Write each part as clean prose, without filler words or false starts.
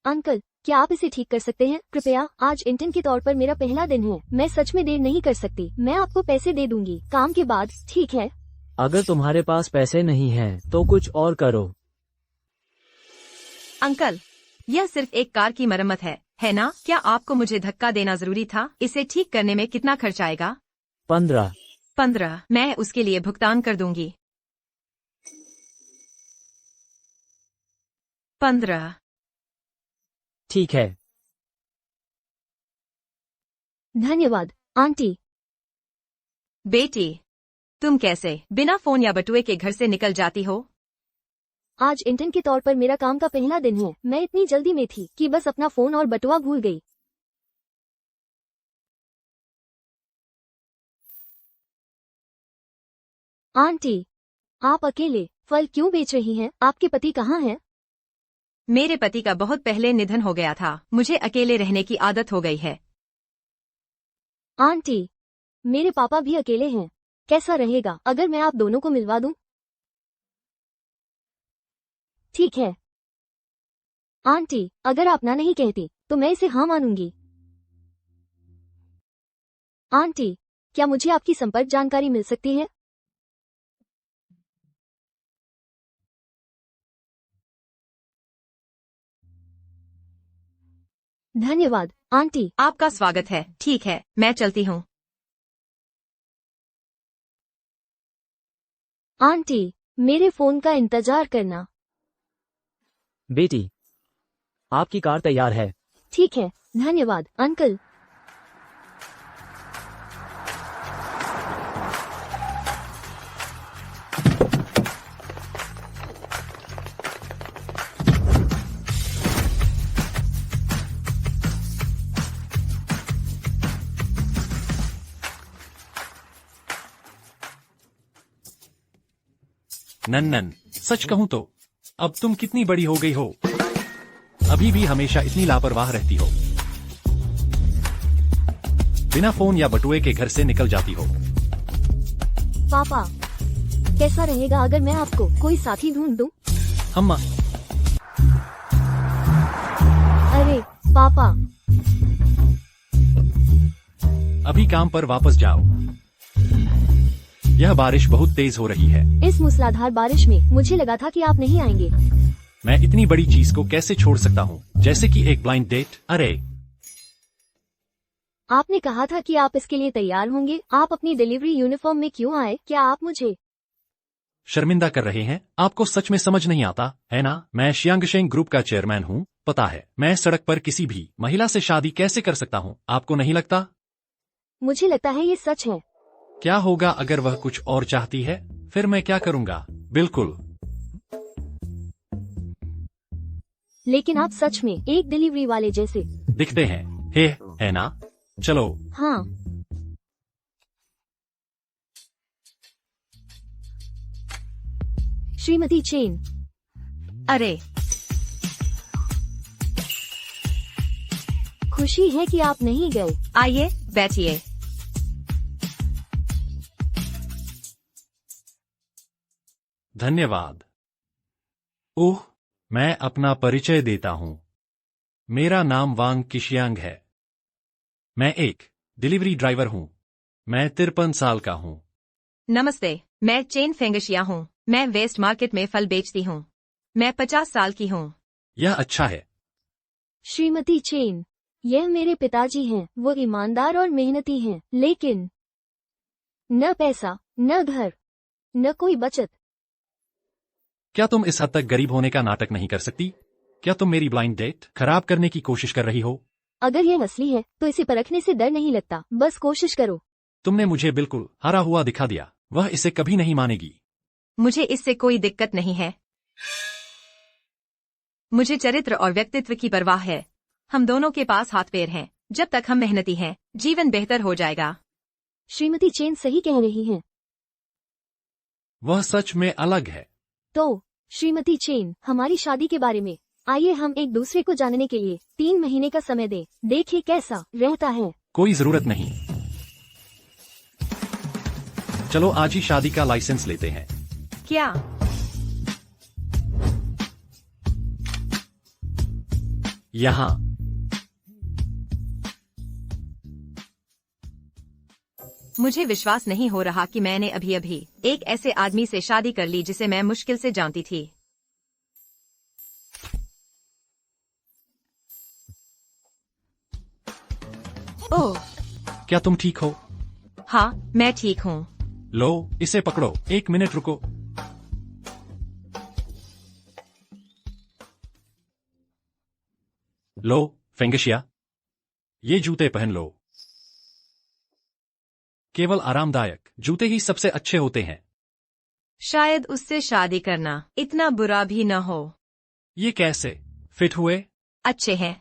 Uncle, क्या आप इसे ठीक कर सकते हैं? कृपया, आज इंटर्न के तौर पर मेरा पहला दिन है। मैं सच में देर नहीं कर सकती। मैं आपको पैसे दे दूंगी काम के बाद, ठीक है? अगर तुम्हारे पास पैसे नहीं हैं, तो कुछ और करो। अंकल, यह सिर्फ एक कार की मरम्मत है ना? क्या आपको मुझे धक्का देना जरूरी था? इसे ठीक करने में कितना खर्च आएगा? 15। मैं उसके लिए भुगतान कर दूंगी। 15। ठीक है। धन्यवाद, आंटी। बेटी, तुम कैसे बिना फोन या बटुए के घर से निकल जाती हो? आज इंटर्न के तौर पर मेरा काम का पहला दिन है। मैं इतनी जल्दी में थी कि बस अपना फोन और बटुआ भूल गई। आंटी, आप अकेले फल क्यों बेच रही हैं? आपके पति कहाँ हैं? मेरे पति का बहुत पहले निधन हो गया था। मुझे अकेले रहने की आदत हो गई है। आंटी, मेरे पापा भी अकेले हैं। कैसा रहेगा अगर मैं आप दोनों को मिलवा दूं? ठीक है। आंटी, अगर आप ना नहीं कहती तो मैं इसे हाँ मानूंगी। आंटी, क्या मुझे आपकी संपर्क जानकारी मिल सकती है? धन्यवाद, आंटी। आपका स्वागत है। ठीक है, मैं चलती हूँ। आंटी, मेरे फोन का इंतजार करना। बेटी, आपकी कार तैयार है। ठीक है, धन्यवाद अंकल। नन्नन, सच कहूं तो अब तुम कितनी बड़ी हो गई हो। अभी भी हमेशा इतनी लापरवाह रहती हो। बिना फोन या बटुए के घर से निकल जाती हो। पापा, कैसा रहेगा अगर मैं आपको कोई साथी ढूंढ दूं? अम्मा, अरे पापा, अभी काम पर वापस जाओ। यह बारिश बहुत तेज हो रही है। इस मूसलाधार बारिश में मुझे लगा था कि आप नहीं आएंगे। मैं इतनी बड़ी चीज को कैसे छोड़ सकता हूँ, जैसे कि एक ब्लाइंड डेट। अरे, आपने कहा था कि आप इसके लिए तैयार होंगे। आप अपनी डिलीवरी यूनिफॉर्म में क्यों आए? क्या आप मुझे शर्मिंदा कर रहे हैं? आपको सच में समझ नहीं आता है ना? मैं शियांगशेंग ग्रुप का चेयरमैन हूँ। पता है, मैं सड़क पर किसी भी महिला से शादी कैसे कर सकता हूँ? आपको नहीं लगता? मुझे लगता है ये सच है। क्या होगा अगर वह कुछ और चाहती है? फिर मैं क्या करूँगा? बिल्कुल। लेकिन आप सच में एक डिलीवरी वाले जैसे दिखते हैं, है ना? चलो। हाँ। श्रीमती चेन, अरे, खुशी है कि आप नहीं गए। आइए बैठिए। धन्यवाद। ओह, मैं अपना परिचय देता हूँ। मेरा नाम वांग किशियांग है। मैं एक डिलीवरी ड्राइवर हूँ। मैं 53 साल का हूँ। नमस्ते, मैं चेन फेंगशिया हूँ। मैं वेस्ट मार्केट में फल बेचती हूँ। मैं 50 साल की हूँ। यह अच्छा है। श्रीमती चेन, यह मेरे पिताजी हैं। वो ईमानदार और मेहनती हैं, लेकिन न पैसा, न घर, न कोई बचत। क्या तुम इस हद तक गरीब होने का नाटक नहीं कर सकती? क्या तुम मेरी ब्लाइंड डेट खराब करने की कोशिश कर रही हो? अगर यह असली है तो इसे परखने से डर नहीं लगता। बस कोशिश करो। तुमने मुझे बिल्कुल हारा हुआ दिखा दिया। वह इसे कभी नहीं मानेगी। मुझे इससे कोई दिक्कत नहीं है। मुझे चरित्र और व्यक्तित्व की परवाह है। हम दोनों के पास हाथ पैर हैं। जब तक हम मेहनती हैं, जीवन बेहतर हो जाएगा। श्रीमती चेन सही कह रही हैं। वह सच में अलग है। तो श्रीमती चेन, हमारी शादी के बारे में आइए हम एक दूसरे को जानने के लिए 3 महीने का समय दें। देखिए कैसा रहता है। कोई जरूरत नहीं। चलो आज ही शादी का लाइसेंस लेते हैं। क्या? यहाँ। मुझे विश्वास नहीं हो रहा कि मैंने अभी अभी एक ऐसे आदमी से शादी कर ली जिसे मैं मुश्किल से जानती थी। ओह, क्या तुम ठीक हो? हाँ, मैं ठीक हूँ। लो, इसे पकड़ो। 1 मिनट रुको। लो, फेंगशिया, ये जूते पहन लो। केवल आरामदायक जूते ही सबसे अच्छे होते हैं। शायद उससे शादी करना इतना बुरा भी न हो। ये कैसे फिट हुए? अच्छे हैं।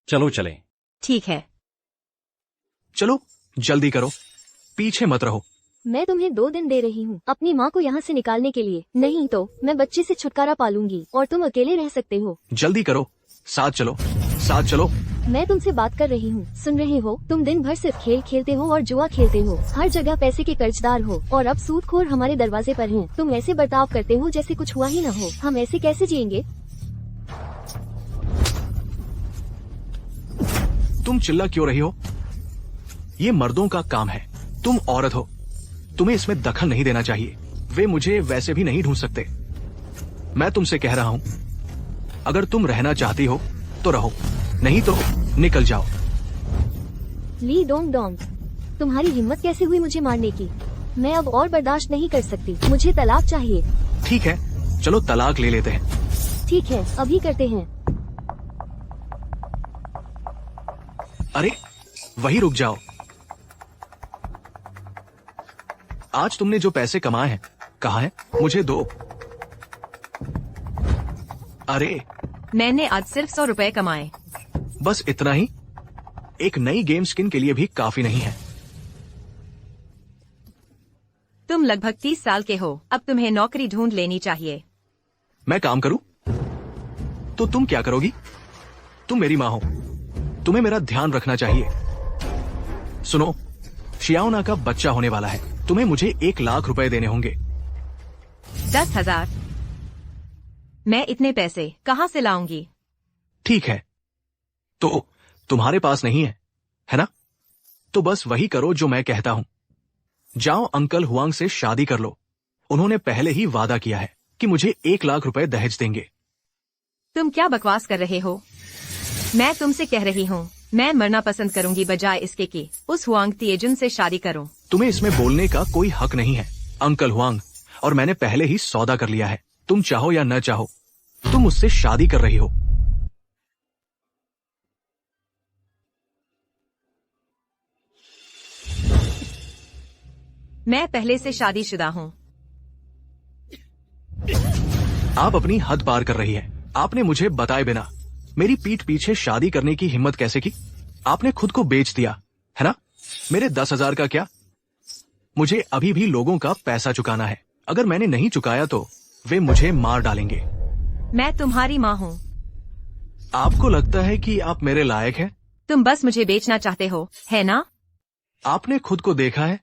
चलो चलें। ठीक है। चलो जल्दी करो, पीछे मत रहो। मैं तुम्हें 2 दिन दे रही हूँ अपनी माँ को यहाँ से निकालने के लिए, नहीं तो मैं बच्चे से छुटकारा पालूंगी और तुम अकेले रह सकते हो। जल्दी करो, साथ चलो, साथ चलो। मैं तुमसे बात कर रही हूँ, सुन रहे हो? तुम दिन भर सिर्फ खेल खेलते हो और जुआ खेलते हो, हर जगह पैसे के कर्जदार हो और अब सूदखोर हमारे दरवाजे पर हैं। तुम ऐसे बर्ताव करते हो जैसे कुछ हुआ ही न हो। हम ऐसे कैसे जिएंगे? तुम चिल्ला क्यों रही हो? ये मर्दों का काम है, तुम औरत हो, तुम्हें इसमें दखल नहीं देना चाहिए। वे मुझे वैसे भी नहीं ढूंढ सकते। मैं तुमसे कह रहा हूँ, अगर तुम रहना चाहती हो तो रहो, नहीं तो निकल जाओ। ली डोंग डोंग, तुम्हारी हिम्मत कैसे हुई मुझे मारने की? मैं अब और बर्दाश्त नहीं कर सकती, मुझे तलाक चाहिए। ठीक है, चलो तलाक ले लेते हैं। ठीक है, अभी करते हैं। अरे वही रुक जाओ। आज तुमने जो पैसे कमाए हैं कहाँ हैं? मुझे दो। अरे मैंने आज सिर्फ 100 रुपए कमाए। बस इतना ही? एक नई गेम स्किन के लिए भी काफी नहीं है। तुम लगभग 30 साल के हो, अब तुम्हें नौकरी ढूंढ लेनी चाहिए। मैं काम करूं? तो तुम क्या करोगी? तुम मेरी माँ हो, तुम्हें मेरा ध्यान रखना चाहिए। सुनो, शियाओना का बच्चा होने वाला है, तुम्हें मुझे 1 लाख रुपए देने होंगे। 10,000? मैं इतने पैसे कहाँ से लाऊंगी? ठीक है, तो तुम्हारे पास नहीं है ना? तो बस वही करो जो मैं कहता हूं। जाओ अंकल हुआंग से शादी कर लो। उन्होंने पहले ही वादा किया है कि मुझे 1 लाख रुपए दहेज देंगे। तुम क्या बकवास कर रहे हो? मैं तुमसे कह रही हूँ, मैं मरना पसंद करूंगी बजाय इसके कि उस हुआंग तिएजुन से शादी करूं। तुम्हें इसमें बोलने का कोई हक नहीं है, अंकल हुआंग और मैंने पहले ही सौदा कर लिया है। तुम चाहो या न चाहो, तुम उससे शादी कर रही हो। मैं पहले से शादीशुदा हूँ। आप अपनी हद पार कर रही है। आपने मुझे बताए बिना मेरी पीठ पीछे शादी करने की हिम्मत कैसे की? आपने खुद को बेच दिया है ना? मेरे 10,000 का क्या? मुझे अभी भी लोगों का पैसा चुकाना है। अगर मैंने नहीं चुकाया तो वे मुझे मार डालेंगे। मैं तुम्हारी माँ हूँ। आपको लगता है कि आप मेरे लायक हैं? तुम बस मुझे बेचना चाहते हो, है ना? आपने खुद को देखा है।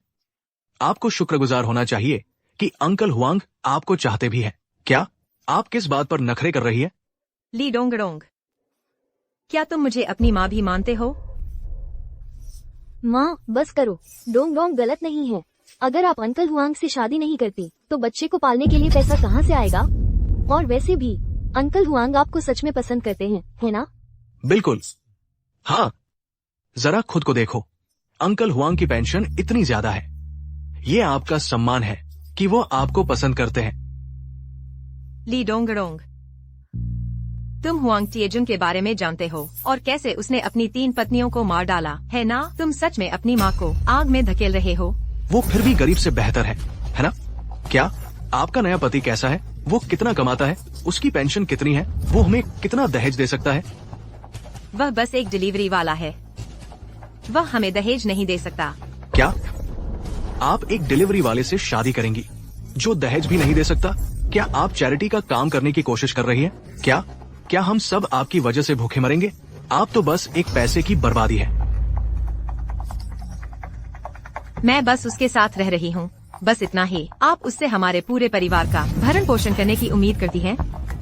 आपको शुक्रगुजार होना चाहिए कि अंकल हुआंग आपको चाहते भी हैं। क्या आप किस बात पर नखरे कर रही है? ली डोंगडोंग, क्या तुम मुझे अपनी माँ भी मानते हो? माँ बस करो, डोंग डोंग गलत नहीं है। अगर आप अंकल हुआंग से शादी नहीं करती तो बच्चे को पालने के लिए पैसा कहाँ से आएगा? और वैसे भी अंकल हुआंग आपको सच में पसंद करते हैं, है ना? बिल्कुल हाँ। जरा खुद को देखो, अंकल हुआंग की पेंशन इतनी ज्यादा है। ये आपका सम्मान है कि वो आपको पसंद करते हैं। ली डोंगडोंग, तुम हुआंग तिएजुन के बारे में जानते हो और कैसे उसने अपनी 3 पत्नियों को मार डाला, है ना? तुम सच में अपनी माँ को आग में धकेल रहे हो। वो फिर भी गरीब से बेहतर है ना? क्या आपका नया पति कैसा है? वो कितना कमाता है? उसकी पेंशन कितनी है? वो हमें कितना दहेज दे सकता है? वह बस एक डिलीवरी वाला है, वह हमें दहेज नहीं दे सकता। क्या आप एक डिलीवरी वाले से शादी करेंगी जो दहेज भी नहीं दे सकता? क्या आप चैरिटी का काम करने की कोशिश कर रही हैं? क्या हम सब आपकी वजह से भूखे मरेंगे? आप तो बस एक पैसे की बर्बादी है। मैं बस उसके साथ रह रही हूँ, बस इतना ही। आप उससे हमारे पूरे परिवार का भरण पोषण करने की उम्मीद करती हैं?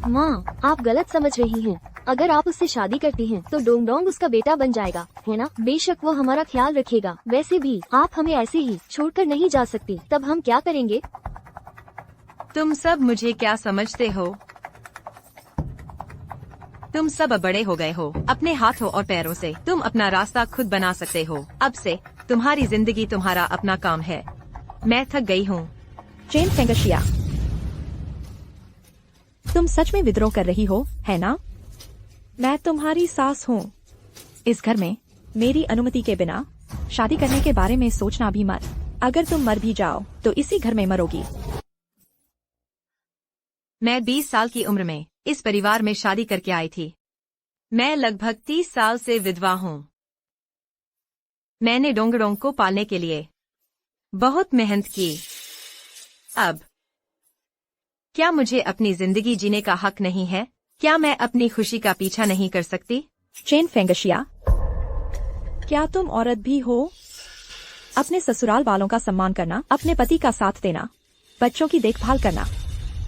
माँ आप गलत समझ रही हैं। अगर आप उससे शादी करती हैं, तो डोंग डोंग उसका बेटा बन जाएगा, है ना? बेशक वो हमारा ख्याल रखेगा। वैसे भी आप हमें ऐसे ही छोड़कर नहीं जा सकती। तब हम क्या करेंगे? तुम सब मुझे क्या समझते हो? तुम सब अब बड़े हो गए हो। अपने हाथों और पैरों से तुम अपना रास्ता खुद बना सकते हो। अब से तुम्हारी जिंदगी तुम्हारा अपना काम है। मैं थक गई हूँ। चेन फेंगशिया, तुम सच में विद्रोह कर रही हो, है ना? मैं तुम्हारी सास हूँ। इस घर में मेरी अनुमति के बिना शादी करने के बारे में सोचना भी मत। अगर तुम मर भी जाओ तो इसी घर में मरोगी। मैं 20 साल की उम्र में इस परिवार में शादी करके आई थी। मैं लगभग 30 साल से विधवा हूँ। मैंने डोंगडोंग को पालने के लिए बहुत मेहनत की। अब क्या मुझे अपनी जिंदगी जीने का हक नहीं है? क्या मैं अपनी खुशी का पीछा नहीं कर सकती? चेन फेंगशिया, क्या तुम औरत भी हो? अपने ससुराल वालों का सम्मान करना, अपने पति का साथ देना, बच्चों की देखभाल करना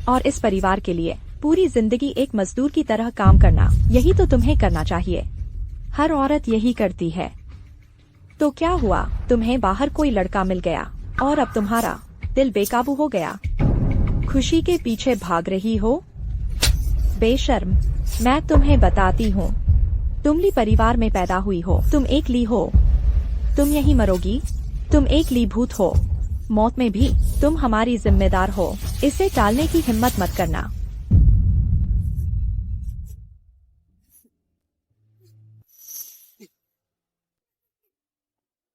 और इस परिवार के लिए पूरी जिंदगी एक मजदूर की तरह काम करना, यही तो तुम्हें करना चाहिए। हर औरत यही करती है। तो क्या हुआ? तुम्हें बाहर कोई लड़का मिल गया और अब तुम्हारा दिल बेकाबू हो गया। खुशी के पीछे भाग रही हो? बेशर्म, मैं तुम्हें बताती हूँ। तुम ली परिवार में पैदा हुई हो, तुम एक ली हो, तुम यहीं मरोगी। तुम एक ली भूत हो, मौत में भी तुम हमारी जिम्मेदार हो। इसे टालने की हिम्मत मत करना।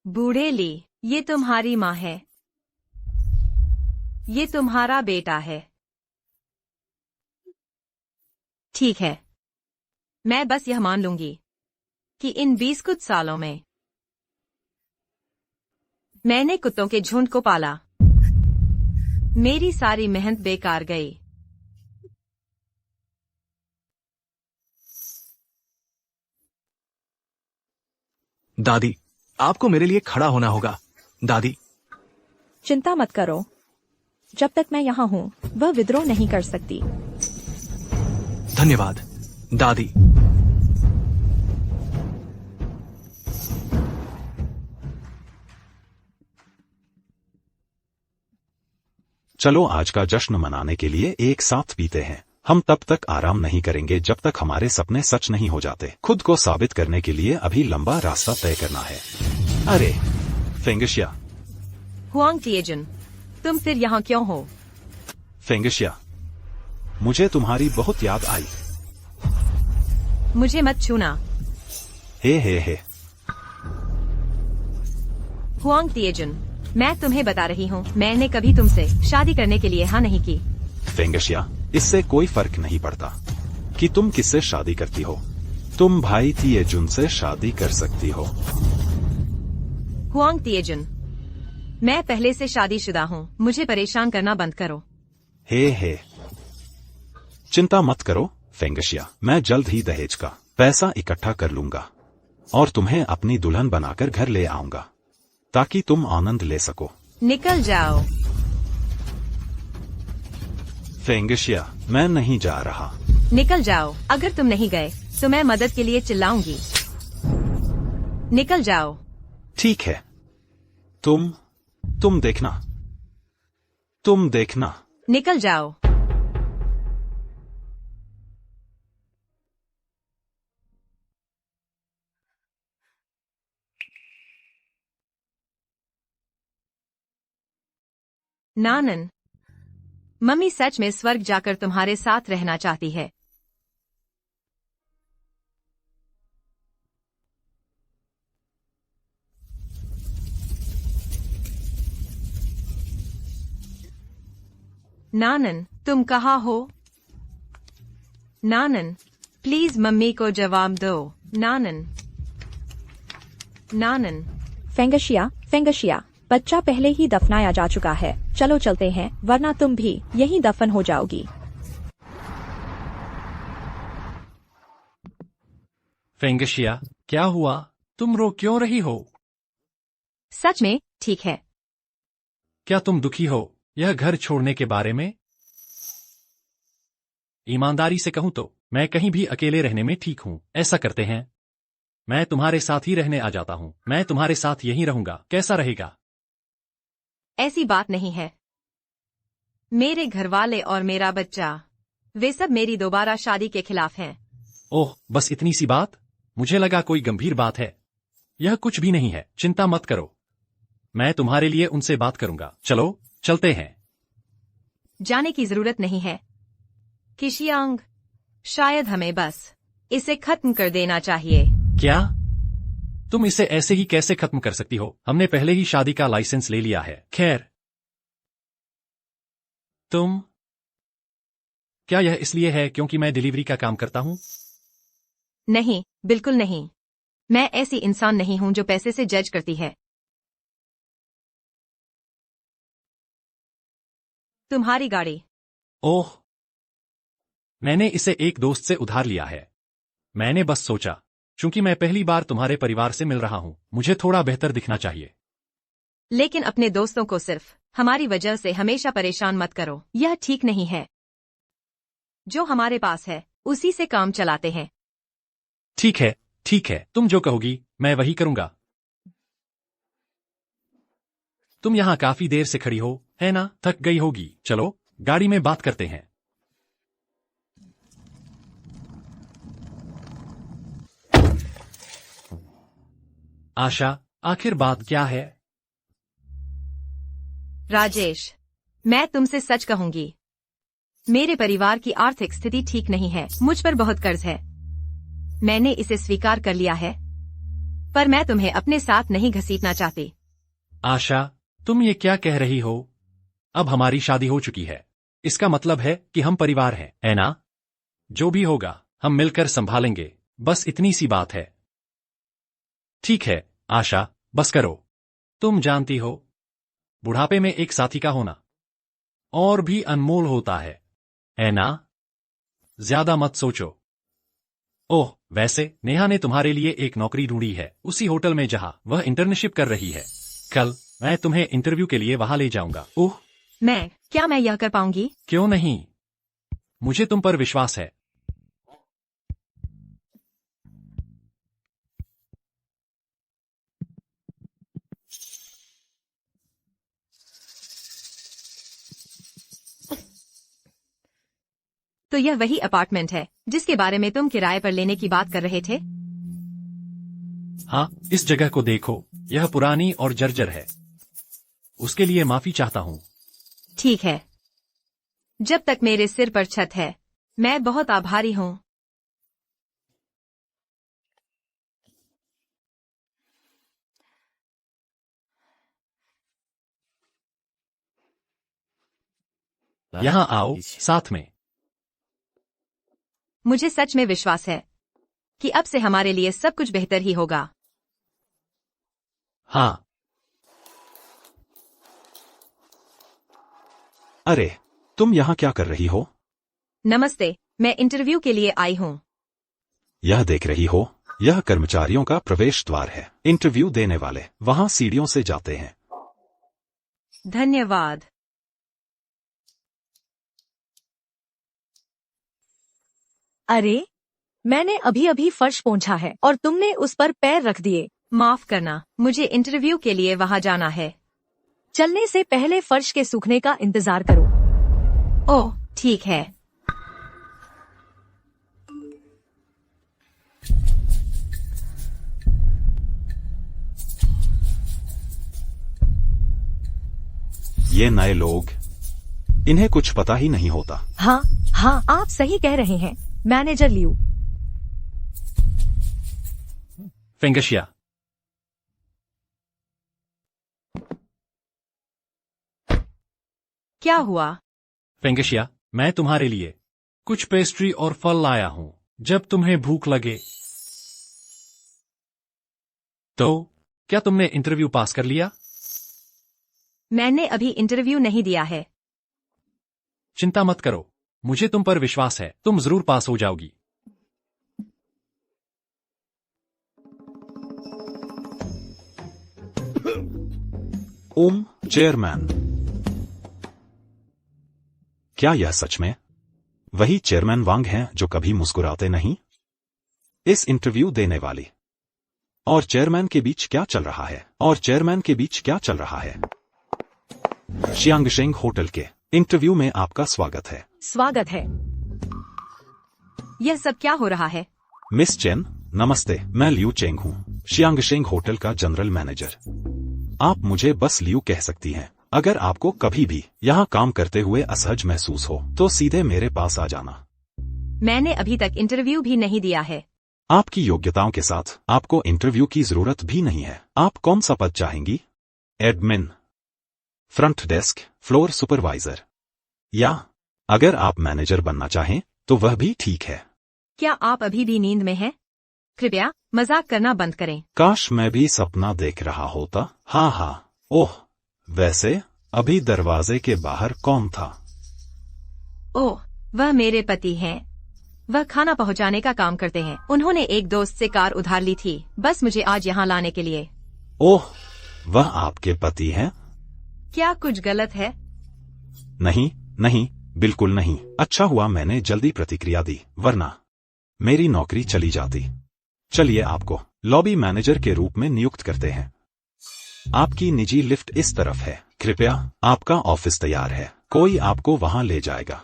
बूढ़े ली, ये तुम्हारी माँ है, ये तुम्हारा बेटा है। ठीक है, मैं बस यह मान लूंगी कि इन 20 कुछ सालों में मैंने कुत्तों के झुंड को पाला। मेरी सारी मेहनत बेकार गई। दादी, आपको मेरे लिए खड़ा होना होगा। दादी, चिंता मत करो, जब तक मैं यहाँ हूँ वह विद्रोह नहीं कर सकती। धन्यवाद दादी। चलो आज का जश्न मनाने के लिए एक साथ पीते हैं। हम तब तक आराम नहीं करेंगे जब तक हमारे सपने सच नहीं हो जाते। खुद को साबित करने के लिए अभी लंबा रास्ता तय करना है। अरे फेंगशिया, हुआंग टिएजुन, तुम फिर यहाँ क्यों हो? फेंगशिया, मुझे तुम्हारी बहुत याद आई। मुझे मत छूना। हे। हुआंग टिएजुन, मैं तुम्हें बता रही हूँ, मैंने कभी तुमसे शादी करने के लिए हाँ नहीं की। फेंगशिया, इससे कोई फर्क नहीं पड़ता कि तुम किससे शादी करती हो। तुम भाई तिएजुन से शादी कर सकती हो। हुआंग टिएजुन, मैं पहले से शादीशुदा हूँ, मुझे परेशान करना बंद करो। हे, चिंता मत करो फेंगशिया, मैं जल्द ही दहेज का पैसा इकट्ठा कर लूंगा और तुम्हें अपनी दुल्हन बनाकर घर ले आऊंगा ताकि तुम आनंद ले सको। निकल जाओ। फेंगशिया, मैं नहीं जा रहा। निकल जाओ। अगर तुम नहीं गए तो मैं मदद के लिए चिल्लाऊंगी। निकल जाओ। ठीक है, तुम देखना। निकल जाओ। नानन, मम्मी सच में स्वर्ग जाकर तुम्हारे साथ रहना चाहती है। नानन, तुम कहाँ हो? नानन, प्लीज मम्मी को जवाब दो। नानन। फेंगशिया, बच्चा पहले ही दफनाया जा चुका है। चलो चलते हैं, वरना तुम भी यहीं दफन हो जाओगी। फेंगशिया, क्या हुआ? तुम रो क्यों रही हो? सच में ठीक है। क्या तुम दुखी हो यह घर छोड़ने के बारे में? ईमानदारी से कहूं तो मैं कहीं भी अकेले रहने में ठीक हूँ। ऐसा करते हैं, मैं तुम्हारे साथ ही रहने आ जाता हूँ। मैं तुम्हारे साथ यहीं रहूंगा, कैसा रहेगा? ऐसी बात नहीं है। मेरे घरवाले और मेरा बच्चा, वे सब मेरी दोबारा शादी के खिलाफ हैं। ओह, बस इतनी सी बात? मुझे लगा कोई गंभीर बात है। यह कुछ भी नहीं है, चिंता मत करो। मैं तुम्हारे लिए उनसे बात करूंगा। चलो, चलते हैं। जाने की जरूरत नहीं है किशियांग, शायद हमें बस इसे खत्म कर देना चाहिए। क्या? तुम इसे ऐसे ही कैसे खत्म कर सकती हो? हमने पहले ही शादी का लाइसेंस ले लिया है। खैर, क्या यह इसलिए है क्योंकि मैं डिलीवरी का काम करता हूँ? नहीं, बिल्कुल नहीं। मैं ऐसी इंसान नहीं हूं जो पैसे से जज करती है। तुम्हारी गाड़ी। ओह, मैंने इसे एक दोस्त से उधार लिया है। मैंने बस सोचा, चूंकि मैं पहली बार तुम्हारे परिवार से मिल रहा हूं, मुझे थोड़ा बेहतर दिखना चाहिए। लेकिन अपने दोस्तों को सिर्फ हमारी वजह से हमेशा परेशान मत करो, यह ठीक नहीं है। जो हमारे पास है उसी से काम चलाते हैं। ठीक है, ठीक है, तुम जो कहोगी मैं वही करूंगा। तुम यहां काफी देर से खड़ी हो, है ना? थक गई होगी। चलो, गाड़ी में बात करते हैं। आशा, आखिर बात क्या है? राजेश, मैं तुमसे सच कहूंगी, मेरे परिवार की आर्थिक स्थिति ठीक नहीं है। मुझ पर बहुत कर्ज है। मैंने इसे स्वीकार कर लिया है, पर मैं तुम्हें अपने साथ नहीं घसीटना चाहती। आशा, तुम ये क्या कह रही हो? अब हमारी शादी हो चुकी है, इसका मतलब है कि हम परिवार हैं, है ना? जो भी होगा हम मिलकर संभालेंगे, बस इतनी सी बात है। ठीक है आशा, बस करो। तुम जानती हो, बुढ़ापे में एक साथी का होना और भी अनमोल होता है ना? ज्यादा मत सोचो। ओह, वैसे नेहा ने तुम्हारे लिए एक नौकरी ढूंढी है, उसी होटल में जहां वह इंटर्नशिप कर रही है। कल मैं तुम्हें इंटरव्यू के लिए वहां ले जाऊंगा। ओह, क्या मैं यह कर पाऊंगी? क्यों नहीं, मुझे तुम पर विश्वास है। तो यह वही अपार्टमेंट है जिसके बारे में तुम किराए पर लेने की बात कर रहे थे? हाँ, इस जगह को देखो, यह पुरानी और जर्जर है। उसके लिए माफी चाहता हूँ। ठीक है, जब तक मेरे सिर पर छत है, मैं बहुत आभारी हूँ। यहाँ आओ, साथ में। मुझे सच में विश्वास है कि अब से हमारे लिए सब कुछ बेहतर ही होगा। हाँ। अरे, तुम यहाँ क्या कर रही हो? नमस्ते, मैं इंटरव्यू के लिए आई हूँ। यह देख रही हो, यह कर्मचारियों का प्रवेश द्वार है। इंटरव्यू देने वाले वहाँ सीढ़ियों से जाते हैं। धन्यवाद। अरे, मैंने अभी अभी फर्श पोंछा है और तुमने उस पर पैर रख दिए। माफ करना, मुझे इंटरव्यू के लिए वहाँ जाना है। चलने से पहले फर्श के सूखने का इंतजार करो। ओह, ठीक है। ये नए लोग, इन्हें कुछ पता ही नहीं होता। हाँ, आप सही कह रहे हैं, मैनेजर लियू। फेंगशिया, क्या हुआ? फेंगशिया, मैं तुम्हारे लिए कुछ पेस्ट्री और फल लाया हूँ, जब तुम्हें भूख लगे। तो क्या तुमने इंटरव्यू पास कर लिया? मैंने अभी इंटरव्यू नहीं दिया है। चिंता मत करो, मुझे तुम पर विश्वास है, तुम जरूर पास हो जाओगी। चेयरमैन, क्या यह सच में? वही चेयरमैन वांग हैं जो कभी मुस्कुराते नहीं? इस इंटरव्यू देने वाली और चेयरमैन के बीच क्या चल रहा है? और चेयरमैन के बीच क्या चल रहा है? शियांगशेंग होटल के इंटरव्यू में आपका स्वागत है। स्वागत है। यह सब क्या हो रहा है? मिस चेन, नमस्ते। मैं लियू चेंग हूँ, शियांगशेंग होटल का जनरल मैनेजर। आप मुझे बस लियू कह सकती हैं। अगर आपको कभी भी यहाँ काम करते हुए असहज महसूस हो तो सीधे मेरे पास आ जाना। मैंने अभी तक इंटरव्यू भी नहीं दिया है। आपकी योग्यताओं के साथ आपको इंटरव्यू की जरूरत भी नहीं है। आप कौन सा पद चाहेंगी? Admin, front desk, floor supervisor, या अगर आप मैनेजर बनना चाहें तो वह भी ठीक है। क्या आप अभी भी नींद में हैं? कृपया मजाक करना बंद करें। काश मैं भी सपना देख रहा होता। हाँ, ओह, वैसे अभी दरवाजे के बाहर कौन था? ओह, वह मेरे पति हैं। वह खाना पहुंचाने का काम करते हैं। उन्होंने एक दोस्त से कार उधार ली थी, बस मुझे आज यहाँ लाने के लिए। ओह, वह आपके पति हैं? क्या कुछ गलत है? नहीं, बिल्कुल नहीं। अच्छा हुआ मैंने जल्दी प्रतिक्रिया दी, वरना मेरी नौकरी चली जाती। चलिए आपको लॉबी मैनेजर के रूप में नियुक्त करते हैं। आपकी निजी लिफ्ट इस तरफ है। कृपया, आपका ऑफिस तैयार है, कोई आपको वहां ले जाएगा।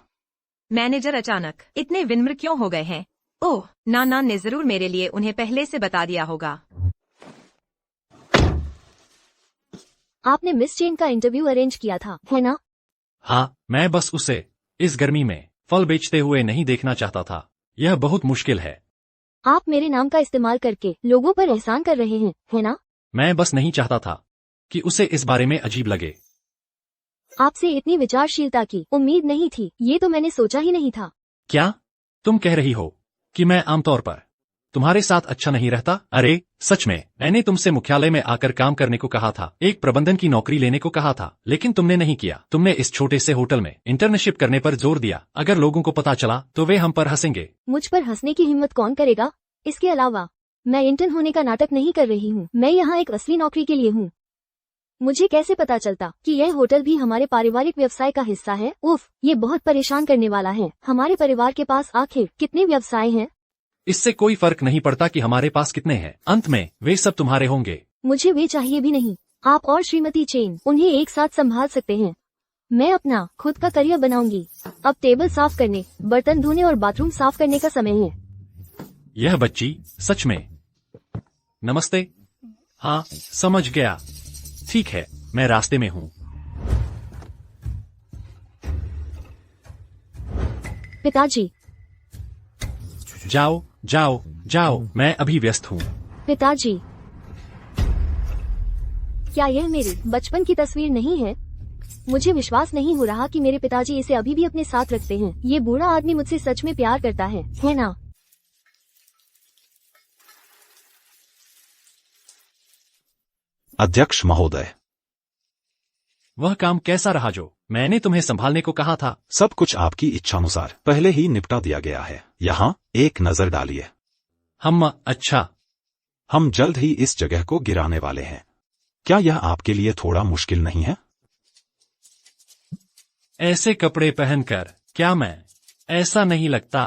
मैनेजर अचानक इतने विनम्र क्यों हो गए हैं? ओह, नाना ने जरूर मेरे लिए उन्हें पहले से बता दिया होगा। आपने मिस चेन का इंटरव्यू अरेंज किया था, है ना? हाँ, मैं बस उसे इस गर्मी में फल बेचते हुए नहीं देखना चाहता था। यह बहुत मुश्किल है। आप मेरे नाम का इस्तेमाल करके लोगों पर एहसान कर रहे हैं, है ना? मैं बस नहीं चाहता था कि उसे इस बारे में अजीब लगे। आपसे इतनी विचारशीलता की उम्मीद नहीं थी। ये तो मैंने सोचा ही नहीं था। क्या तुम कह रही हो कि मैं आमतौर पर तुम्हारे साथ अच्छा नहीं रहता? अरे सच में, मैंने तुमसे मुख्यालय में आकर काम करने को कहा था, एक प्रबंधन की नौकरी लेने को कहा था, लेकिन तुमने नहीं किया। तुमने इस छोटे से होटल में इंटर्नशिप करने पर जोर दिया। अगर लोगों को पता चला तो वे हम पर हंसेंगे। मुझ पर हंसने की हिम्मत कौन करेगा? इसके अलावा मैं इंटर्न होने का नाटक नहीं कर रही हूँ। मैं यहाँ एक असली नौकरी के लिए हूँ। मुझे कैसे पता चलता कि यह होटल भी हमारे पारिवारिक व्यवसाय का हिस्सा है? उफ, ये बहुत परेशान करने वाला है। हमारे परिवार के पास आखिर कितने व्यवसाय हैं? इससे कोई फर्क नहीं पड़ता कि हमारे पास कितने हैं। अंत में वे सब तुम्हारे होंगे। मुझे वे चाहिए भी नहीं। आप और श्रीमती चेन उन्हें एक साथ संभाल सकते हैं। मैं अपना खुद का करियर बनाऊंगी। अब टेबल साफ करने, बर्तन धोने और बाथरूम साफ करने का समय है। यह बच्ची सच में। नमस्ते। हाँ, समझ गया। ठीक है, मैं रास्ते में हूँ। पिताजी। जाओ जाओ जाओ, मैं अभी व्यस्त हूँ। पिताजी, क्या यह मेरे बचपन की तस्वीर नहीं है? मुझे विश्वास नहीं हो रहा कि मेरे पिताजी इसे अभी भी अपने साथ रखते हैं। ये बूढ़ा आदमी मुझसे सच में प्यार करता है ना? अध्यक्ष महोदय, वह काम कैसा रहा जो मैंने तुम्हें संभालने को कहा था? सब कुछ आपकी इच्छानुसार पहले ही निपटा दिया गया है। यहाँ एक नजर डालिए। अच्छा। हम जल्द ही इस जगह को गिराने वाले हैं। क्या यह आपके लिए थोड़ा मुश्किल नहीं है? ऐसे कपड़े पहनकर क्या मैं ऐसा नहीं लगता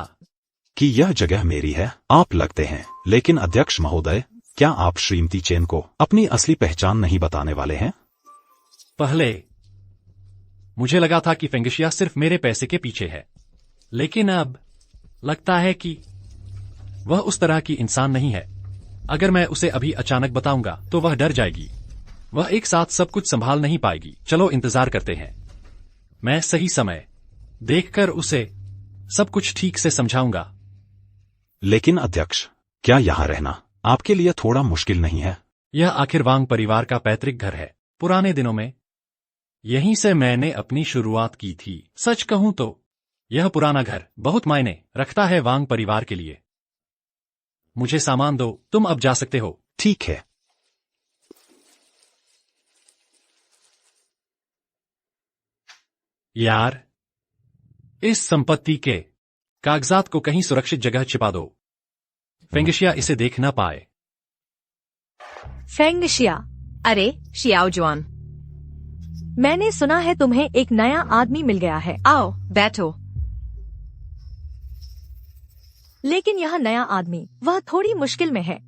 कि यह जगह मेरी है? आप लगते हैं। लेकिन अध्यक्ष महोदय, क्या आप श्रीमती चेन को अपनी असली पहचान नहीं बताने वाले हैं? पहले मुझे लगा था कि फेंगशिया सिर्फ मेरे पैसे के पीछे है, लेकिन अब लगता है कि वह उस तरह की इंसान नहीं है। अगर मैं उसे अभी अचानक बताऊंगा तो वह डर जाएगी। वह एक साथ सब कुछ संभाल नहीं पाएगी। चलो इंतजार करते हैं। मैं सही समय देखकर उसे सब कुछ ठीक से समझाऊंगा। लेकिन अध्यक्ष, क्या यहाँ रहना आपके लिए थोड़ा मुश्किल नहीं है? यह आखिर वांग परिवार का पैतृक घर है। पुराने दिनों में यहीं से मैंने अपनी शुरुआत की थी। सच कहूं तो यह पुराना घर बहुत मायने रखता है वांग परिवार के लिए। मुझे सामान दो, तुम अब जा सकते हो। ठीक है। यार, इस संपत्ति के कागजात को कहीं सुरक्षित जगह छिपा दो, फेंगशिया इसे देख न पाए। फेंगशिया, अरे शियाओ जुआन, मैंने सुना है तुम्हें एक नया आदमी मिल गया है। आओ बैठो। लेकिन यह नया आदमी वह थोड़ी मुश्किल में है।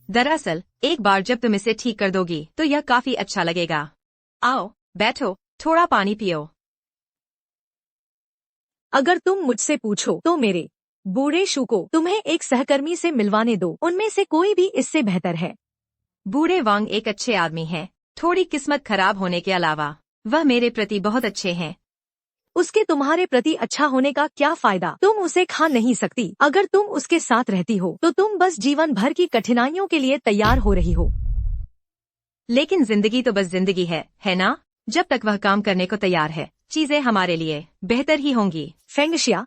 दरअसल एक बार जब तुम इसे ठीक कर दोगी तो यह काफी अच्छा लगेगा। आओ बैठो, थोड़ा पानी पियो। अगर तुम मुझसे पूछो तो मेरे बूढ़े शू को तुम्हें एक सहकर्मी से मिलवाने दो, उनमें से कोई भी इससे बेहतर है। बूढ़े वांग एक अच्छे आदमी हैं। थोड़ी किस्मत खराब होने के अलावा वह मेरे प्रति बहुत अच्छे हैं। उसके तुम्हारे प्रति अच्छा होने का क्या फायदा? तुम उसे खा नहीं सकती। अगर तुम उसके साथ रहती हो तो तुम बस जीवन भर की कठिनाइयों के लिए तैयार हो रही हो। लेकिन जिंदगी तो बस जिंदगी है ना? जब तक वह काम करने को तैयार है चीजें हमारे लिए बेहतर ही होंगी। फेंगशिया,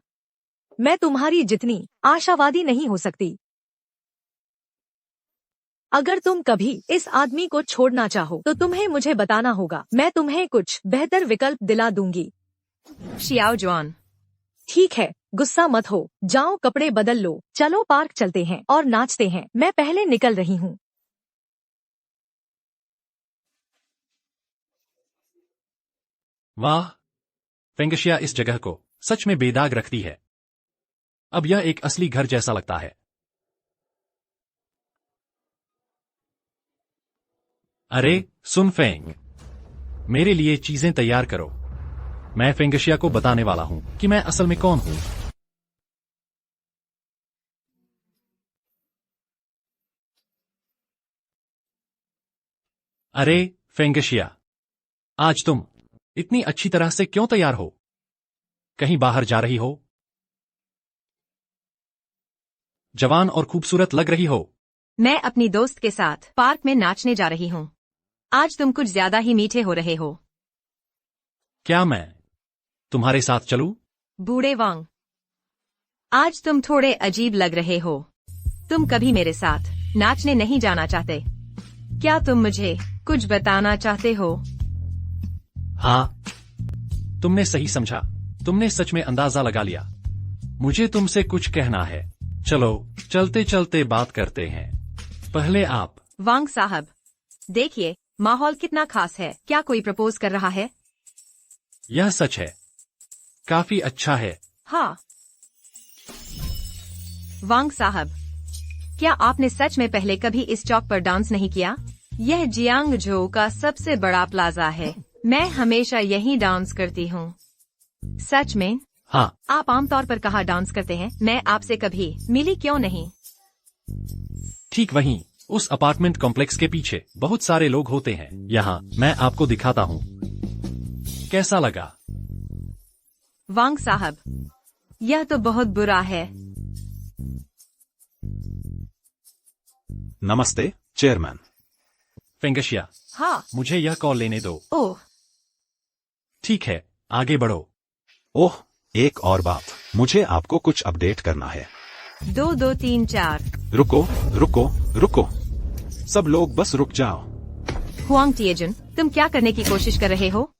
मैं तुम्हारी जितनी आशावादी नहीं हो सकती। अगर तुम कभी इस आदमी को छोड़ना चाहो तो तुम्हें मुझे बताना होगा। मैं तुम्हें कुछ बेहतर विकल्प दिला दूंगी। शियाओ जुआन, ठीक है, गुस्सा मत हो। जाओ कपड़े बदल लो, चलो पार्क चलते हैं और नाचते हैं। मैं पहले निकल रही हूँ। वाह, फेंगशिया इस जगह को सच में बेदाग रखती है। अब यह एक असली घर जैसा लगता है। अरे सुन फेंग, मेरे लिए चीजें तैयार करो। मैं फेंगशिया को बताने वाला हूं कि मैं असल में कौन हूं। अरे फेंगशिया, आज तुम इतनी अच्छी तरह से क्यों तैयार हो? कहीं बाहर जा रही हो? जवान और खूबसूरत लग रही हो। मैं अपनी दोस्त के साथ पार्क में नाचने जा रही हूँ। आज तुम कुछ ज्यादा ही मीठे हो रहे हो। क्या मैं तुम्हारे साथ चलूं? बूढ़े वांग, आज तुम थोड़े अजीब लग रहे हो। तुम कभी मेरे साथ नाचने नहीं जाना चाहते? क्या तुम मुझे कुछ बताना चाहते हो? हाँ, तुमने सही समझा। तुमने सच में अंदाजा लगा लिया। मुझे तुमसे कुछ कहना है। चलो चलते चलते बात करते हैं। पहले आप। वांग साहब, देखिए माहौल कितना खास है। क्या कोई प्रपोज कर रहा है? यह सच है, काफी अच्छा है। हाँ। वांग साहब, क्या आपने सच में पहले कभी इस चौक पर डांस नहीं किया? यह जियांगझो का सबसे बड़ा प्लाजा है। मैं हमेशा यहीं डांस करती हूँ। सच में? हाँ। आप आमतौर पर कहाँ डांस करते हैं? मैं आपसे कभी मिली क्यों नहीं? ठीक वहीं, उस अपार्टमेंट कॉम्प्लेक्स के पीछे बहुत सारे लोग होते हैं। यहाँ मैं आपको दिखाता हूँ। कैसा लगा? वांग साहब, यह तो बहुत बुरा है। नमस्ते चेयरमैन। फेंगशिया, हाँ। मुझे यह कॉल लेने दो। ओह, ठीक है, आगे बढ़ो। ओह, एक और बात, मुझे आपको कुछ अपडेट करना है। 2 2 3 4। रुको रुको रुको, सब लोग बस रुक जाओ। हुआंग टिएजुन, तुम क्या करने की कोशिश कर रहे हो?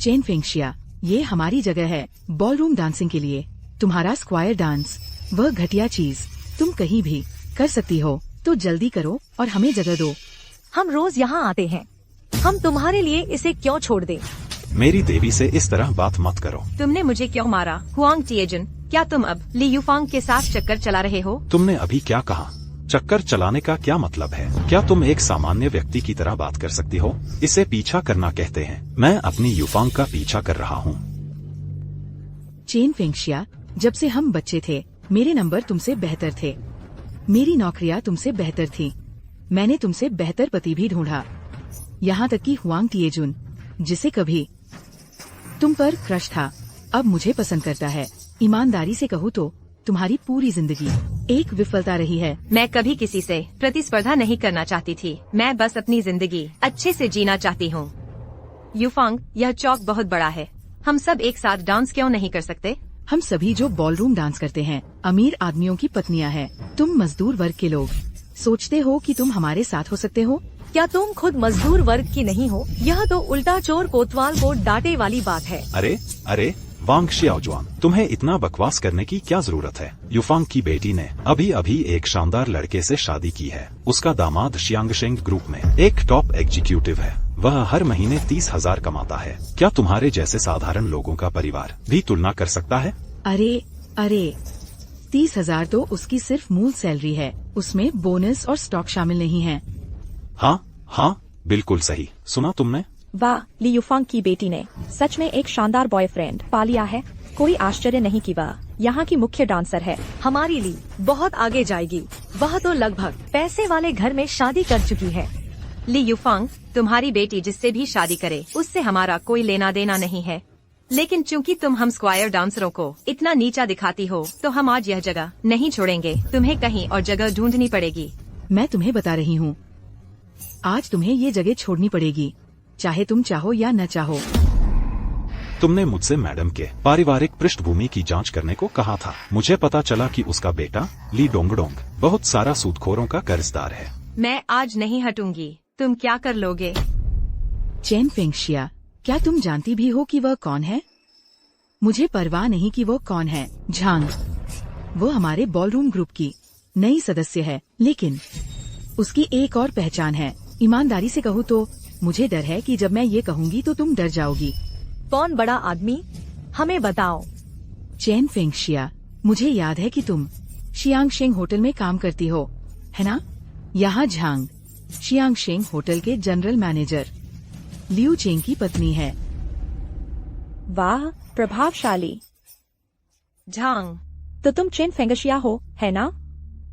चेन फेंगशिया, ये हमारी जगह है बॉलरूम डांसिंग के लिए। तुम्हारा स्क्वायर डांस, वह घटिया चीज तुम कहीं भी कर सकती हो, तो जल्दी करो और हमें जगह दो। हम रोज यहाँ आते हैं, हम तुम्हारे लिए इसे क्यों छोड़ दें? मेरी देवी से इस तरह बात मत करो। तुमने मुझे क्यों मारा? हुआंग टिएजुन, क्या तुम अब ली यूफांग के साथ चक्कर चला रहे हो? तुमने अभी क्या कहा? चक्कर चलाने का क्या मतलब है? क्या तुम एक सामान्य व्यक्ति की तरह बात कर सकती हो? इसे पीछा करना कहते हैं। मैं अपनी यूफांग का पीछा कर रहा हूँ। चेन फेंगशिया, जब से हम बच्चे थे मेरे नंबर तुमसे बेहतर थे, मेरी नौकरियां तुमसे बेहतर थी, मैंने तुमसे बेहतर पति भी ढूंढा। यहाँ तक कि हुआंग टिएजुन, जिसे कभी तुम पर क्रश था, अब मुझे पसंद करता है। ईमानदारी से कहूँ तो तुम्हारी पूरी जिंदगी एक विफलता रही है। मैं कभी किसी से प्रतिस्पर्धा नहीं करना चाहती थी। मैं बस अपनी जिंदगी अच्छे से जीना चाहती हूँ। यूफांग, यह चौक बहुत बड़ा है, हम सब एक साथ डांस क्यों नहीं कर सकते? हम सभी जो बॉलरूम डांस करते हैं अमीर आदमियों की पत्नियां हैं। तुम मजदूर वर्ग के लोग सोचते हो कि तुम हमारे साथ हो सकते हो? क्या तुम खुद मजदूर वर्ग की नहीं हो? यह तो उल्टा चोर कोतवाल को डांटे वाली बात है। अरे अरे वांग शियाओजुआन, तुम्हें इतना बकवास करने की क्या जरूरत है? यूफांग की बेटी ने अभी अभी एक शानदार लड़के से शादी की है। उसका दामाद शियांगशेंग ग्रुप में एक टॉप एग्जीक्यूटिव है। वह हर महीने 30,000 कमाता है। क्या तुम्हारे जैसे साधारण लोगों का परिवार भी तुलना कर सकता है? अरे अरे, 30,000 तो उसकी सिर्फ मूल सैलरी है, उसमें बोनस और स्टॉक शामिल नहीं है। हाँ हाँ बिल्कुल सही सुना तुमने। वाह, ली युफांग की बेटी ने सच में एक शानदार बॉयफ्रेंड पा लिया है। कोई आश्चर्य नहीं कि वह यहाँ की मुख्य डांसर है। हमारी ली बहुत आगे जाएगी। वह तो लगभग पैसे वाले घर में शादी कर चुकी है। ली युफांग, तुम्हारी बेटी जिससे भी शादी करे उससे हमारा कोई लेना देना नहीं है, लेकिन चूंकि तुम हम स्क्वायर डांसरों को इतना नीचा दिखाती हो तो हम आज यह जगह नहीं छोड़ेंगे। तुम्हें कहीं और जगह ढूंढनी पड़ेगी। मैं तुम्हें बता रही हूँ, आज तुम्हें ये जगह छोड़नी पड़ेगी, चाहे तुम चाहो या न चाहो। तुमने मुझसे मैडम के पारिवारिक पृष्ठभूमि की जांच करने को कहा था। मुझे पता चला कि उसका बेटा ली डोंगडोंग बहुत सारा सूदखोरों का कर्जदार है। मैं आज नहीं हटूंगी। तुम क्या कर लोगे? चेन फेंगशिया, क्या तुम जानती भी हो कि वह कौन है? मुझे परवाह नहीं कि वो कौन है। झांग, वो हमारे बॉलरूम ग्रुप की नई सदस्य है, लेकिन उसकी एक और पहचान है। ईमानदारी से कहूँ तो मुझे डर है कि जब मैं ये कहूँगी तो तुम डर जाओगी। कौन बड़ा आदमी? हमें बताओ। चेन फेंगशिया, मुझे याद है कि तुम शियांगशेंग होटल में काम करती हो, है ना? यहाँ झांग शियांगशेंग होटल के जनरल मैनेजर लियू चेंग की पत्नी है। वाह, प्रभावशाली। झांग, तो तुम चेन फेंगशिया हो, है ना?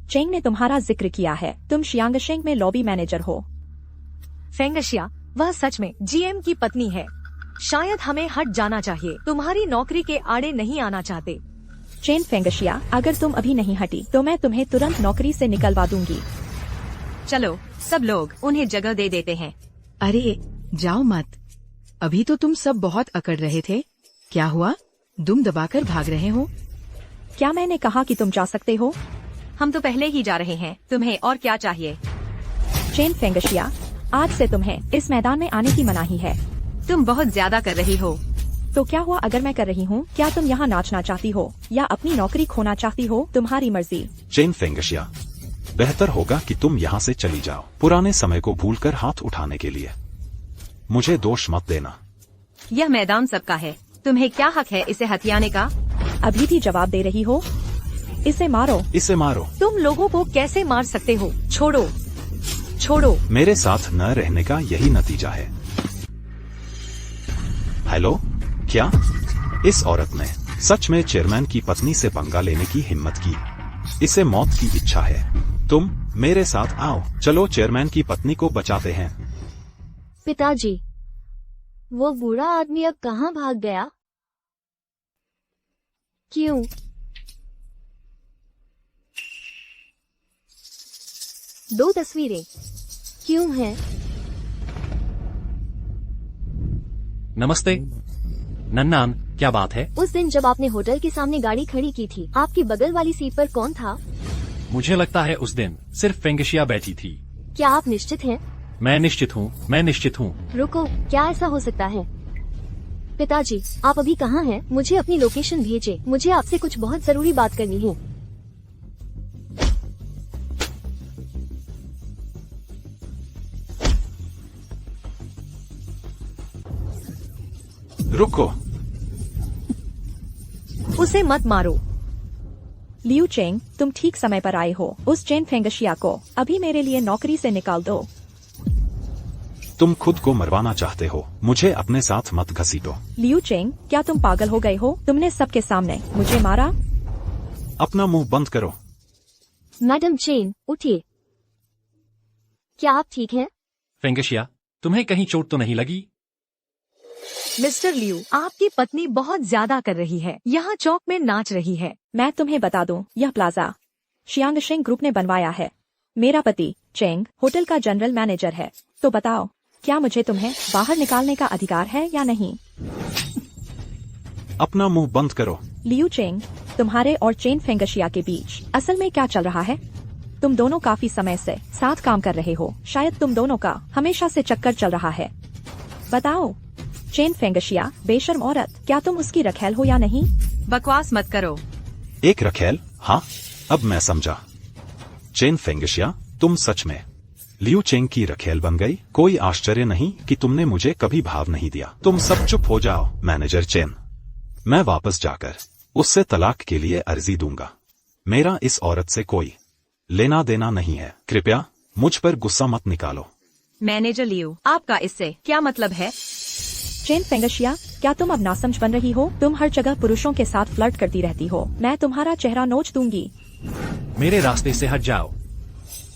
चेंग ने तुम्हारा जिक्र किया है। तुम शियांगशेंग में लॉबी मैनेजर हो। फेंगशिया, वह सच में जीएम की पत्नी है। शायद हमें हट जाना चाहिए। तुम्हारी नौकरी के आड़े नहीं आना चाहते। चेन फेंगशिया, अगर तुम अभी नहीं हटी तो मैं तुम्हें तुरंत नौकरी से निकलवा दूंगी। चलो सब लोग उन्हें जगह दे देते हैं। अरे जाओ मत, अभी तो तुम सब बहुत अकड़ रहे थे। क्या हुआ? दुम दबाकर भाग रहे हो? क्या मैंने कहा कि तुम जा सकते हो? हम तो पहले ही जा रहे हैं। तुम्हें और क्या चाहिए? चेन फेंगशिया, आज से तुम्हें इस मैदान में आने की मनाही है। तुम बहुत ज्यादा कर रही हो। तो क्या हुआ अगर मैं कर रही हूँ? क्या तुम यहाँ नाचना चाहती हो या अपनी नौकरी खोना चाहती हो? तुम्हारी मर्जी। चेन फेंगशिया, बेहतर होगा कि तुम यहाँ से चली जाओ, पुराने समय को भूलकर हाथ उठाने के लिए। मुझे दोष मत देना। यह मैदान सबका है। तुम्हें क्या हक है इसे हथियाने का? अभी भी जवाब दे रही हो? इसे मारो। इसे मारो। तुम लोगों को कैसे मार सकते हो? छोड़ो, छोड़ो। मेरे साथ न रहने का यही नतीजा है। हेलो, क्या इस औरत ने सच में चेयरमैन की पत्नी से पंगा लेने की हिम्मत की? इसे मौत की इच्छा है। तुम मेरे साथ आओ, चलो चेयरमैन की पत्नी को बचाते हैं। पिताजी, वो बूढ़ा आदमी अब कहाँ भाग गया? क्यों? दो तस्वीरें क्यों हैं? नमस्ते नन्नान, क्या बात है? उस दिन जब आपने होटल के सामने गाड़ी खड़ी की थी, आपकी बगल वाली सीट पर कौन था? मुझे लगता है उस दिन सिर्फ फेंगशिया बैठी थी। क्या आप निश्चित हैं? मैं निश्चित हूँ, मैं निश्चित हूँ। रुको, क्या ऐसा हो सकता है? पिताजी, आप अभी कहाँ हैं? मुझे अपनी लोकेशन भेजें। मुझे आपसे कुछ बहुत जरूरी बात करनी है। रुको, उसे मत मारो। लियू चेंग, तुम ठीक समय पर आए हो। उस चेन फेंगशिया को अभी मेरे लिए नौकरी से निकाल दो। तुम खुद को मरवाना चाहते हो, मुझे अपने साथ मत घसीटो। लियू चेंग, क्या तुम पागल हो गए हो? तुमने सबके सामने मुझे मारा। अपना मुंह बंद करो। मैडम चेन, उठिए। क्या आप ठीक हैं? फेंगशिया, तुम्हें कहीं चोट तो नहीं लगी? मिस्टर लियू, आपकी पत्नी बहुत ज्यादा कर रही है। यहाँ चौक में नाच रही है। मैं तुम्हें बता दूं, यह प्लाजा शियांगशेंग ग्रुप ने बनवाया है। मेरा पति चेंग होटल का जनरल मैनेजर है। तो बताओ, क्या मुझे तुम्हें बाहर निकालने का अधिकार है या नहीं? अपना मुंह बंद करो। लियू चेंग, तुम्हारे और चेन फेंगशिया के बीच असल में क्या चल रहा है? तुम दोनों काफी समय से साथ काम कर रहे हो। शायद तुम दोनों का हमेशा से चक्कर चल रहा है। बताओ चेन फेंगशिया, बेशर्म औरत, क्या तुम उसकी रखेल हो या नहीं? बकवास मत करो। एक रखेल? हाँ, अब मैं समझा। चेन फेंगशिया, तुम सच में लियू चेंग की रखेल बन गई। कोई आश्चर्य नहीं कि तुमने मुझे कभी भाव नहीं दिया। तुम सब चुप हो जाओ। मैनेजर चेन, मैं वापस जाकर उससे तलाक के लिए अर्जी दूंगा। मेरा इस औरत से कोई लेना देना नहीं है। कृपया मुझ पर गुस्सा मत निकालो। मैनेजर लियो, आपका इससे क्या मतलब है? चेन फेंगशिया, क्या तुम अब नासमझ बन रही हो? तुम हर जगह पुरुषों के साथ फ्लर्ट करती रहती हो। मैं तुम्हारा चेहरा नोच दूंगी। मेरे रास्ते से हट जाओ।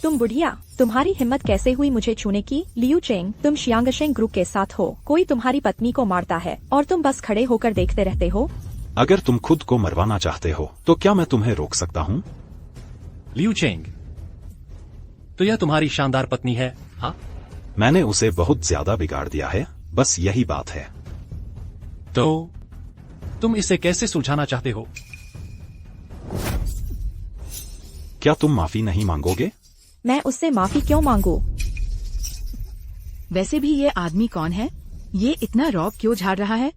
तुम बुढ़िया, तुम्हारी हिम्मत कैसे हुई मुझे छूने की? लियू चेंग, तुम शियांगशेंग ग्रुप के साथ हो। कोई तुम्हारी पत्नी को मारता है और तुम बस खड़े होकर देखते रहते हो। अगर तुम खुद को मरवाना चाहते हो तो क्या मैं तुम्हें रोक सकता हूँ? लियू चेंग, तो यह तुम्हारी शानदार पत्नी है? हाँ, मैंने उसे बहुत ज्यादा बिगाड़ दिया है, बस यही बात है। तो तुम इसे कैसे सुलझाना चाहते हो? क्या तुम माफी नहीं मांगोगे? मैं उससे माफी क्यों मांगू? वैसे भी ये आदमी कौन है? ये इतना रौब क्यों झाड़ रहा है?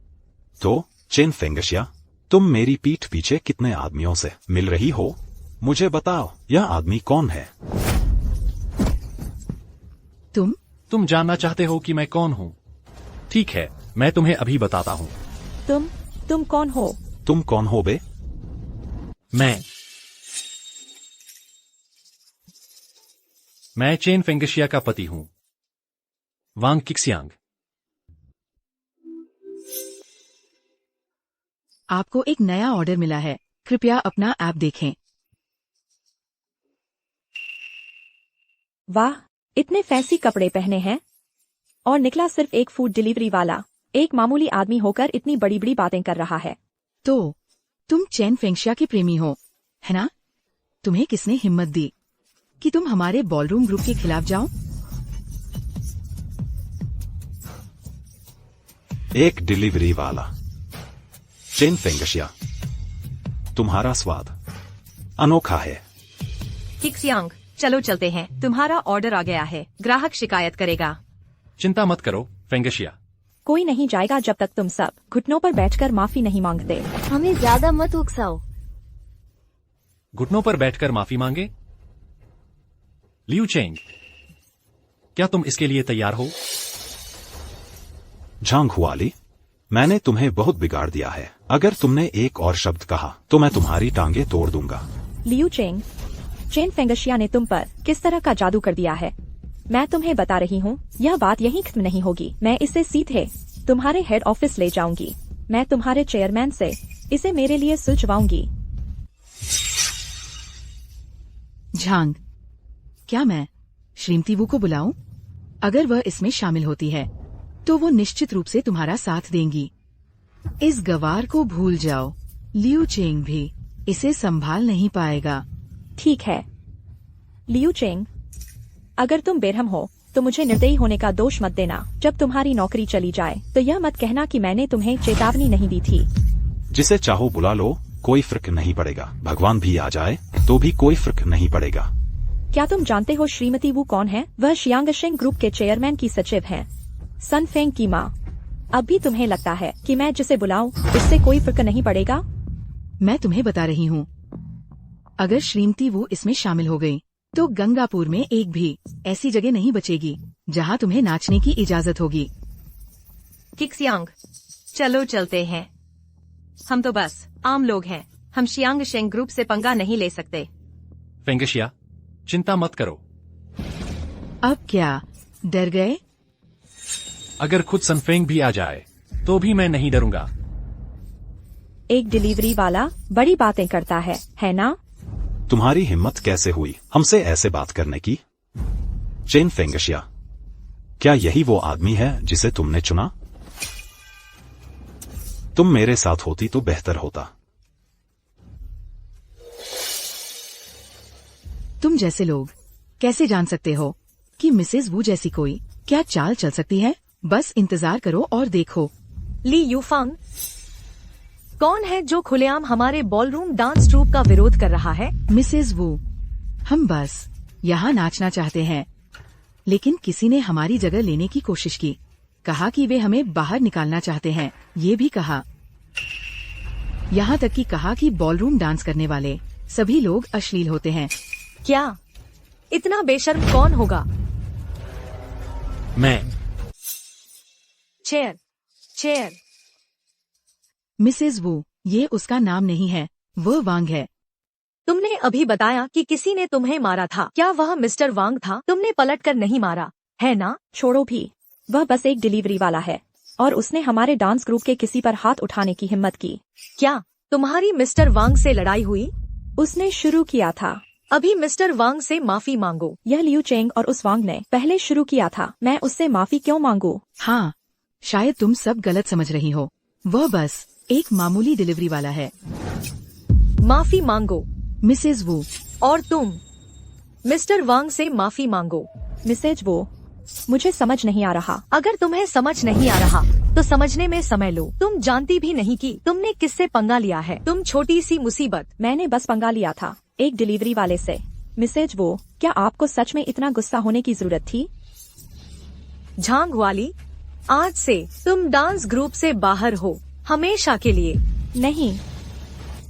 तो चेन फेंगशिया, तुम मेरी पीठ पीछे कितने आदमियों से मिल रही हो? मुझे बताओ, यह आदमी कौन है? तुम जानना चाहते हो कि मैं कौन हूँ? ठीक है, मैं तुम्हें अभी बताता हूँ। तुम कौन हो? तुम कौन हो बे? मैं चेन फेंगशिया का पति हूँ, वांग किक्सियांग। आपको एक नया ऑर्डर मिला है, कृपया अपना ऐप देखें। वाह, इतने फैंसी कपड़े पहने हैं और निकला सिर्फ एक फूड डिलीवरी वाला। एक मामूली आदमी होकर इतनी बड़ी बड़ी बातें कर रहा है। तो तुम चेन फेंगशिया के प्रेमी हो, है ना? तुम्हें किसने हिम्मत दी कि तुम हमारे बॉलरूम ग्रुप के खिलाफ जाओ? एक डिलीवरी वाला। चेन फेंगशिया, तुम्हारा स्वाद अनोखा है। किक्सियांग, चलो चलते हैं, तुम्हारा ऑर्डर आ गया है। ग्राहक शिकायत करेगा। चिंता मत करो फेंगशिया। कोई नहीं जाएगा जब तक तुम सब घुटनों पर बैठकर माफी नहीं मांगते। हमें ज्यादा मत उकसाओ। घुटनों पर बैठकर माफी मांगे? लियू चेंग, क्या तुम इसके लिए तैयार हो? झांग हुआली, मैंने तुम्हें बहुत बिगाड़ दिया है। अगर तुमने एक और शब्द कहा तो मैं तुम्हारी टांगे तोड़ दूंगा। लियू चेंग, चेन फेंगशिया ने तुम पर किस तरह का जादू कर दिया है मैं तुम्हें बता रही हूँ। यह बात यहीं खत्म नहीं होगी। मैं इसे सीधे तुम्हारे हेड ऑफिस ले जाऊंगी। मैं तुम्हारे चेयरमैन से इसे मेरे लिए सुलझवाऊंगी। झांग, क्या मैं श्रीमती वू को बुलाऊं? अगर वह इसमें शामिल होती है तो वो निश्चित रूप से तुम्हारा साथ देंगी। इस गवार को भूल जाओ। लियू चेंग भी इसे संभाल नहीं पाएगा। ठीक है लियू चेंग, अगर तुम बेरहम हो तो मुझे निर्दयी होने का दोष मत देना। जब तुम्हारी नौकरी चली जाए तो यह मत कहना कि मैंने तुम्हें चेतावनी नहीं दी थी। जिसे चाहो बुला लो, कोई फर्क नहीं पड़ेगा। भगवान भी आ जाए तो भी कोई फर्क नहीं पड़ेगा। क्या तुम जानते हो श्रीमती वू कौन है? वह शियांगशेंग ग्रुप के चेयरमैन की सचिव हैं, सन फेंग की माँ। अब भी तुम्हें लगता है कि मैं जिसे बुलाऊं उससे कोई फर्क नहीं पड़ेगा? मैं तुम्हें बता रही हूँ, अगर श्रीमती वू इसमें शामिल हो गई तो गंगापुर में एक भी ऐसी जगह नहीं बचेगी जहाँ तुम्हें नाचने की इजाजत होगी। किक्सियांग, चलो चलते हैं। हम तो बस आम लोग हैं। हम शियांगशेंग ग्रुप से पंगा नहीं ले सकते। फेंगशिया, चिंता मत करो। अब क्या डर गए? अगर खुद सनफेंग भी आ जाए तो भी मैं नहीं डरूंगा। एक डिलीवरी वाला बड़ी बातें करता है ना? तुम्हारी हिम्मत कैसे हुई हमसे ऐसे बात करने की? चेन फेंगशिया, क्या यही वो आदमी है जिसे तुमने चुना? तुम मेरे साथ होती तो बेहतर होता। तुम जैसे लोग कैसे जान सकते हो कि मिसेज वू जैसी कोई क्या चाल चल सकती है? बस इंतजार करो और देखो। ली यूफांग, कौन है जो खुलेआम हमारे बॉलरूम डांस ट्रूप का विरोध कर रहा है? मिसेज वू, हम बस यहाँ नाचना चाहते हैं, लेकिन किसी ने हमारी जगह लेने की कोशिश की। कहा कि वे हमें बाहर निकालना चाहते हैं। ये भी कहा, यहाँ तक कि कहा कि बॉलरूम डांस करने वाले सभी लोग अश्लील होते हैं। क्या इतना बेशर्म कौन होगा? मैं। चेयर। मिसेज वू, ये उसका नाम नहीं है, वो वांग है। तुमने अभी बताया कि किसी ने तुम्हें मारा था, क्या वह मिस्टर वांग था? तुमने पलटकर नहीं मारा है ना? छोड़ो भी, वह बस एक डिलीवरी वाला है और उसने हमारे डांस ग्रुप के किसी पर हाथ उठाने की हिम्मत की। क्या तुम्हारी मिस्टर वांग से लड़ाई हुई? उसने शुरू किया था। अभी मिस्टर वांग से माफी मांगो। यह लियू चेंग और उस वांग ने पहले शुरू किया था, मैं उससे माफी क्यों मांगू? हाँ, शायद तुम सब गलत समझ रही हो। वह बस एक मामूली डिलीवरी वाला है। माफी मांगो। मिसेज वू। और तुम मिस्टर वांग से माफी मांगो। मिसेज वो, मुझे समझ नहीं आ रहा। अगर तुम्हें समझ नहीं आ रहा तो समझने में समय लो। तुम जानती भी नहीं कि तुमने किससे पंगा लिया है। तुम छोटी सी मुसीबत। मैंने बस पंगा लिया था एक डिलीवरी वाले से। मिसेज वो, क्या आपको सच में इतना गुस्सा होने की जरूरत थी? झांग वाली, आज से तुम डांस ग्रुप से बाहर हो, हमेशा के लिए। नहीं।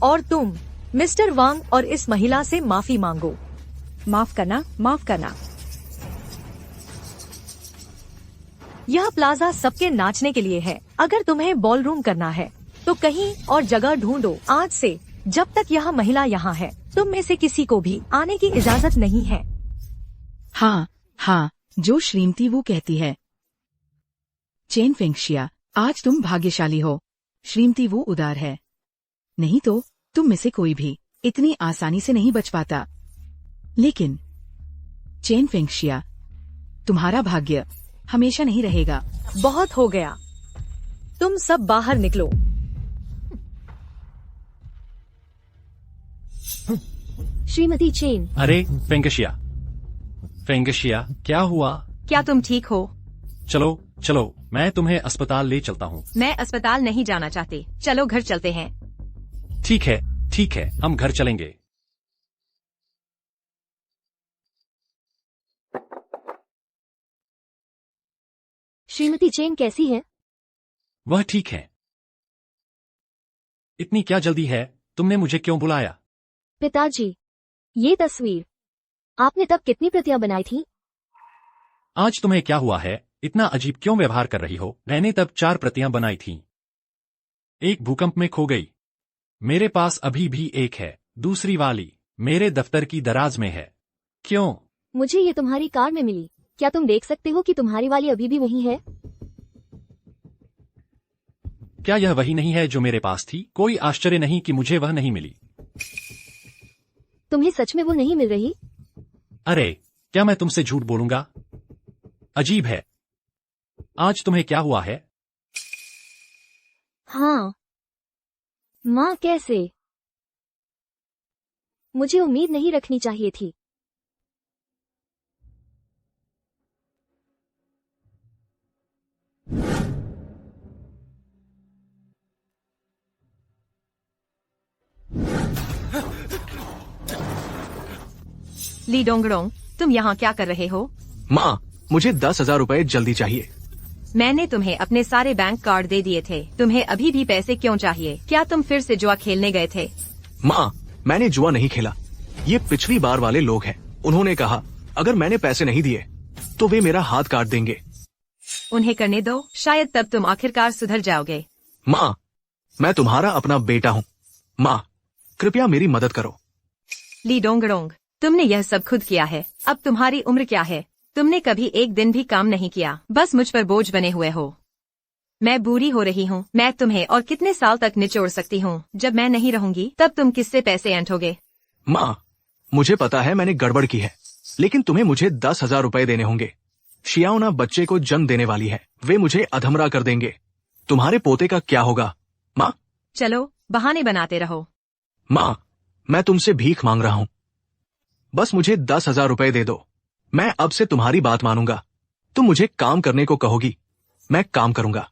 और तुम मिस्टर वांग और इस महिला से माफी मांगो। माफ करना, माफ करना। यह प्लाजा सबके नाचने के लिए है। अगर तुम्हें बॉलरूम करना है तो कहीं और जगह ढूंढो। आज से जब तक यह महिला यहाँ है, तुम में से किसी को भी आने की इजाजत नहीं है। हाँ हाँ, जो श्रीमती वो कहती है। चेन फेंगशिया, आज तुम भाग्यशाली हो। श्रीमती वो उदार है, नहीं तो तुम में से कोई भी इतनी आसानी से नहीं बच पाता। लेकिन चेन फेंगशिया, तुम्हारा भाग्य हमेशा नहीं रहेगा। बहुत हो गया, तुम सब बाहर निकलो। श्रीमती चेन। अरे फेंगशिया, फेंगशिया, क्या हुआ? क्या तुम ठीक हो? चलो चलो, मैं तुम्हें अस्पताल ले चलता हूँ। मैं अस्पताल नहीं जाना चाहती, चलो घर चलते हैं। ठीक है ठीक है, हम घर चलेंगे। श्रीमती चेन कैसी है? वह ठीक है। इतनी क्या जल्दी है? तुमने मुझे क्यों बुलाया? पिताजी, ये तस्वीर आपने तब कितनी प्रतियां बनाई थी? आज तुम्हें क्या हुआ है? इतना अजीब क्यों व्यवहार कर रही हो? मैंने तब 4 प्रतियां बनाई थीं। एक भूकंप में खो गई। मेरे पास अभी भी एक है। दूसरी वाली मेरे दफ्तर की दराज में है। क्यों? मुझे ये तुम्हारी कार में मिली। क्या तुम देख सकते हो कि तुम्हारी वाली अभी भी वही है? क्या यह वही नहीं है जो मेरे पास थी? कोई आश्चर्य नहीं कि मुझे वह नहीं मिली। तुम्हें सच में वो नहीं मिल रही? अरे, क्या मैं तुमसे झूठ बोलूंगा? अजीब है। आज तुम्हें क्या हुआ है? हाँ। माँ, कैसे? मुझे उम्मीद नहीं रखनी चाहिए थी। ली डोंगडोंग, तुम यहाँ क्या कर रहे हो? माँ, मुझे 10,000 रुपए जल्दी चाहिए। मैंने तुम्हें अपने सारे बैंक कार्ड दे दिए थे। तुम्हें अभी भी पैसे क्यों चाहिए? क्या तुम फिर से जुआ खेलने गए थे? माँ, मैंने जुआ नहीं खेला। ये पिछली बार वाले लोग हैं। उन्होंने कहा अगर मैंने पैसे नहीं दिए तो वे मेरा हाथ काट देंगे। उन्हें करने दो, शायद तब तुम आखिरकार सुधर जाओगे। माँ, मैं तुम्हारा अपना बेटा हूँ। माँ, कृपया मेरी मदद करो। ली डोंगडोंग, तुमने यह सब खुद किया है। अब तुम्हारी उम्र क्या है? तुमने कभी एक दिन भी काम नहीं किया, बस मुझ पर बोझ बने हुए हो। मैं बूढ़ी हो रही हूँ। मैं तुम्हें और कितने साल तक निचोड़ सकती हूँ? जब मैं नहीं रहूंगी तब तुम किससे पैसे ऐंठोगे? माँ, मुझे पता है मैंने गड़बड़ की है, लेकिन तुम्हें मुझे 10,000 रुपए देने होंगे। शियाओना बच्चे को जन्म देने वाली है। वे मुझे अधमरा कर देंगे। तुम्हारे पोते का क्या होगा? माँ, चलो, बहाने बनाते रहो। माँ, मैं तुमसे भीख मांग रहा हूँ। बस मुझे 10,000 रुपए दे दो। मैं अब से तुम्हारी बात मानूंगा। तुम मुझे काम करने को कहोगी, मैं काम करूंगा।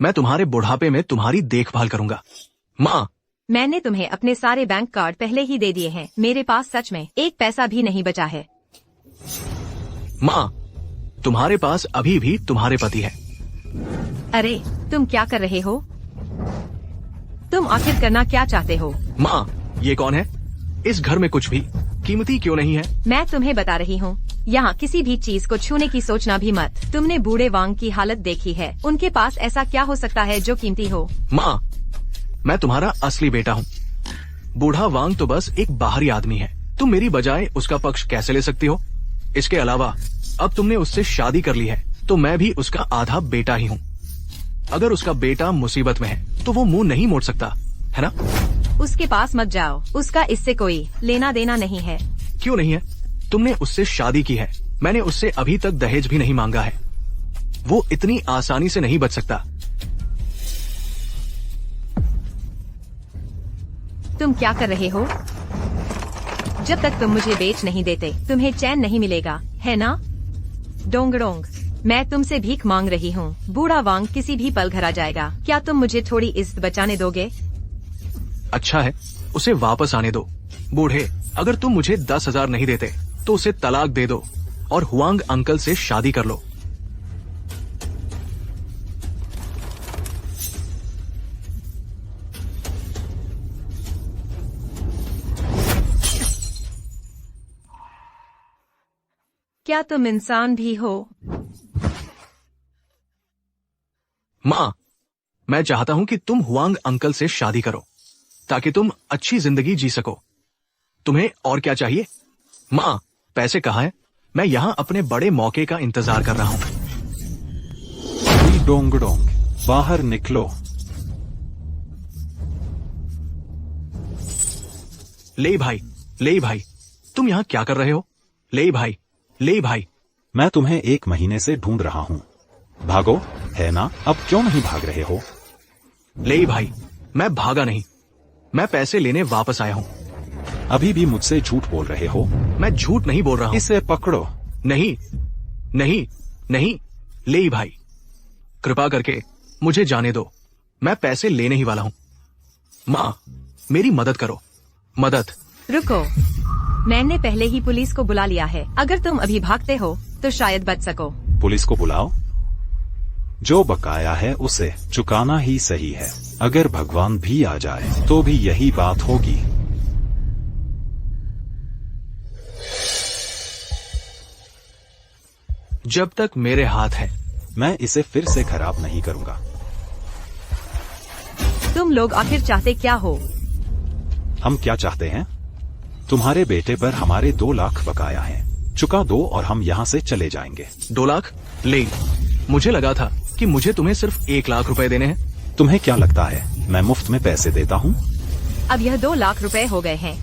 मैं तुम्हारे बुढ़ापे में तुम्हारी देखभाल करूंगा। माँ, मैंने तुम्हें अपने सारे बैंक कार्ड पहले ही दे दिए हैं। मेरे पास सच में एक पैसा भी नहीं बचा है। माँ, तुम्हारे पास अभी भी तुम्हारे पति है। अरे, तुम क्या कर रहे हो? तुम आखिर करना क्या चाहते हो? माँ, ये कौन है? इस घर में कुछ भी कीमती क्यों नहीं है? मैं तुम्हें बता रही हूँ, यहाँ किसी भी चीज को छूने की सोचना भी मत। तुमने बूढ़े वांग की हालत देखी है। उनके पास ऐसा क्या हो सकता है जो कीमती हो? माँ, मैं तुम्हारा असली बेटा हूँ। बूढ़ा वांग तो बस एक बाहरी आदमी है। तुम मेरी बजाय उसका पक्ष कैसे ले सकती हो? इसके अलावा अब तुमने उससे शादी कर ली है तो मैं भी उसका आधा बेटा ही हूँ। अगर उसका बेटा मुसीबत में है तो वो मुंह नहीं मोड़ सकता, है ना? उसके पास मत जाओ, उसका इससे कोई लेना देना नहीं है। क्यों नहीं है? तुमने उससे शादी की है, मैंने उससे अभी तक दहेज भी नहीं मांगा है। वो इतनी आसानी से नहीं बच सकता। तुम क्या कर रहे हो? जब तक तुम मुझे बेच नहीं देते तुम्हें चैन नहीं मिलेगा, है ना? डोंगडोंग, मैं तुमसे भीख मांग रही हूँ। बूढ़ा वांग किसी भी पल घर आ जाएगा। क्या तुम मुझे थोड़ी इज्जत बचाने दोगे? अच्छा है, उसे वापस आने दो। बूढ़े, अगर तुम मुझे 10,000 नहीं देते तो उसे तलाक दे दो और हुआंग अंकल से शादी कर लो। क्या तुम इंसान भी हो? माँ, मैं चाहता हूँ कि तुम हुआंग अंकल से शादी करो ताकि तुम अच्छी जिंदगी जी सको। तुम्हें और क्या चाहिए? माँ, पैसे कहाँ हैं? मैं यहाँ अपने बड़े मौके का इंतजार कर रहा हूँ। ली डोंगडोंग, बाहर निकलो। ले भाई, तुम यहाँ क्या कर रहे हो? ले भाई, मैं तुम्हें 1 महीने से ढूंढ रहा हूँ। भागो, है ना? अब क्यों नहीं भाग रहे हो? ले भाई, मैं भागा नहीं, मैं पैसे लेने वापस आया हूँ। अभी भी मुझसे झूठ बोल रहे हो? मैं झूठ नहीं बोल रहा हूँ। इसे पकड़ो। नहीं, ले भाई, कृपा करके मुझे जाने दो, मैं पैसे लेने ही वाला हूँ। माँ, मेरी मदद करो, मदद। रुको, मैंने पहले ही पुलिस को बुला लिया है। अगर तुम अभी भागते हो तो शायद बच सको। पुलिस को बुलाओ। जो बकाया है उसे चुकाना ही सही है। अगर भगवान भी आ जाए तो भी यही बात होगी। जब तक मेरे हाथ है, मैं इसे फिर से खराब नहीं करूंगा। तुम लोग आखिर चाहते क्या हो? हम क्या चाहते हैं? तुम्हारे बेटे पर हमारे 2 लाख बकाया है, चुका दो और हम यहाँ से चले जाएंगे। 2 लाख? ले, मुझे लगा था कि मुझे तुम्हें सिर्फ 1 लाख रुपए देने हैं। तुम्हें क्या लगता है मैं मुफ्त में पैसे देता हूँ? अब यह 2 लाख रुपए हो गए हैं।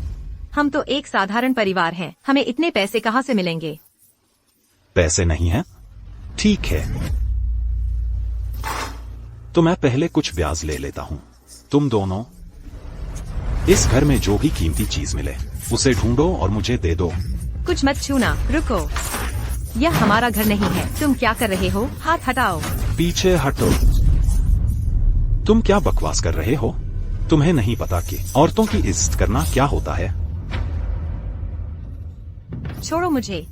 हम तो एक साधारण परिवार हैं, हमें इतने पैसे कहाँ से मिलेंगे? पैसे नहीं है? ठीक है, तो मैं पहले कुछ ब्याज ले लेता हूँ। तुम दोनों इस घर में जो भी कीमती चीज मिले उसे ढूंढो और मुझे दे दो। कुछ मत छूना, रुको, यह हमारा घर नहीं है। तुम क्या कर रहे हो? हाथ हटाओ। पीछे हटो। तुम क्या बकवास कर रहे हो? तुम्हें नहीं पता कि औरतों की इज्जत करना क्या होता है? छोड़ो मुझे।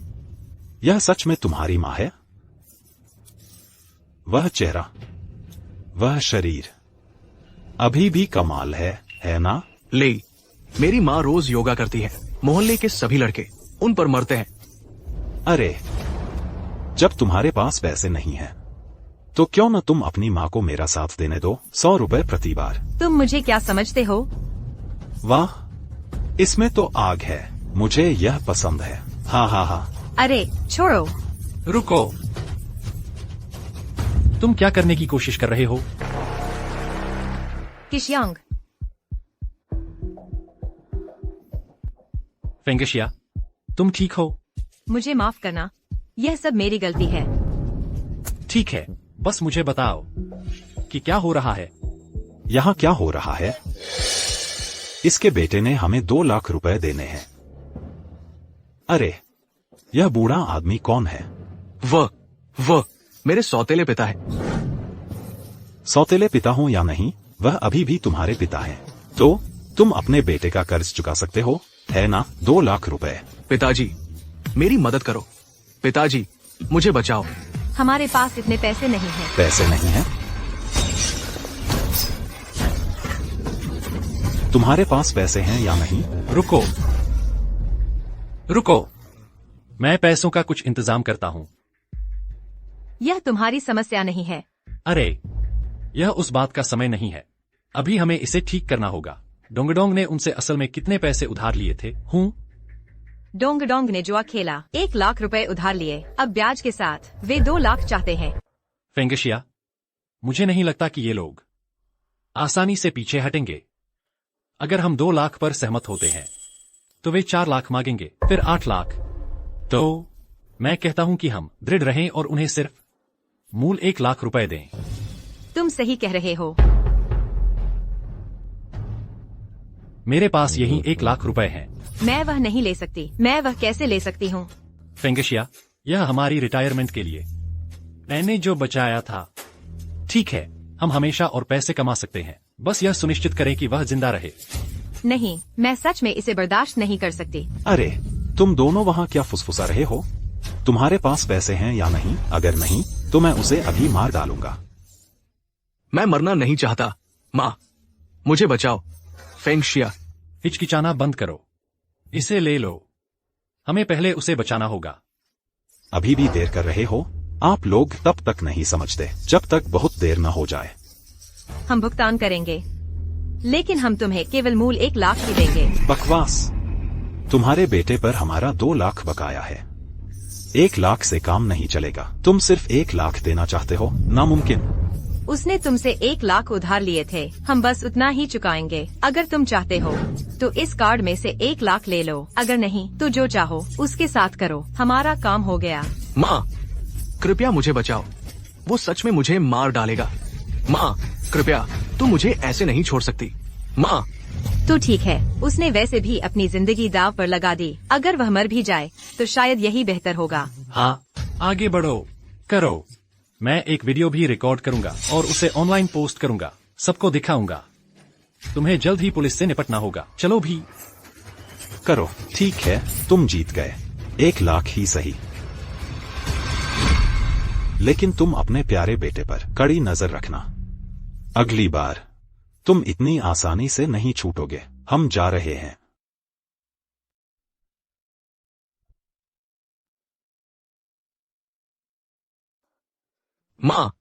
यह सच में तुम्हारी माँ है? वह चेहरा, वह शरीर अभी भी कमाल है ना? ले, मेरी माँ रोज योगा करती है, मोहल्ले के सभी लड़के उन पर मरते हैं। अरे, जब तुम्हारे पास पैसे नहीं हैं, तो क्यों न तुम अपनी माँ को मेरा साथ देने दो, 100 रुपए प्रति बार। तुम मुझे क्या समझते हो? वाह, इसमें तो आग है, मुझे यह पसंद है। हाँ। अरे छोड़ो। रुको, तुम क्या करने की कोशिश कर रहे हो? किशियांग, फेंगशिया, तुम ठीक हो? मुझे माफ करना, यह सब मेरी गलती है। ठीक है, बस मुझे बताओ कि क्या हो रहा है? यहाँ क्या हो रहा है? इसके बेटे ने हमें 2 लाख रुपए देने हैं। अरे, यह बूढ़ा आदमी कौन है? वह मेरे सौतेले पिता है। सौतेले पिता हो या नहीं, वह अभी भी तुम्हारे पिता हैं। तो तुम अपने बेटे का कर्ज चुका सकते हो, है ना? 2 लाख रुपए। पिताजी, मेरी मदद करो। पिताजी, मुझे बचाओ। हमारे पास इतने पैसे नहीं हैं। पैसे नहीं हैं? तुम्हारे पास पैसे हैं या नहीं? रुको, मैं पैसों का कुछ इंतजाम करता हूँ। यह तुम्हारी समस्या नहीं है। अरे, यह उस बात का समय नहीं है, अभी हमें इसे ठीक करना होगा। डोंगडोंग ने उनसे असल में कितने पैसे उधार लिए थे? डोंगडोंग ने जुआ खेला, 1 लाख रुपए उधार लिए, अब ब्याज के साथ वे 2 लाख चाहते हैं। फेंगशिया, मुझे नहीं लगता कि ये लोग आसानी से पीछे हटेंगे। अगर हम 2 लाख पर सहमत होते हैं तो वे 4 लाख मांगेंगे, फिर 8 लाख। तो मैं कहता हूं कि हम दृढ़ रहें और उन्हें सिर्फ मूल 1 लाख रुपए दें। तुम सही कह रहे हो। मेरे पास यही 1 लाख रुपए हैं। मैं वह नहीं ले सकती। मैं वह कैसे ले सकती हूँ? फेंगशिया, यह हमारी रिटायरमेंट के लिए मैंने जो बचाया था। ठीक है, हम हमेशा और पैसे कमा सकते हैं, बस यह सुनिश्चित करें कि वह जिंदा रहे। नहीं, मैं सच में इसे बर्दाश्त नहीं कर सकती। अरे तुम दोनों वहाँ क्या फुसफुसा रहे हो? तुम्हारे पास पैसे हैं या नहीं? अगर नहीं तो मैं उसे अभी मार डालूंगा। मैं मरना नहीं चाहता। माँ, मुझे बचाओ। फेंगशिया, हिचकिचाना बंद करो, इसे ले लो। हमें पहले उसे बचाना होगा। अभी भी देर कर रहे हो? आप लोग तब तक नहीं समझते जब तक बहुत देर न हो जाए। हम भुगतान करेंगे, लेकिन हम तुम्हें केवल मूल 1 लाख ही देंगे। बकवास। तुम्हारे बेटे पर हमारा 2 लाख बकाया है। 1 लाख से काम नहीं चलेगा। तुम सिर्फ 1 लाख देना चाहते हो? नामुमकिन। उसने तुमसे 1 लाख उधार लिए थे, हम बस उतना ही चुकाएंगे। अगर तुम चाहते हो तो इस कार्ड में से 1 लाख ले लो, अगर नहीं तो जो चाहो उसके साथ करो। हमारा काम हो गया। माँ, कृपया मुझे बचाओ। वो सच में मुझे मार डालेगा। माँ, कृपया, तू मुझे ऐसे नहीं छोड़ सकती। माँ। तो ठीक है, उसने वैसे भी अपनी जिंदगी दांव पर लगा दी। अगर वह मर भी जाए तो शायद यही बेहतर होगा। हाँ, आगे बढ़ो, करो। मैं एक वीडियो भी रिकॉर्ड करूंगा और उसे ऑनलाइन पोस्ट करूंगा, सबको दिखाऊंगा। तुम्हें जल्द ही पुलिस से निपटना होगा। चलो भी करो। ठीक है, तुम जीत गए। 1 लाख ही सही, लेकिन तुम अपने प्यारे बेटे पर कड़ी नजर रखना। अगली बार तुम इतनी आसानी से नहीं छूटोगे। हम जा रहे हैं। माँ,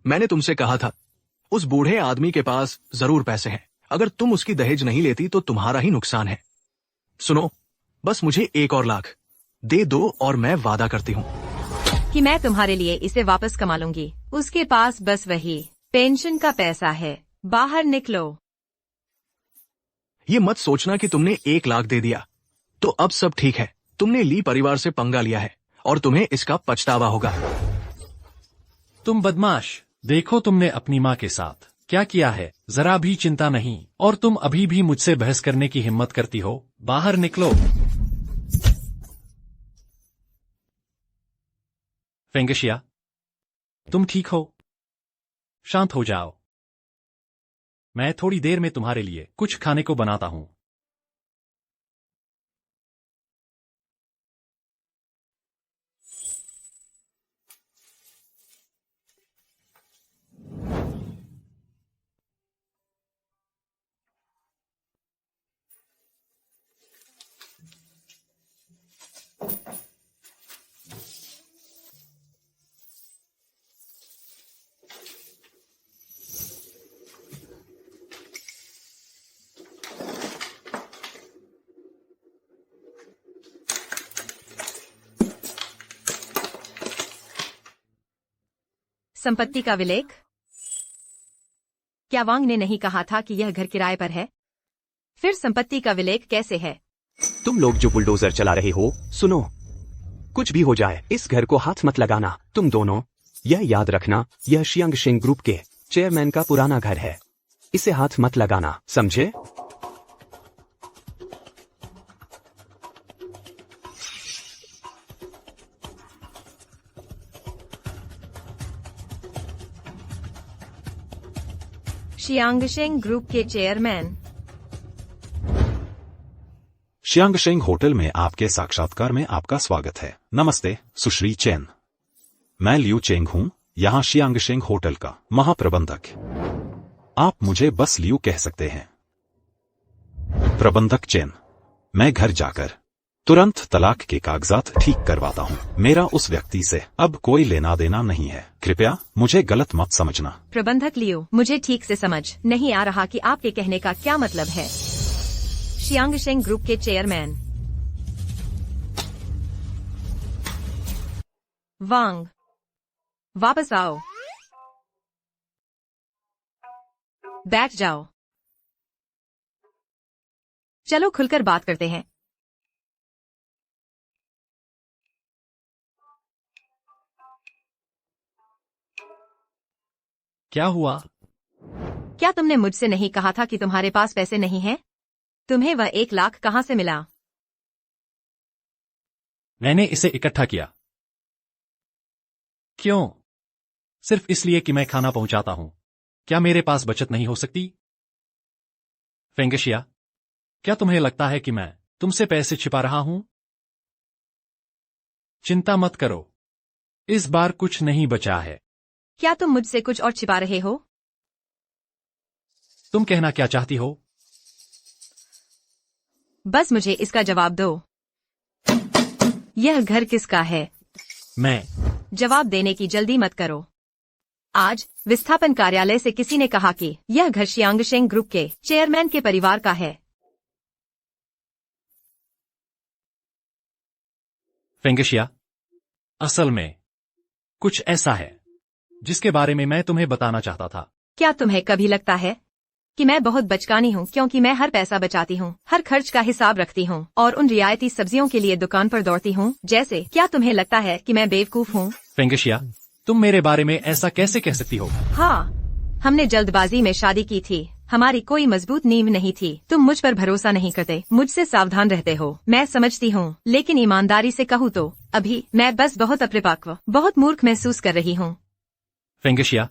मैंने तुमसे कहा था, उस बूढ़े आदमी के पास जरूर पैसे हैं। अगर तुम उसकी दहेज नहीं लेती तो तुम्हारा ही नुकसान है। सुनो, बस मुझे 1 और लाख दे दो और मैं वादा करती हूँ कि मैं तुम्हारे लिए इसे वापस कमा लूंगी। उसके पास बस वही पेंशन का पैसा है। बाहर निकलो। ये मत सोचना कि तुमने 1 लाख दे दिया तो अब सब ठीक है। तुमने ली परिवार से पंगा लिया है और तुम्हें इसका पछतावा होगा। तुम बदमाश, देखो तुमने अपनी माँ के साथ क्या किया है। जरा भी चिंता नहीं, और तुम अभी भी मुझसे बहस करने की हिम्मत करती हो। बाहर निकलो। फेंगशिया, तुम ठीक हो? शांत हो जाओ। मैं थोड़ी देर में तुम्हारे लिए कुछ खाने को बनाता हूं। संपत्ति का विलेख? क्या वांग ने नहीं कहा था कि यह घर किराए पर है? फिर संपत्ति का विलेख कैसे है? तुम लोग जो बुलडोजर चला रहे हो, सुनो, कुछ भी हो जाए इस घर को हाथ मत लगाना। तुम दोनों यह याद रखना, यह शियांग शेंग ग्रुप के चेयरमैन का पुराना घर है। इसे हाथ मत लगाना, समझे? शियांगशेंग ग्रुप के चेयरमैन। शियांगशेंग होटल में आपके साक्षात्कार में आपका स्वागत है। नमस्ते सुश्री चेन, मैं लियू चेंग हूं, यहाँ शियांगशेंग होटल का महाप्रबंधक। आप मुझे बस लियू कह सकते हैं। प्रबंधक चेन, मैं घर जाकर तुरंत तलाक के कागजात ठीक करवाता हूँ। मेरा उस व्यक्ति से अब कोई लेना देना नहीं है, कृपया मुझे गलत मत समझना। प्रबंधक लियो, मुझे ठीक से समझ नहीं आ रहा कि आपके कहने का क्या मतलब है। शियांग शेंग ग्रुप के चेयरमैन वांग, वापस आओ। बैठ जाओ। चलो खुलकर बात करते हैं। क्या हुआ? क्या तुमने मुझसे नहीं कहा था कि तुम्हारे पास पैसे नहीं हैं? तुम्हें वह 1 लाख कहाँ से मिला? मैंने इसे इकट्ठा किया। क्यों? सिर्फ इसलिए कि मैं खाना पहुंचाता हूं। क्या मेरे पास बचत नहीं हो सकती? फेंगशिया, क्या तुम्हें लगता है कि मैं तुमसे पैसे छिपा रहा हूं? चिंता मत करो, इस बार कुछ नहीं बचा है। क्या तुम मुझसे कुछ और छिपा रहे हो? तुम कहना क्या चाहती हो? बस मुझे इसका जवाब दो। यह घर किसका है? मैं। जवाब देने की जल्दी मत करो। आज विस्थापन कार्यालय से किसी ने कहा कि यह घर शियांग शेंग ग्रुप के चेयरमैन के परिवार का है। फेंगशिया, असल में कुछ ऐसा है जिसके बारे में मैं तुम्हें बताना चाहता था। क्या तुम्हें कभी लगता है कि मैं बहुत बचकानी हूँ, क्योंकि मैं हर पैसा बचाती हूँ, हर खर्च का हिसाब रखती हूँ और उन रियायती सब्जियों के लिए दुकान पर दौड़ती हूँ जैसे? क्या तुम्हें लगता है कि मैं बेवकूफ हूँ? फेंगशिया, तुम मेरे बारे में ऐसा कैसे कह सकती हो? हाँ, हमने जल्दबाजी में शादी की थी। हमारी कोई मजबूत नींव नहीं थी। तुम मुझ पर भरोसा नहीं करते, मुझसे सावधान रहते हो, मैं समझती हूँ, लेकिन ईमानदारी से कहूँ तो अभी मैं बस बहुत अपरिपक्व, बहुत मूर्ख महसूस कर रही हूँ। फेंगशिया,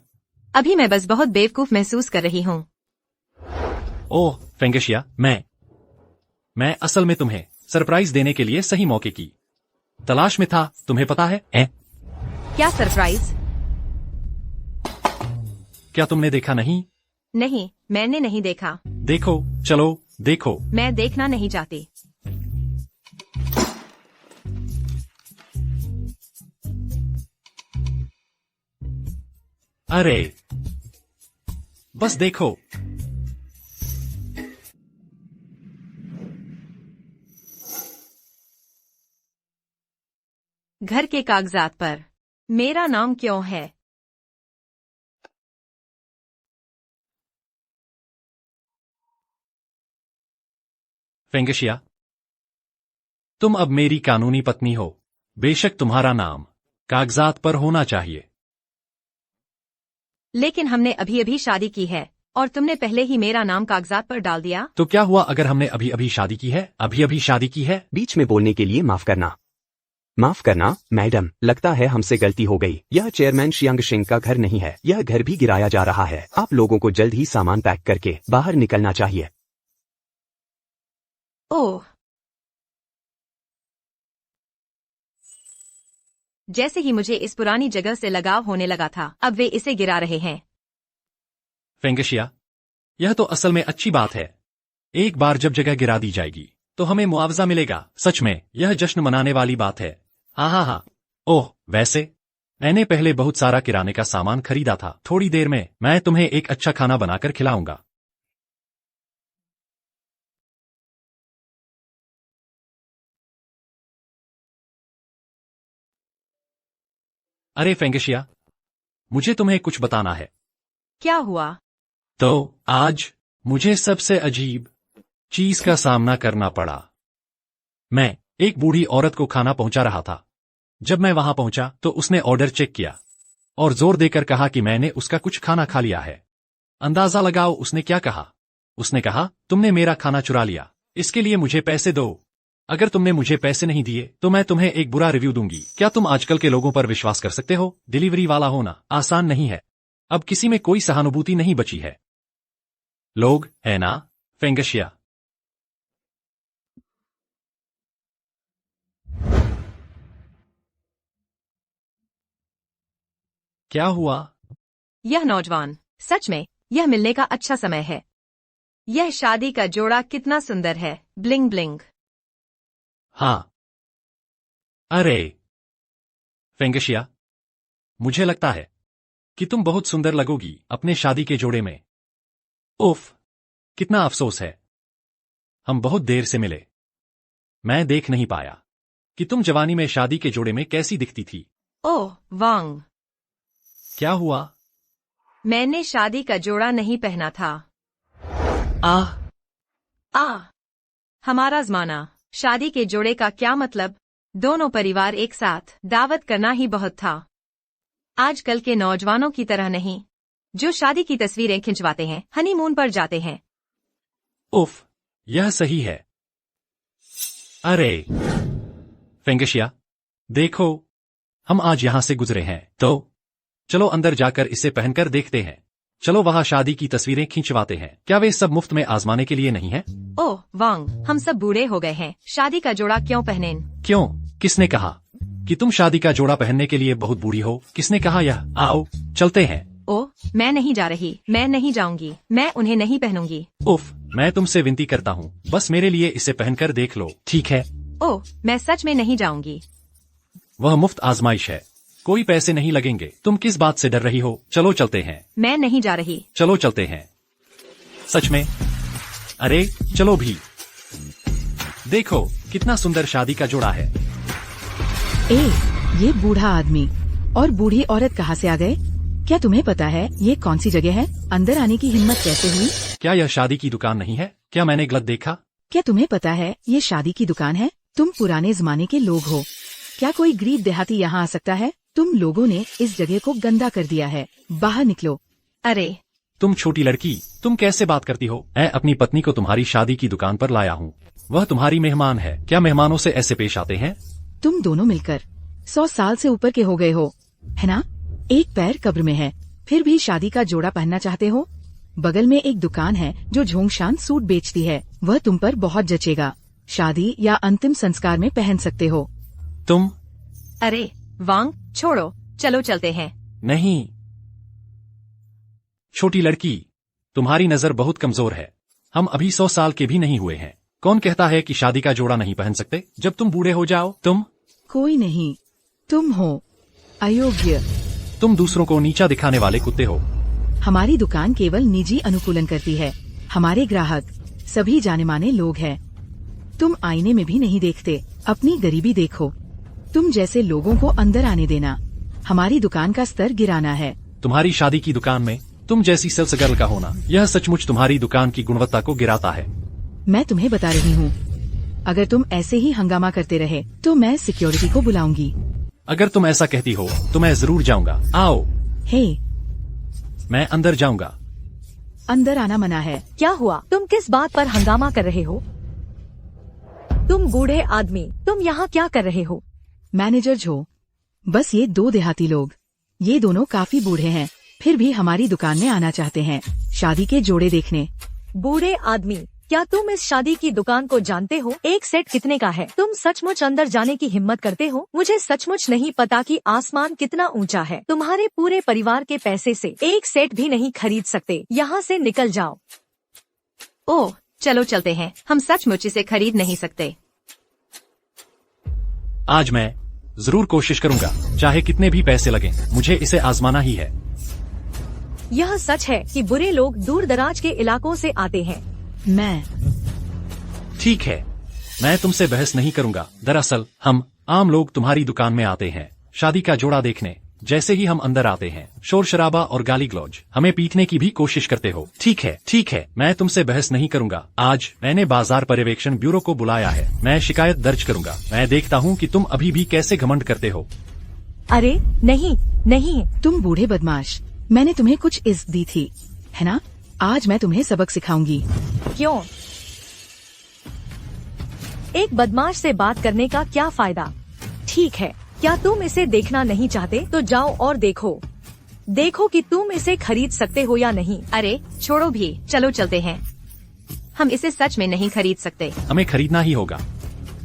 अभी मैं बस बहुत बेवकूफ महसूस कर रही हूँ। ओह फेंगशिया, मैं असल में तुम्हें सरप्राइज देने के लिए सही मौके की तलाश में था, तुम्हें पता है? क्या सरप्राइज? क्या तुमने देखा नहीं? नहीं, मैंने नहीं देखा। देखो, चलो देखो। मैं देखना नहीं चाहती। अरे बस देखो। घर के कागजात पर मेरा नाम क्यों है? फेंगशिया, तुम अब मेरी कानूनी पत्नी हो। बेशक तुम्हारा नाम कागजात पर होना चाहिए, लेकिन हमने अभी अभी शादी की है और तुमने पहले ही मेरा नाम कागजात पर डाल दिया। तो क्या हुआ अगर हमने अभी अभी शादी की है? अभी अभी शादी की है। बीच में बोलने के लिए माफ करना। माफ करना मैडम, लगता है हमसे गलती हो गई। यह चेयरमैन शियांग शेंग का घर नहीं है, यह घर भी गिराया जा रहा है। आप लोगों को जल्द ही सामान पैक करके बाहर निकलना चाहिए। ओह, जैसे ही मुझे इस पुरानी जगह से लगाव होने लगा था, अब वे इसे गिरा रहे हैं। फेंगशिया, यह तो असल में अच्छी बात है। एक बार जब जगह गिरा दी जाएगी तो हमें मुआवजा मिलेगा। सच में यह जश्न मनाने वाली बात है। हाँ हाँ हाँ। ओह, वैसे मैंने पहले बहुत सारा किराने का सामान खरीदा था। थोड़ी देर में मैं तुम्हें एक अच्छा खाना बनाकर खिलाऊंगा। अरे फेंगशिया, मुझे तुम्हें कुछ बताना है। क्या हुआ? तो आज मुझे सबसे अजीब चीज का सामना करना पड़ा। मैं एक बूढ़ी औरत को खाना पहुंचा रहा था। जब मैं वहां पहुंचा तो उसने ऑर्डर चेक किया और जोर देकर कहा कि मैंने उसका कुछ खाना खा लिया है। अंदाजा लगाओ उसने क्या कहा? उसने कहा, तुमने मेरा खाना चुरा लिया, इसके लिए मुझे पैसे दो। अगर तुमने मुझे पैसे नहीं दिए तो मैं तुम्हें एक बुरा रिव्यू दूंगी। क्या तुम आजकल के लोगों पर विश्वास कर सकते हो? डिलीवरी वाला होना आसान नहीं है। अब किसी में कोई सहानुभूति नहीं बची है। लोग, है ना फेंगशिया? क्या हुआ? यह नौजवान, सच में यह मिलने का अच्छा समय है। यह शादी का जोड़ा कितना सुंदर है, ब्लिंग ब्लिंग। हाँ। अरे फेंगशिया, मुझे लगता है कि तुम बहुत सुंदर लगोगी अपने शादी के जोड़े में। उफ, कितना अफसोस है हम बहुत देर से मिले। मैं देख नहीं पाया कि तुम जवानी में शादी के जोड़े में कैसी दिखती थी। ओह वांग, क्या हुआ? मैंने शादी का जोड़ा नहीं पहना था। हमारा जमाना, शादी के जोड़े का क्या मतलब? दोनों परिवार एक साथ दावत करना ही बहुत था। आजकल के नौजवानों की तरह नहीं, जो शादी की तस्वीरें खिंचवाते हैं, हनीमून पर जाते हैं। उफ, यह सही है। अरे फेंगशिया, देखो, हम आज यहां से गुजरे हैं, तो चलो अंदर जाकर इसे पहनकर देखते हैं। चलो वहां शादी की तस्वीरें खिंचवाते हैं। क्या वे सब मुफ्त में आजमाने के लिए नहीं है? ओह वांग, हम सब बूढ़े हो गए हैं, शादी का जोड़ा क्यों पहनें? क्यों? किसने कहा कि तुम शादी का जोड़ा पहनने के लिए बहुत बूढ़ी हो? किसने कहा यह? आओ चलते हैं। ओह, मैं नहीं जा रही, मैं नहीं जाऊंगी, मैं उन्हें नहीं पहनूंगी। उफ, मैं तुमसे विनती करता हूँ, बस मेरे लिए इसे पहनकर देख लो, ठीक है? ओह, मैं सच में नहीं जाऊंगी। वह मुफ्त आजमाइश है, कोई पैसे नहीं लगेंगे। तुम किस बात से डर रही हो? चलो चलते हैं। मैं नहीं जा रही। चलो चलते हैं। सच में? अरे चलो भी। देखो कितना सुंदर शादी का जोड़ा है। ये बूढ़ा आदमी और बूढ़ी औरत कहाँ से आ गए? क्या तुम्हें पता है ये कौन सी जगह है? अंदर आने की हिम्मत कैसे हुई? क्या यह शादी की दुकान नहीं है? क्या मैंने गलत देखा? क्या तुम्हें पता है ये शादी की दुकान है? तुम पुराने जमाने के लोग हो। क्या कोई गरीब देहाती यहाँ आ सकता है? तुम लोगों ने इस जगह को गंदा कर दिया है, बाहर निकलो। अरे तुम छोटी लड़की, तुम कैसे बात करती हो? मैं अपनी पत्नी को तुम्हारी शादी की दुकान पर लाया हूँ, वह तुम्हारी मेहमान है। क्या मेहमानों से ऐसे पेश आते हैं? तुम दोनों मिलकर 100 साल से ऊपर के हो गए हो, है ना? एक पैर कब्र में है, फिर भी शादी का जोड़ा पहनना चाहते हो? बगल में एक दुकान है जो झोंगशान सूट बेचती है, वह तुम पर बहुत जचेगा। शादी या अंतिम संस्कार में पहन सकते हो। तुम? अरे वांग, छोड़ो, चलो चलते हैं। नहीं छोटी लड़की, तुम्हारी नजर बहुत कमजोर है। हम अभी 100 साल के भी नहीं हुए हैं। कौन कहता है कि शादी का जोड़ा नहीं पहन सकते? जब तुम बूढ़े हो जाओ तुम? कोई नहीं, तुम हो अयोग्य। तुम दूसरों को नीचा दिखाने वाले कुत्ते हो। हमारी दुकान केवल निजी अनुकूलन करती है। हमारे ग्राहक सभी जाने माने लोग हैं। तुम आईने में भी नहीं देखते, अपनी गरीबी देखो। तुम जैसे लोगों को अंदर आने देना हमारी दुकान का स्तर गिराना है। तुम्हारी शादी की दुकान में तुम जैसी सेल्स गर्ल का होना, यह सचमुच तुम्हारी दुकान की गुणवत्ता को गिराता है। मैं तुम्हें बता रही हूँ, अगर तुम ऐसे ही हंगामा करते रहे तो मैं सिक्योरिटी को बुलाऊंगी। अगर तुम ऐसा कहती हो तो मैं जरूर जाऊंगा। आओ। हे, मैं अंदर जाऊंगा। अंदर आना मना है। क्या हुआ? तुम किस बात पर हंगामा कर रहे हो? तुम बूढ़े आदमी, तुम यहाँ क्या कर रहे हो? मैनेजर जो, बस ये 2 देहाती लोग, ये दोनों काफी बूढ़े हैं, फिर भी हमारी दुकान में आना चाहते हैं शादी के जोड़े देखने। बूढ़े आदमी, क्या तुम इस शादी की दुकान को जानते हो? एक सेट कितने का है? तुम सचमुच अंदर जाने की हिम्मत करते हो? मुझे सचमुच नहीं पता कि आसमान कितना ऊंचा है। तुम्हारे पूरे परिवार के पैसे से एक सेट भी नहीं खरीद सकते। यहाँ से निकल जाओ। ओह, चलो चलते हैं, हम सचमुच इसे खरीद नहीं सकते। आज मैं जरूर कोशिश करूंगा, चाहे कितने भी पैसे लगें, मुझे इसे आजमाना ही है। यह सच है कि बुरे लोग दूर दराज के इलाकों से आते हैं। मैं ठीक है, मैं तुमसे बहस नहीं करूंगा। दरअसल हम आम लोग तुम्हारी दुकान में आते हैं शादी का जोड़ा देखने। जैसे ही हम अंदर आते हैं, शोर शराबा और गाली गलौज, हमें पीटने की भी कोशिश करते हो। ठीक है, मैं तुमसे बहस नहीं करूंगा। आज मैंने बाजार पर्यवेक्षण ब्यूरो को बुलाया है, मैं शिकायत दर्ज करूंगा। मैं देखता हूँ कि तुम अभी भी कैसे घमंड करते हो। अरे नहीं नहीं, तुम बूढ़े बदमाश, मैंने तुम्हें कुछ इज्जत दी थी, है ना? आज मैं तुम्हें सबक सिखाऊंगी। क्यों? एक बदमाश से बात करने का क्या फायदा? ठीक है, क्या तुम इसे देखना नहीं चाहते तो जाओ और देखो कि तुम इसे खरीद सकते हो या नहीं। अरे छोड़ो भी, चलो चलते हैं। हम इसे सच में नहीं खरीद सकते। हमें खरीदना ही होगा,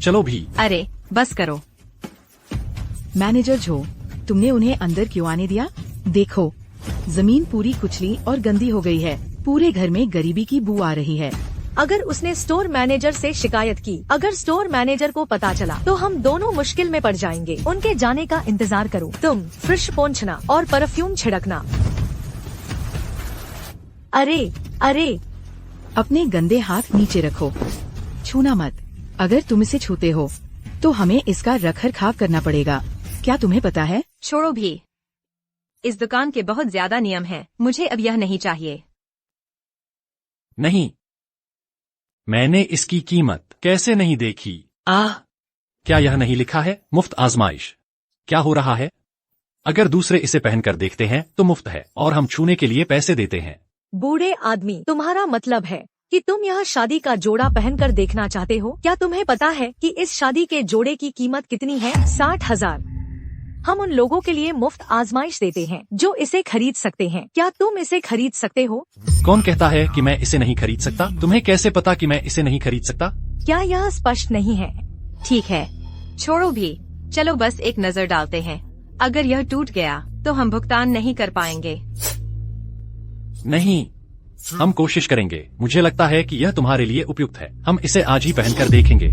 चलो भी। अरे बस करो। मैनेजर जो, तुमने उन्हें अंदर क्यों आने दिया? देखो, जमीन पूरी कुचली और गंदी हो गई है, पूरे घर में गरीबी की बू आ रही है। अगर उसने स्टोर मैनेजर से शिकायत की, अगर स्टोर मैनेजर को पता चला तो हम दोनों मुश्किल में पड़ जाएंगे। उनके जाने का इंतजार करो। तुम फ्रिश पोंछना और परफ्यूम छिड़कना। अरे अपने गंदे हाथ नीचे रखो। छूना मत। अगर तुम इसे छूते हो तो हमें इसका रखरखाव करना पड़ेगा। क्या तुम्हें पता है? छोड़ो भी, इस दुकान के बहुत ज्यादा नियम हैं। मुझे अब यह नहीं चाहिए। नहीं, मैंने इसकी कीमत कैसे नहीं देखी? क्या यह नहीं लिखा है मुफ्त आजमाइश? क्या हो रहा है? अगर दूसरे इसे पहनकर देखते हैं तो मुफ्त है और हम छूने के लिए पैसे देते हैं। बूढ़े आदमी, तुम्हारा मतलब है कि तुम यह शादी का जोड़ा पहनकर देखना चाहते हो? क्या तुम्हें पता है कि इस शादी के जोड़े की कीमत कितनी है? 60,000। हम उन लोगों के लिए मुफ्त आजमाइश देते हैं जो इसे खरीद सकते हैं। क्या तुम इसे खरीद सकते हो? कौन कहता है कि मैं इसे नहीं खरीद सकता? तुम्हें कैसे पता कि मैं इसे नहीं खरीद सकता? क्या यह स्पष्ट नहीं है? ठीक है, छोड़ो भी, चलो बस एक नजर डालते हैं। अगर यह टूट गया तो हम भुगतान नहीं कर पाएंगे। नहीं, हम कोशिश करेंगे। मुझे लगता है कि यह तुम्हारे लिए उपयुक्त है। हम इसे आज ही पहनकर देखेंगे।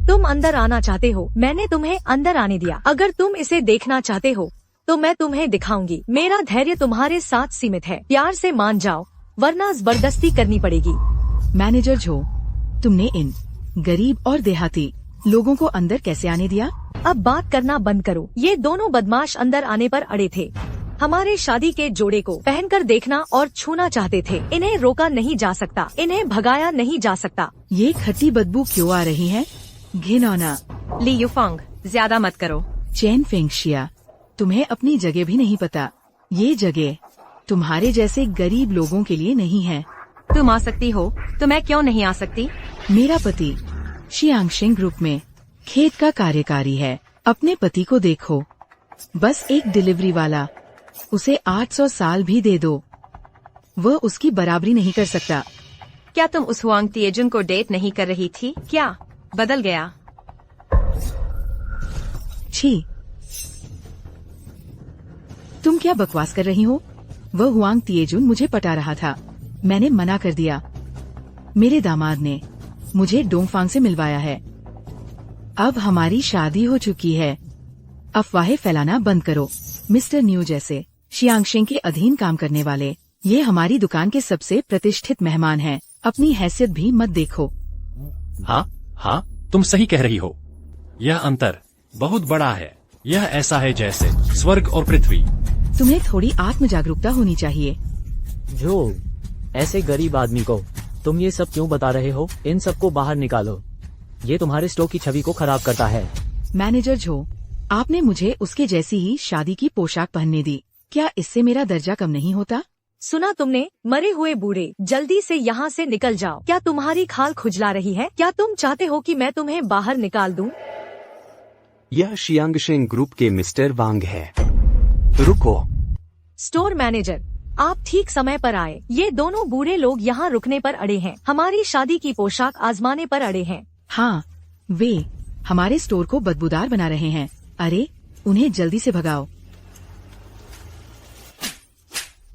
तुम अंदर आना चाहते हो? मैंने तुम्हें अंदर आने दिया। अगर तुम इसे देखना चाहते हो तो मैं तुम्हें दिखाऊंगी। मेरा धैर्य तुम्हारे साथ सीमित है। प्यार से मान जाओ वरना जबरदस्ती करनी पड़ेगी। मैनेजर जो, तुमने इन गरीब और देहाती लोगों को अंदर कैसे आने दिया? अब बात करना बंद करो। ये दोनों बदमाश अंदर आने पर अड़े थे। हमारे शादी के जोड़े को पहनकर देखना और छूना चाहते थे। इन्हें रोका नहीं जा सकता, इन्हें भगाया नहीं जा सकता। ये खट्टी बदबू क्यों आ रही है? घिनौना। ली यूफोंग, ज्यादा मत करो। चेन फेंगशिया, तुम्हें अपनी जगह भी नहीं पता। ये जगह तुम्हारे जैसे गरीब लोगों के लिए नहीं है। तुम आ सकती हो तो मैं क्यों नहीं आ सकती? मेरा पति शियांगशिंग ग्रुप में खेत का कार्यकारी है। अपने पति को देखो, बस एक डिलीवरी वाला। उसे 800 साल भी दे दो, वह उसकी बराबरी नहीं कर सकता। क्या तुम उस हुआंग तिएजुन को डेट नहीं कर रही थी? क्या बदल गया? छी, तुम क्या बकवास कर रही हो? वह हुआंग तिएजुन मुझे पटा रहा था। मैंने मना कर दिया। मेरे दामाद ने मुझे डोंगफांग से मिलवाया है। अब हमारी शादी हो चुकी है। अफवाहें फैलाना बंद करो। मिस्टर न्यू जैसे शियांगशिंग के अधीन काम करने वाले ये हमारी दुकान के सबसे प्रतिष्ठित मेहमान हैं। अपनी हैसियत भी मत देखो। हाँ, तुम सही कह रही हो। यह अंतर बहुत बड़ा है। यह ऐसा है जैसे स्वर्ग और पृथ्वी। तुम्हें थोड़ी आत्म जागरूकता होनी चाहिए। जो, ऐसे गरीब आदमी को तुम ये सब क्यों बता रहे हो? इन सबको बाहर निकालो। ये तुम्हारे स्टोर की छवि को खराब करता है। मैनेजर जो, आपने मुझे उसके जैसी ही शादी की पोशाक पहनने दी। क्या इससे मेरा दर्जा कम नहीं होता? सुना तुमने? मरे हुए बूढ़े, जल्दी से यहाँ से निकल जाओ। क्या तुम्हारी खाल खुजला रही है? क्या तुम चाहते हो कि मैं तुम्हें बाहर निकाल दूं? यह शियांगशिंग ग्रुप के मिस्टर वांग है। रुको। स्टोर मैनेजर, आप ठीक समय पर आए। ये दोनों बूढ़े लोग यहाँ रुकने पर अड़े हैं। हमारी शादी की पोशाक आजमाने पर अड़े हैं। हाँ, वे हमारे स्टोर को बदबूदार बना रहे हैं। अरे, उन्हें जल्दी से भगाओ।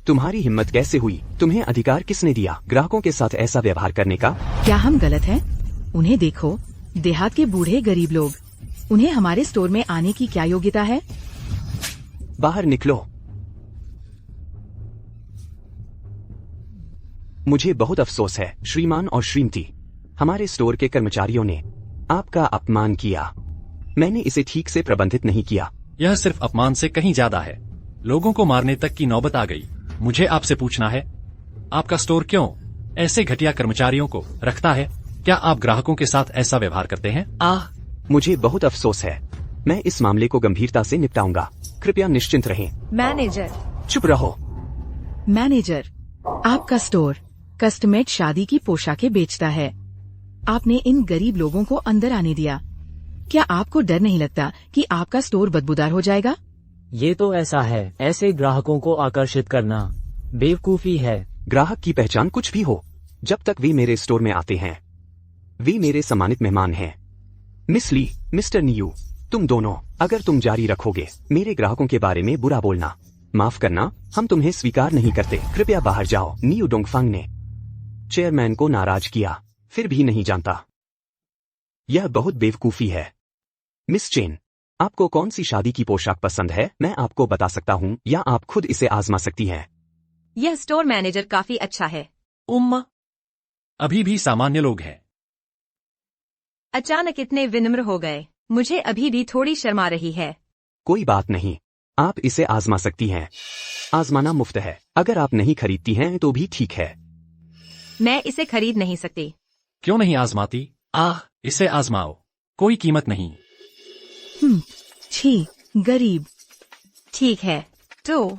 तुम्हारी हिम्मत कैसे हुई? तुम्हें अधिकार किसने दिया ग्राहकों के साथ ऐसा व्यवहार करने का? क्या हम गलत हैं? उन्हें देखो, देहात के बूढ़े गरीब लोग। उन्हें हमारे स्टोर में आने की क्या योग्यता है? बाहर निकलो। मुझे बहुत अफसोस है श्रीमान और श्रीमती, हमारे स्टोर के कर्मचारियों ने आपका अपमान किया। मैंने इसे ठीक से प्रबंधित नहीं किया। यह सिर्फ अपमान से कहीं ज्यादा है। लोगों को मारने तक की नौबत आ गई। मुझे आपसे पूछना है, आपका स्टोर क्यों ऐसे घटिया कर्मचारियों को रखता है? क्या आप ग्राहकों के साथ ऐसा व्यवहार करते हैं? मुझे बहुत अफसोस है। मैं इस मामले को गंभीरता से निपटाऊंगा। कृपया निश्चिंत रहें। मैनेजर, चुप रहो। मैनेजर, आपका स्टोर कस्टमेड शादी की पोशाकें बेचता है। आपने इन गरीब लोगों को अंदर आने दिया। क्या आपको डर नहीं लगता कि आपका स्टोर बदबूदार हो जाएगा? ये तो ऐसा है, ऐसे ग्राहकों को आकर्षित करना बेवकूफी है। ग्राहक की पहचान कुछ भी हो, जब तक वे मेरे स्टोर में आते हैं वे मेरे सम्मानित मेहमान हैं। मिस ली, मिस्टर नियू, तुम दोनों अगर तुम जारी रखोगे मेरे ग्राहकों के बारे में बुरा बोलना, माफ करना, हम तुम्हें स्वीकार नहीं करते। कृपया बाहर जाओ। नियू डोंगफांग ने चेयरमैन को नाराज किया, फिर भी नहीं जानता। यह बहुत बेवकूफी है। मिस चेन, आपको कौन सी शादी की पोशाक पसंद है? मैं आपको बता सकता हूँ या आप खुद इसे आजमा सकती हैं। यह स्टोर मैनेजर काफी अच्छा है। अभी भी सामान्य लोग हैं। अचानक इतने विनम्र हो गए। मुझे अभी भी थोड़ी शर्मा रही है। कोई बात नहीं, आप इसे आजमा सकती हैं। आजमाना मुफ्त है। अगर आप नहीं खरीदती हैं तो भी ठीक है। मैं इसे खरीद नहीं सकती। क्यों नहीं आजमाती? इसे आजमाओ, कोई कीमत नहीं। छी, गरीब। ठीक है, तो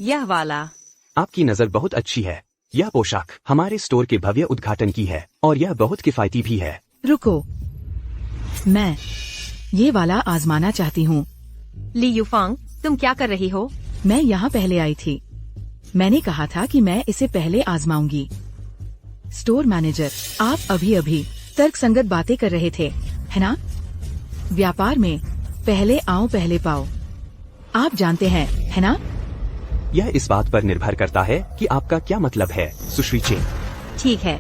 यह वाला। आपकी नजर बहुत अच्छी है। यह पोशाक हमारे स्टोर के भव्य उद्घाटन की है और यह बहुत किफायती भी है। रुको, मैं ये वाला आजमाना चाहती हूँ। ली यूफांग, तुम क्या कर रही हो? मैं यहाँ पहले आई थी। मैंने कहा था कि मैं इसे पहले आजमाऊंगी। स्टोर मैनेजर, आप अभी अभी तर्कसंगत बातें कर रहे थे, है ना? व्यापार में पहले आओ पहले पाओ, आप जानते हैं, है ना? यह इस बात पर निर्भर करता है कि आपका क्या मतलब है, सुश्री चेन। ठीक है,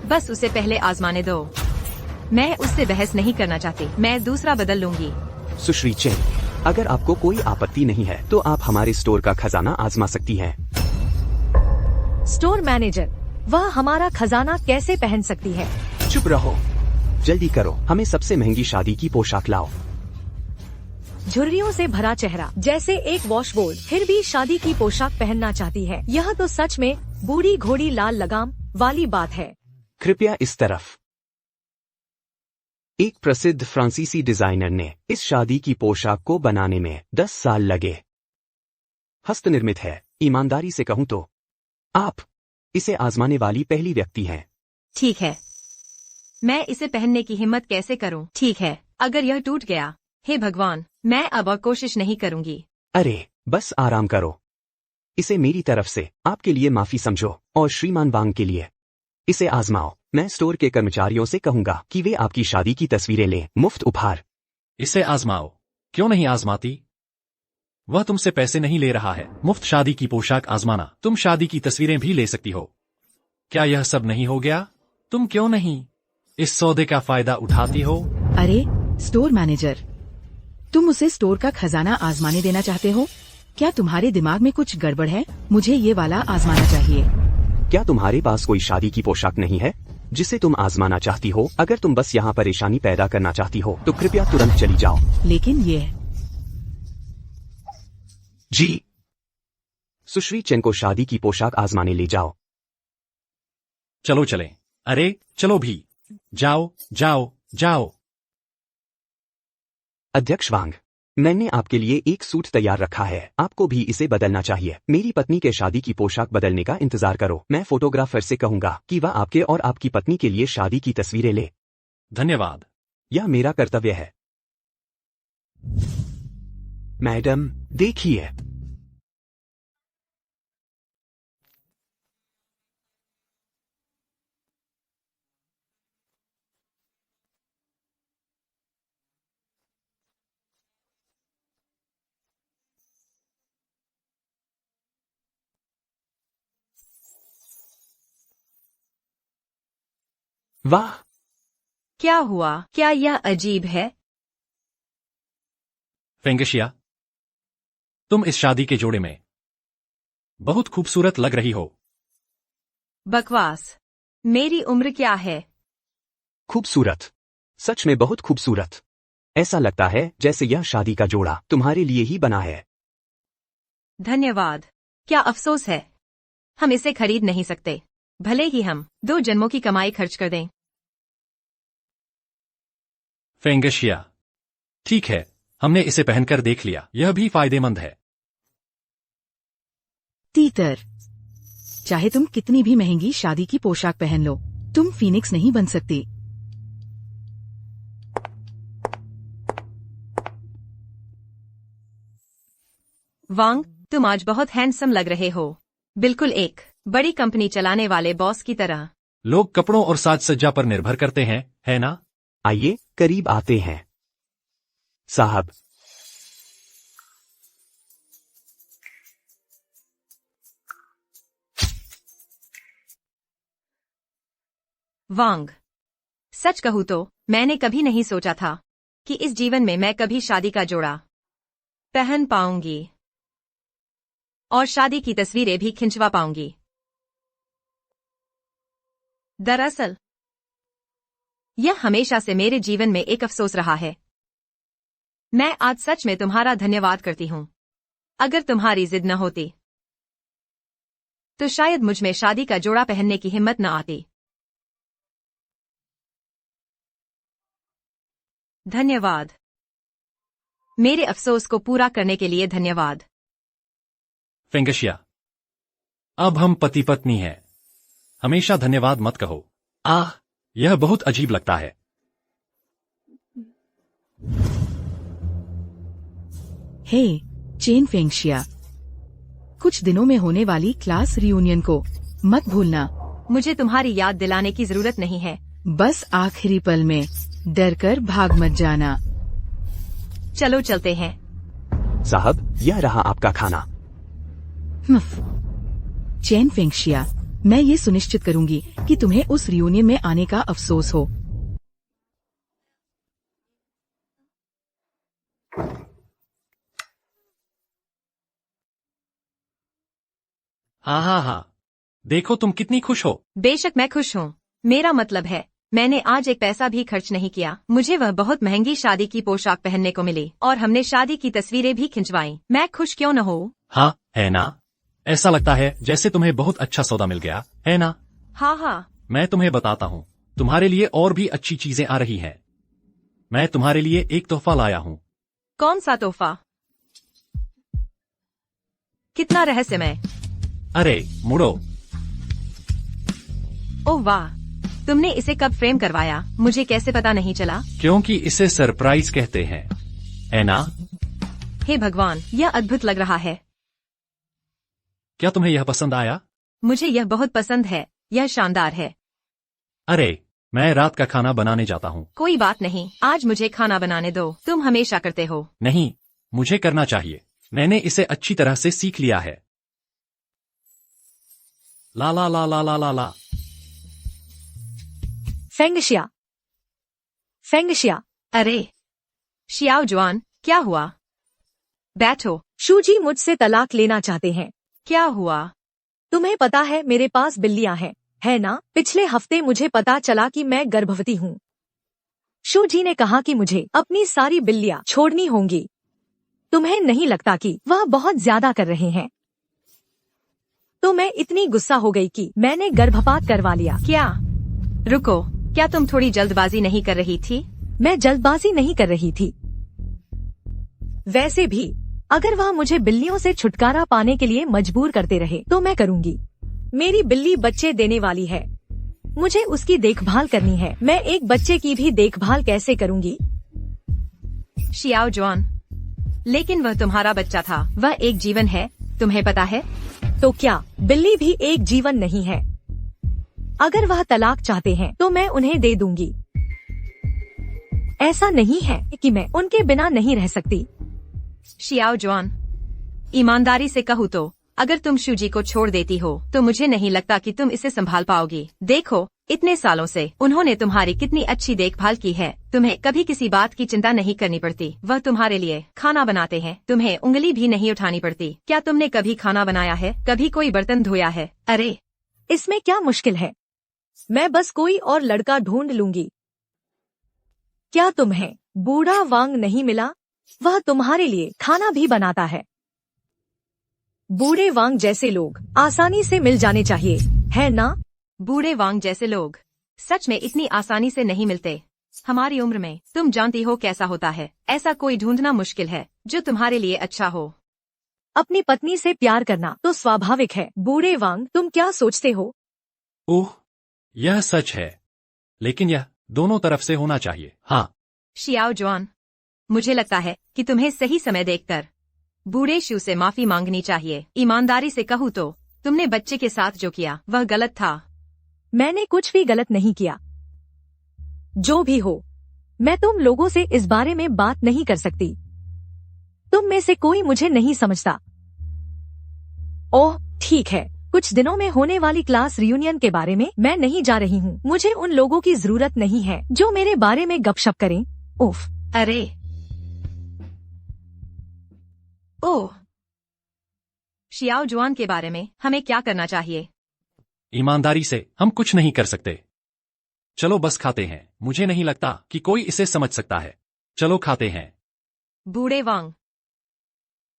बस उसे पहले आजमाने दो। मैं उससे बहस नहीं करना चाहती। मैं दूसरा बदल लूंगी। सुश्री चेन, अगर आपको कोई आपत्ति नहीं है तो आप हमारे स्टोर का खजाना आजमा सकती हैं। स्टोर मैनेजर, वह हमारा खजाना कैसे पहन सकती है? चुप रहो, जल्दी करो, हमें सबसे महंगी शादी की पोशाक लाओ। झुर्रियों से भरा चेहरा, जैसे एक वॉशबोर्ड, फिर भी शादी की पोशाक पहनना चाहती है। यह तो सच में बूढ़ी घोड़ी लाल लगाम वाली बात है। कृपया इस तरफ। एक प्रसिद्ध फ्रांसीसी डिजाइनर ने इस शादी की पोशाक को बनाने में 10 साल लगे। हस्तनिर्मित है। ईमानदारी से कहूँ तो आप इसे आजमाने वाली पहली व्यक्ति हैं। ठीक है, मैं इसे पहनने की हिम्मत कैसे करूं? ठीक है, अगर यह टूट गया, हे भगवान, मैं अब और कोशिश नहीं करूंगी। अरे बस आराम करो। इसे मेरी तरफ से आपके लिए माफी समझो और श्रीमान वांग के लिए इसे आजमाओ। मैं स्टोर के कर्मचारियों से कहूंगा कि वे आपकी शादी की तस्वीरें लें, मुफ्त उपहार। इसे आजमाओ, क्यों नहीं आजमाती? वह तुमसे पैसे नहीं ले रहा है। मुफ्त शादी की पोशाक आजमाना, तुम शादी की तस्वीरें भी ले सकती हो। क्या यह सब नहीं हो गया? तुम क्यों नहीं इस सौदे का फायदा उठाती हो? अरे स्टोर मैनेजर, तुम उसे स्टोर का खजाना आजमाने देना चाहते हो? क्या तुम्हारे दिमाग में कुछ गड़बड़ है? मुझे ये वाला आजमाना चाहिए। क्या तुम्हारे पास कोई शादी की पोशाक नहीं है जिसे तुम आजमाना चाहती हो? अगर तुम बस यहाँ परेशानी पैदा करना चाहती हो तो कृपया तुरंत चली जाओ। लेकिन ये जी, सुश्री चेन को शादी की पोशाक आजमाने ले जाओ। चलो चलें। अरे चलो भी, जाओ जाओ जाओ। अध्यक्ष वांग, मैंने आपके लिए एक सूट तैयार रखा है। आपको भी इसे बदलना चाहिए। मेरी पत्नी के शादी की पोशाक बदलने का इंतजार करो। मैं फोटोग्राफर से कहूंगा कि वह आपके और आपकी पत्नी के लिए शादी की तस्वीरें ले। धन्यवाद। यह मेरा कर्तव्य है। मैडम, देखिए। वाह, क्या हुआ? क्या यह अजीब है? फेंगशिया, तुम इस शादी के जोड़े में बहुत खूबसूरत लग रही हो। बकवास। मेरी उम्र क्या है? खूबसूरत, सच में बहुत खूबसूरत। ऐसा लगता है जैसे यह शादी का जोड़ा तुम्हारे लिए ही बना है। धन्यवाद। क्या अफसोस है, हम इसे खरीद नहीं सकते, भले ही हम 2 जन्मों की कमाई खर्च कर दें। फेंगशिया, ठीक है, हमने इसे पहनकर देख लिया, यह भी फायदेमंद है। तीतर, चाहे तुम कितनी भी महंगी शादी की पोशाक पहन लो, तुम फीनिक्स नहीं बन सकती। वांग, तुम आज बहुत हैंडसम लग रहे हो, बिल्कुल एक बड़ी कंपनी चलाने वाले बॉस की तरह। लोग कपड़ों और साज सज्जा पर निर्भर करते हैं, है ना? आइए करीब आते हैं। साहब, वांग, सच कहूँ तो मैंने कभी नहीं सोचा था कि इस जीवन में मैं कभी शादी का जोड़ा पहन पाऊंगी और शादी की तस्वीरें भी खिंचवा पाऊंगी। दरअसल यह हमेशा से मेरे जीवन में एक अफसोस रहा है। मैं आज सच में तुम्हारा धन्यवाद करती हूँ। अगर तुम्हारी जिद न होती तो शायद मुझ में शादी का जोड़ा पहनने की हिम्मत न आती। धन्यवाद। मेरे अफसोस को पूरा करने के लिए धन्यवाद। फेंगशिया, अब हम पति पत्नी हैं। हमेशा धन्यवाद मत कहो। यह बहुत अजीब लगता है। हे चेन फेंगशिया, कुछ दिनों में होने वाली क्लास रियूनियन को मत भूलना। मुझे तुम्हारी याद दिलाने की जरूरत नहीं है। बस आखिरी पल में डर कर भाग मत जाना। चलो चलते हैं। साहब, यह रहा आपका खाना। चेन फेंगशिया, मैं ये सुनिश्चित करूंगी कि तुम्हें उस रियूनियन में आने का अफसोस हो। हाँ, देखो तुम कितनी खुश हो। बेशक मैं खुश हूँ। मेरा मतलब है, मैंने आज एक पैसा भी खर्च नहीं किया। मुझे वह बहुत महंगी शादी की पोशाक पहनने को मिली और हमने शादी की तस्वीरें भी खिंचवाई। मैं खुश क्यों न हो? हाँ, है ना? ऐसा लगता है जैसे तुम्हें बहुत अच्छा सौदा मिल गया, है ना? हाँ। मैं तुम्हें बताता हूँ, तुम्हारे लिए और भी अच्छी चीजें आ रही हैं। मैं तुम्हारे लिए एक तोहफा लाया हूँ। कौन सा तोहफा? कितना रहस्यमय। अरे मुड़ो। ओह वाह, तुमने इसे कब फ्रेम करवाया? मुझे कैसे पता नहीं चला? क्योंकि इसे सरप्राइज कहते हैं, है ना? हे भगवान, यह अद्भुत लग रहा है। क्या तुम्हें यह पसंद आया? मुझे यह बहुत पसंद है। यह शानदार है। अरे, मैं रात का खाना बनाने जाता हूँ। कोई बात नहीं, आज मुझे खाना बनाने दो। तुम हमेशा करते हो। नहीं, मुझे करना चाहिए। मैंने इसे अच्छी तरह से सीख लिया है। ला ला ला ला ला ला ला। फेंगशिया, फेंगशिया। अरे शियाओ जुआन, क्या हुआ? बैठो। शूजी मुझसे तलाक लेना चाहते हैं। क्या हुआ? तुम्हें पता है मेरे पास बिल्लियां हैं, है ना? पिछले हफ्ते मुझे पता चला कि मैं गर्भवती हूँ। शूजी ने कहा कि मुझे अपनी सारी बिल्लियां छोड़नी होंगी। तुम्हें नहीं लगता कि वह बहुत ज्यादा कर रहे हैं? तो मैं इतनी गुस्सा हो गई कि मैंने गर्भपात करवा लिया। क्या? रुको, क्या तुम थोड़ी जल्दबाजी नहीं कर रही थी? मैं जल्दबाजी नहीं कर रही थी। वैसे भी अगर वह मुझे बिल्लियों से छुटकारा पाने के लिए मजबूर करते रहे तो मैं करूंगी। मेरी बिल्ली बच्चे देने वाली है, मुझे उसकी देखभाल करनी है। मैं एक बच्चे की भी देखभाल कैसे करूंगी? शियाओ जुआन, लेकिन वह तुम्हारा बच्चा था। वह एक जीवन है, तुम्हें पता है? तो क्या बिल्ली भी एक जीवन नहीं है? अगर वह तलाक चाहते हैं तो मैं उन्हें दे दूंगी। ऐसा नहीं है कि मैं उनके बिना नहीं रह सकती। शियाओ जुआन, ईमानदारी से कहूँ तो अगर तुम शूजी को छोड़ देती हो तो मुझे नहीं लगता कि तुम इसे संभाल पाओगी। देखो, इतने सालों से उन्होंने तुम्हारी कितनी अच्छी देखभाल की है। तुम्हें कभी किसी बात की चिंता नहीं करनी पड़ती। वह तुम्हारे लिए खाना बनाते हैं, तुम्हें उंगली भी नहीं उठानी पड़ती। क्या तुमने कभी खाना बनाया है? कभी कोई बर्तन धोया है? अरे, इसमें क्या मुश्किल है? मैं बस कोई और लड़का ढूंढ लूंगी। क्या तुम्हें बूढ़ा वांग नहीं मिला? वह तुम्हारे लिए खाना भी बनाता है। बूढ़े वांग जैसे लोग आसानी से मिल जाने चाहिए, है ना? बूढ़े वांग जैसे लोग सच में इतनी आसानी से नहीं मिलते। हमारी उम्र में तुम जानती हो कैसा होता है। ऐसा कोई ढूंढना मुश्किल है जो तुम्हारे लिए अच्छा हो। अपनी पत्नी से प्यार करना तो स्वाभाविक है। बूढ़े वांग, तुम क्या सोचते हो? ओह, यह सच है, लेकिन यह दोनों तरफ से होना चाहिए। हाँ। शियाओ जुआन, मुझे लगता है कि तुम्हें सही समय देखकर बूढ़े शू से माफी मांगनी चाहिए। ईमानदारी से कहूँ तो तुमने बच्चे के साथ जो किया वह गलत था। मैंने कुछ भी गलत नहीं किया। जो भी हो, मैं तुम लोगों से इस बारे में बात नहीं कर सकती। तुम में से कोई मुझे नहीं समझता। ओह ठीक है, कुछ दिनों में होने वाली क्लास रियूनियन के बारे में मैं नहीं जा रही हूँ। मुझे उन लोगों की जरूरत नहीं है जो मेरे बारे में गपशप करें। उफ। अरे ओह, शियाओ जुआन के बारे में हमें क्या करना चाहिए? ईमानदारी से हम कुछ नहीं कर सकते। चलो बस खाते हैं, मुझे नहीं लगता कि कोई इसे समझ सकता है। चलो खाते हैं। बूढ़े वांग,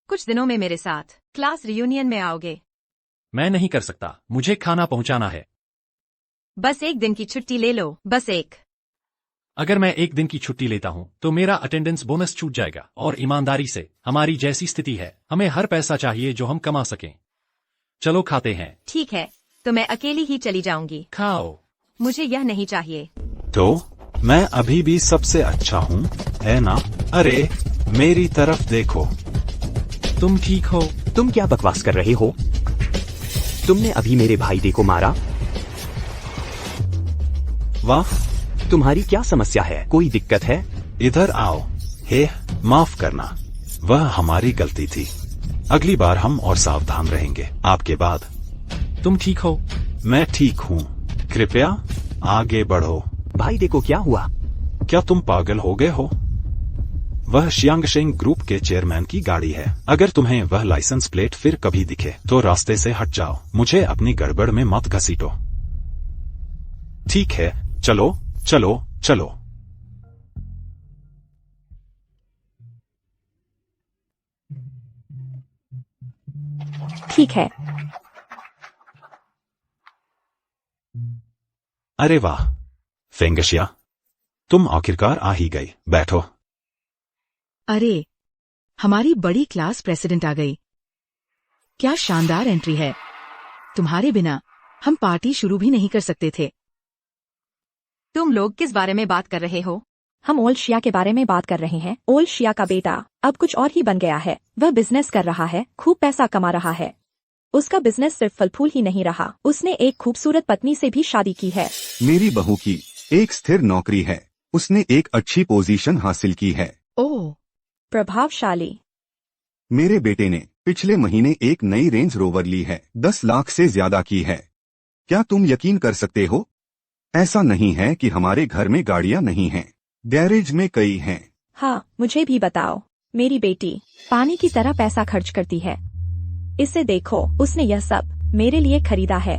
कुछ दिनों में मेरे साथ क्लास रियूनियन में आओगे? मैं नहीं कर सकता, मुझे खाना पहुंचाना है। बस एक दिन की छुट्टी ले लो, बस एक। अगर मैं एक दिन की छुट्टी लेता हूं तो मेरा अटेंडेंस बोनस छूट जाएगा, और ईमानदारी से हमारी जैसी स्थिति है, हमें हर पैसा चाहिए जो हम कमा सकें। चलो खाते हैं। ठीक है, तो मैं अकेली ही चली जाऊंगी। खाओ। मुझे यह नहीं चाहिए। तो मैं अभी भी सबसे अच्छा हूँ, है ना? अरे मेरी तरफ देखो। तुम ठीक हो? तुम क्या बकवास कर रहे हो? तुमने अभी मेरे भाई को मारा। वाह, तुम्हारी क्या समस्या है? कोई दिक्कत है? इधर आओ। हे, माफ करना, वह हमारी गलती थी। अगली बार हम और सावधान रहेंगे। आपके बाद। तुम ठीक हो? मैं ठीक हूँ। कृपया आगे बढ़ो। भाई देखो क्या हुआ? क्या तुम पागल हो गए हो? वह शियांगशेंग ग्रुप के चेयरमैन की गाड़ी है। अगर तुम्हें वह लाइसेंस प्लेट फिर कभी दिखे तो रास्ते से हट जाओ। मुझे अपनी गड़बड़ में मत घसीटो। ठीक है, चलो चलो चलो। ठीक है। अरे वाह फेंगशिया, तुम आखिरकार आ ही गई। बैठो। अरे, हमारी बड़ी क्लास प्रेसिडेंट आ गई। क्या शानदार एंट्री है। तुम्हारे बिना हम पार्टी शुरू भी नहीं कर सकते थे। तुम लोग किस बारे में बात कर रहे हो? हम ओल्ड शिया के बारे में बात कर रहे हैं। ओल्ड शिया का बेटा अब कुछ और ही बन गया है। वह बिजनेस कर रहा है, खूब पैसा कमा रहा है। उसका बिजनेस सिर्फ फल फूल ही नहीं रहा, उसने एक खूबसूरत पत्नी से भी शादी की है। मेरी बहू की एक स्थिर नौकरी है। उसने एक अच्छी पोजीशन हासिल की है। ओह, प्रभावशाली। मेरे बेटे ने पिछले महीने एक नई रेंज रोवर ली है, 10 लाख से ज्यादा की है। क्या तुम यकीन कर सकते हो? ऐसा नहीं है कि हमारे घर में गाड़ियां नहीं हैं, गैरेज में कई हैं। हाँ, मुझे भी बताओ। मेरी बेटी पानी की तरह पैसा खर्च करती है। इसे देखो, उसने यह सब मेरे लिए खरीदा है।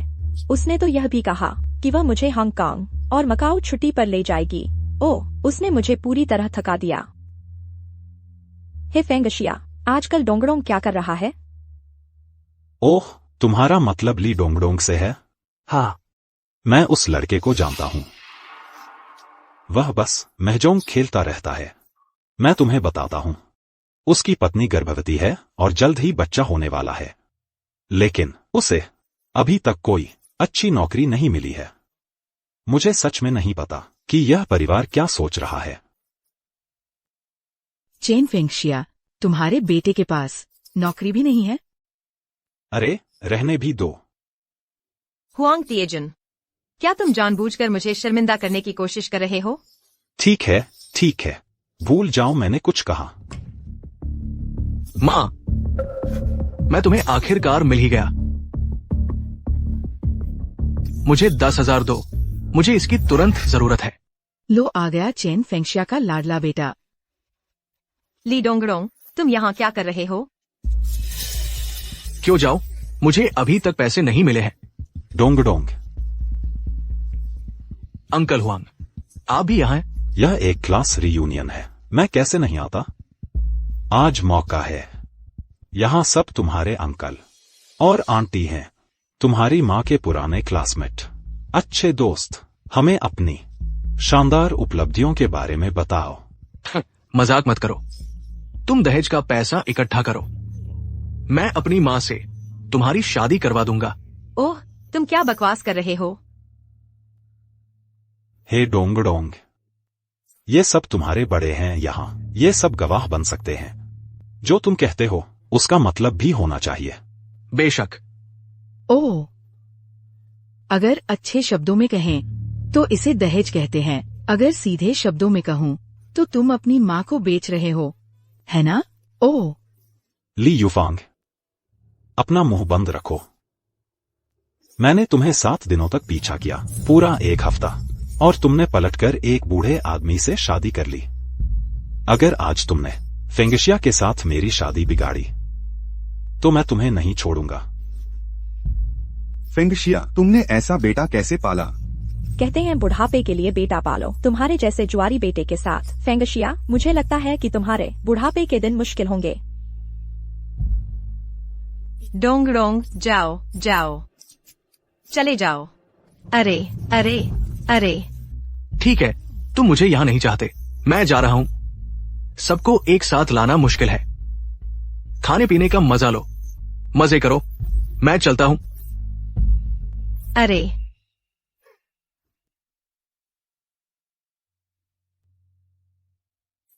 उसने तो यह भी कहा कि वह मुझे हांगकांग और मकाऊ छुट्टी पर ले जाएगी। ओह, उसने मुझे पूरी तरह थका दिया। हे फेंगशिया, आजकल डोंगडोंग क्या कर रहा है? ओह, तुम्हारा मतलब ली डोंगडोंग से है? हाँ, मैं उस लड़के को जानता हूँ। वह बस महजोंग खेलता रहता है। मैं तुम्हें बताता हूँ, उसकी पत्नी गर्भवती है और जल्द ही बच्चा होने वाला है, लेकिन उसे अभी तक कोई अच्छी नौकरी नहीं मिली है। मुझे सच में नहीं पता कि यह परिवार क्या सोच रहा है। चेन फेंगशिया, तुम्हारे बेटे के पास नौकरी भी नहीं है? अरे रहने भी दो। हुआंग तिएजुन, क्या तुम जानबूझकर मुझे शर्मिंदा करने की कोशिश कर रहे हो? ठीक है, ठीक है, भूल जाओ मैंने कुछ कहा। माँ, मैं तुम्हें आखिरकार मिल ही गया। मुझे 10,000 दो, मुझे इसकी तुरंत जरूरत है। लो आ गया चेन फेंगशिया का लाडला बेटा। ली डोंगडोंग, तुम यहाँ क्या कर रहे हो? क्यों जाओ, मुझे अभी तक पैसे नहीं मिले हैं। डोंगडोंग, अंकल हुआंग, आप भी यहाँ हैं? यह एक क्लास रियूनियन है, मैं कैसे नहीं आता? आज मौका है। यहाँ सब तुम्हारे अंकल और आंटी हैं, तुम्हारी माँ के पुराने क्लासमेट, अच्छे दोस्त। हमें अपनी शानदार उपलब्धियों के बारे में बताओ। मजाक मत करो। तुम दहेज का पैसा इकट्ठा करो, मैं अपनी माँ से तुम्हारी शादी करवा दूंगा। ओह, तुम क्या बकवास कर रहे हो? हे डोंगडोंग, ये सब तुम्हारे बड़े हैं यहाँ, ये सब गवाह बन सकते हैं। जो तुम कहते हो उसका मतलब भी होना चाहिए। बेशक। ओह, अगर अच्छे शब्दों में कहें तो इसे दहेज कहते हैं। अगर सीधे शब्दों में कहूँ तो तुम अपनी माँ को बेच रहे हो, है ना? ओह, ली यूफांग, अपना मुंह बंद रखो। मैंने तुम्हें 7 दिनों तक पीछा किया, पूरा 1 हफ्ता, और तुमने पलटकर एक बूढ़े आदमी से शादी कर ली। अगर आज तुमने फेंगशिया के साथ मेरी शादी बिगाड़ी तो मैं तुम्हें नहीं छोड़ूंगा। फेंगशिया, तुमने ऐसा बेटा कैसे पाला? कहते हैं बुढ़ापे के लिए बेटा पालो, तुम्हारे जैसे जुआरी बेटे के साथ। फेंगशिया, मुझे लगता है कि तुम्हारे बुढ़ापे के दिन मुश्किल होंगे। डोंगरोंग, जाओ जाओ, चले जाओ। अरे अरे अरे, ठीक है, तुम मुझे यहाँ नहीं चाहते, मैं जा रहा हूँ। सबको एक साथ लाना मुश्किल है। खाने पीने का मजा लो, मजे करो, मैं चलता हूँ। अरे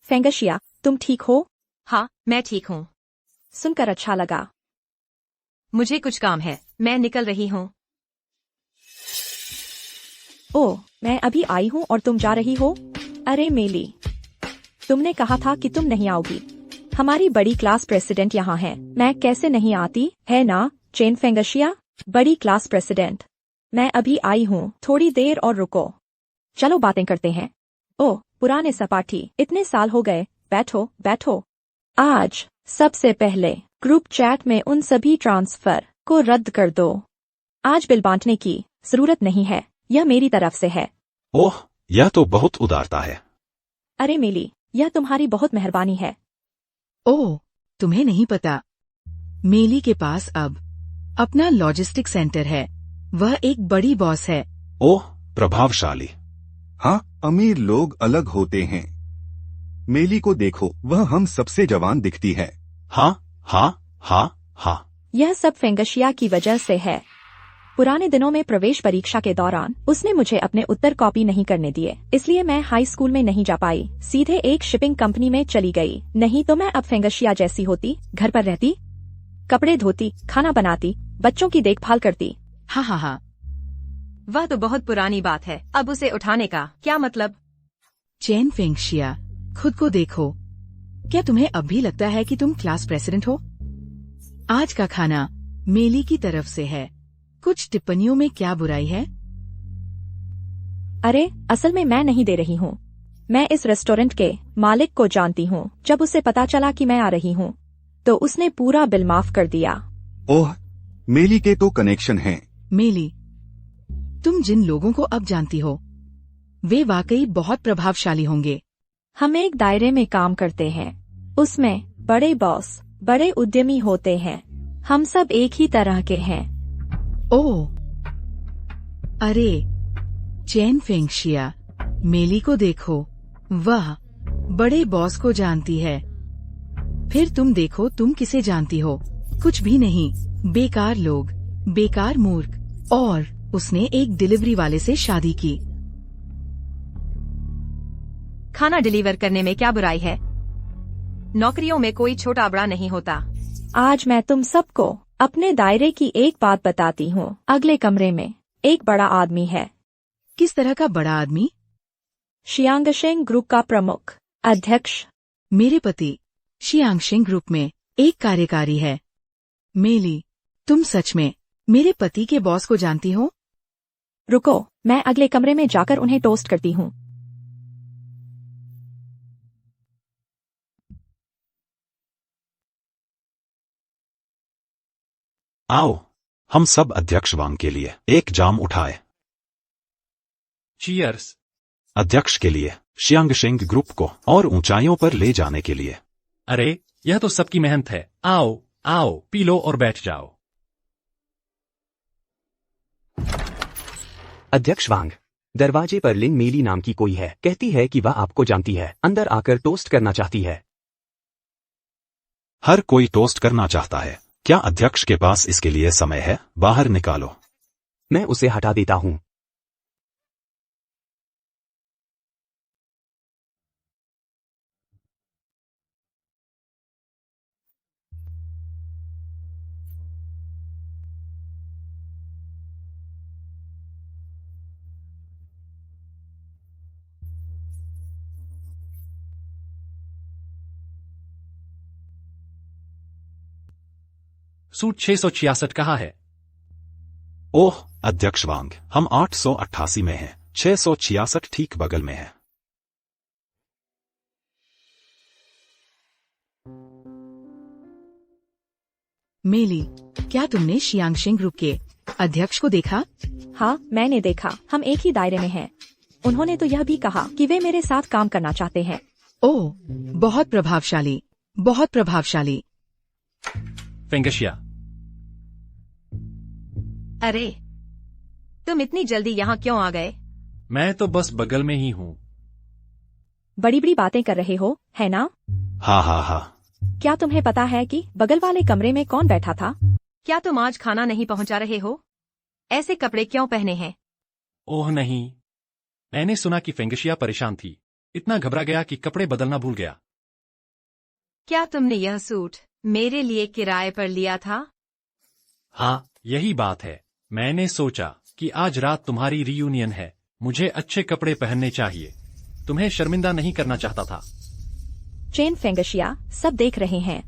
फेंगशिया, तुम ठीक हो? हाँ, मैं ठीक हूँ। सुनकर अच्छा लगा। मुझे कुछ काम है, मैं निकल रही हूँ। ओह, मैं अभी आई हूँ और तुम जा रही हो? अरे मेली, तुमने कहा था कि तुम नहीं आओगी। हमारी बड़ी क्लास प्रेसिडेंट यहाँ है, मैं कैसे नहीं आती, है ना चेन फेंगशिया? बड़ी क्लास प्रेसिडेंट, मैं अभी आई हूँ, थोड़ी देर और रुको। चलो बातें करते हैं। ओह, पुराने सपाटी, इतने साल हो गए, बैठो बैठो। आज सबसे पहले ग्रुप चैट में उन सभी ट्रांसफर को रद्द कर दो। आज बिल बांटने की जरूरत नहीं है, यह मेरी तरफ से है। ओह, यह तो बहुत उदारता है। अरे मेली, यह तुम्हारी बहुत मेहरबानी है। ओह, तुम्हें नहीं पता, मेली के पास अब अपना लॉजिस्टिक सेंटर है, वह एक बड़ी बॉस है। ओह, प्रभावशाली। हाँ, अमीर लोग अलग होते हैं। मेली को देखो, वह हम सबसे जवान दिखती है। हाँ हाँ हाँ हाँ। यह सब फेंगशिया की वजह से है। पुराने दिनों में प्रवेश परीक्षा के दौरान उसने मुझे अपने उत्तर कॉपी नहीं करने दिए, इसलिए मैं हाई स्कूल में नहीं जा पाई, सीधे एक शिपिंग कंपनी में चली गई। नहीं तो मैं अब फेंगशिया जैसी होती, घर पर रहती, कपड़े धोती, खाना बनाती, बच्चों की देखभाल करती। हाँ हाँ हाँ। वह तो बहुत पुरानी बात है, अब उसे उठाने का क्या मतलब? चेन फेंगशिया, खुद को देखो, क्या तुम्हें अब भी लगता है कि तुम क्लास प्रेसिडेंट हो? आज का खाना मेली की तरफ से है, कुछ टिप्पणियों में क्या बुराई है? अरे, असल में मैं नहीं दे रही हूँ, मैं इस रेस्टोरेंट के मालिक को जानती हूँ। जब उसे पता चला कि मैं आ रही हूँ, तो उसने पूरा बिल माफ कर दिया। ओह, मेली के तो कनेक्शन हैं। मेली, तुम जिन लोगों को अब जानती हो, वे वाकई बहुत प्रभावशाली होंगे। हम एक दायरे में काम करते हैं, उसमें बड़े बॉस, बड़े उद्यमी होते हैं, हम सब एक ही तरह के हैं। ओह, अरे चेन फेंगशिया, मेली को देखो, वह बड़े बॉस को जानती है। फिर तुम देखो तुम किसे जानती हो, कुछ भी नहीं, बेकार लोग, बेकार मूर्ख। और उसने एक डिलीवरी वाले से शादी की। खाना डिलीवर करने में क्या बुराई है? नौकरियों में कोई छोटा बड़ा नहीं होता। आज मैं तुम सबको अपने दायरे की एक बात बताती हूँ। अगले कमरे में एक बड़ा आदमी है। किस तरह का बड़ा आदमी? शियांगशेंग ग्रुप का प्रमुख अध्यक्ष। मेरे पति शियांगशेंग ग्रुप में एक कार्यकारी है। मेली, तुम सच में मेरे पति के बॉस को जानती हो? रुको, मैं अगले कमरे में जाकर उन्हें टोस्ट करती हूँ। आओ, हम सब अध्यक्ष वांग के लिए एक जाम उठाए। चीयर्स। अध्यक्ष के लिए शियांगशेंग ग्रुप को और ऊंचाइयों पर ले जाने के लिए। अरे, यह तो सबकी मेहनत है। आओ आओ, पी लो और बैठ जाओ। अध्यक्ष वांग, दरवाजे पर लिन मेली नाम की कोई है, कहती है कि वह आपको जानती है, अंदर आकर टोस्ट करना चाहती है। हर कोई टोस्ट करना चाहता है, क्या अध्यक्ष के पास इसके लिए समय है? बाहर निकालो। मैं उसे हटा देता हूँ। सूट 666 कहाँ है? ओह अध्यक्ष वांग, हम 888 में हैं, 666 ठीक बगल में है। मेली, क्या तुमने शियांगशेंग ग्रुप के अध्यक्ष को देखा? हाँ, मैंने देखा, हम एक ही दायरे में हैं। उन्होंने तो यह भी कहा कि वे मेरे साथ काम करना चाहते हैं। ओह, बहुत प्रभावशाली, बहुत प्रभावशाली। फेंगशिया, अरे, तुम इतनी जल्दी यहाँ क्यों आ गए? मैं तो बस बगल में ही हूँ। बड़ी बड़ी बातें कर रहे हो, है ना? हाँ हाँ हाँ। क्या तुम्हें पता है कि बगल वाले कमरे में कौन बैठा था? क्या तुम आज खाना नहीं पहुँचा रहे हो? ऐसे कपड़े क्यों पहने हैं? ओह नहीं, मैंने सुना कि फेंगशिया परेशान थी, इतना घबरा गया कि कपड़े बदलना भूल गया। क्या तुमने यह सूट मेरे लिए किराए पर लिया था? हाँ, यही बात है। मैंने सोचा कि आज रात तुम्हारी रियूनियन है, मुझे अच्छे कपड़े पहनने चाहिए। तुम्हें शर्मिंदा नहीं करना चाहता था। चेन फेंगशिया, सब देख रहे हैं।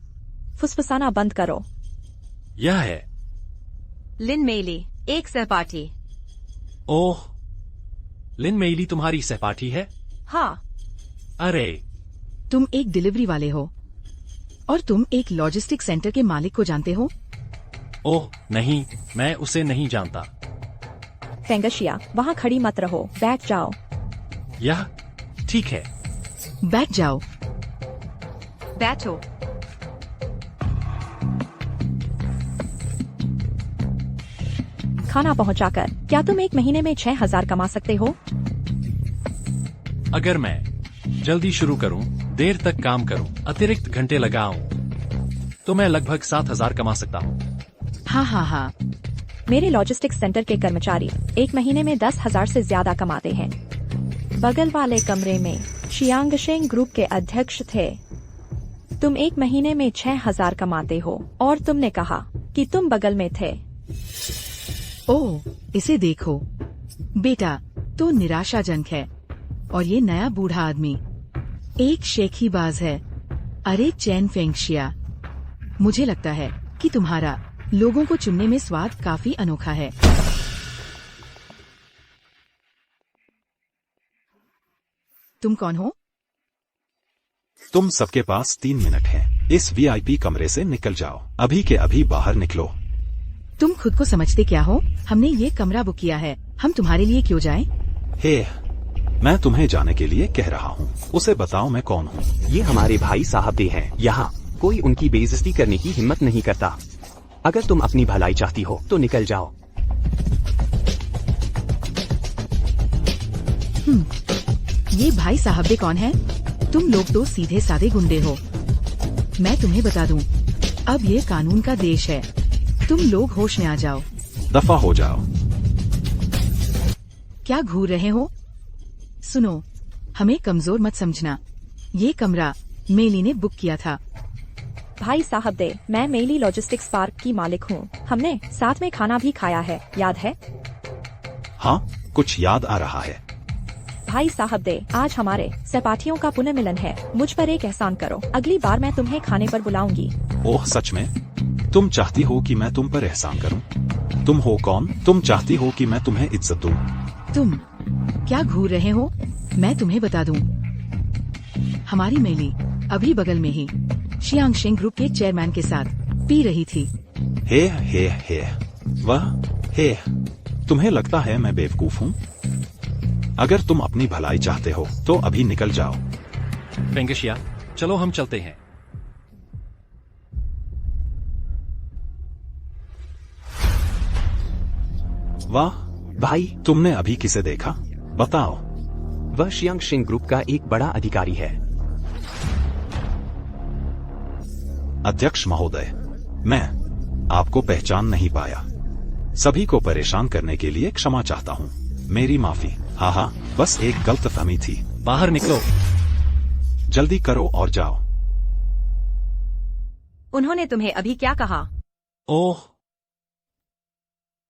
फुसफुसाना बंद करो। यह है लिन मेली, एक सहपाठी। ओह, लिन मेली तुम्हारी सहपाठी है? हाँ। अरे, तुम एक डिलीवरी वाले हो और तुम एक लॉजिस्टिक सेंटर के मालिक को जानते हो? ओह नहीं, मैं उसे नहीं जानता। फेंगशिया, वहाँ खड़ी मत रहो, बैठ जाओ। यह ठीक है। बैठ जाओ। बैठो। खाना पहुँचाकर क्या तुम एक महीने में 6,000 कमा सकते हो? अगर मैं जल्दी शुरू करूं, देर तक काम करूं, अतिरिक्त घंटे लगाऊं, तो मैं लगभग 7,000 कमा सकता हूं। हाँ हाँ हाँ। मेरे लॉजिस्टिक्स सेंटर के कर्मचारी एक महीने में 10,000 से ज्यादा कमाते हैं। बगल वाले कमरे में शियांगशेंग ग्रुप के अध्यक्ष थे। तुम एक महीने में 6,000 कमाते हो और तुमने कहा कि तुम बगल में थे। ओह, इसे देखो बेटा, तो निराशाजनक है। और ये नया बूढ़ा आदमी एक शेखीबाज है। अरे चैन फेंगशिया, मुझे लगता है कि तुम्हारा लोगों को चुनने में स्वाद काफी अनोखा है। तुम कौन हो? तुम सबके पास 3 मिनट हैं। इस वीआईपी कमरे से निकल जाओ, अभी के अभी बाहर निकलो। तुम खुद को समझते क्या हो? हमने ये कमरा बुक किया है, हम तुम्हारे लिए क्यों जाएं? हे, मैं तुम्हें जाने के लिए कह रहा हूँ। उसे बताओ मैं कौन हूँ। ये हमारे भाई साहब हैं। यहाँ कोई उनकी बेइज्जती करने की हिम्मत नहीं करता। अगर तुम अपनी भलाई चाहती हो तो निकल जाओ। ये भाई साहब कौन है? तुम लोग तो सीधे साधे गुंडे हो। मैं तुम्हें बता दूं, अब ये कानून का देश है। तुम लोग होश में आ जाओ। दफा हो जाओ। क्या घूर रहे हो? सुनो, हमें कमजोर मत समझना। ये कमरा मेली ने बुक किया था। भाई साहब दे, मैं मेली लॉजिस्टिक्स पार्क की मालिक हूँ। हमने साथ में खाना भी खाया है, याद है? हाँ, कुछ याद आ रहा है। भाई साहब दे, आज हमारे सहपाठियों का पुनर्मिलन है। मुझ पर एक एहसान करो, अगली बार मैं तुम्हें खाने पर बुलाऊंगी। ओह सच में? तुम चाहती हो कि मैं तुम पर एहसान करूं? तुम हो कौन? तुम चाहती हो कि मैं तुम्हें इज्जत दूं? तुम क्या घूर रहे हो? मैं तुम्हें बता दूं, हमारी मेली अभी बगल में ही शियांगशेंग ग्रुप के चेयरमैन के साथ पी रही थी। हे, वह हे, तुम्हें लगता है मैं बेवकूफ हूँ? अगर तुम अपनी भलाई चाहते हो तो अभी निकल जाओ। फेंगशिया, चलो हम चलते हैं। वाह भाई, तुमने अभी किसे देखा? बताओ। वह शियांगशेंग ग्रुप का एक बड़ा अधिकारी है। अध्यक्ष महोदय, मैं आपको पहचान नहीं पाया। सभी को परेशान करने के लिए क्षमा चाहता हूँ, मेरी माफी। हाँ, बस एक गलतफहमी थी। बाहर निकलो। जल्दी करो और जाओ। उन्होंने तुम्हें अभी क्या कहा? ओह,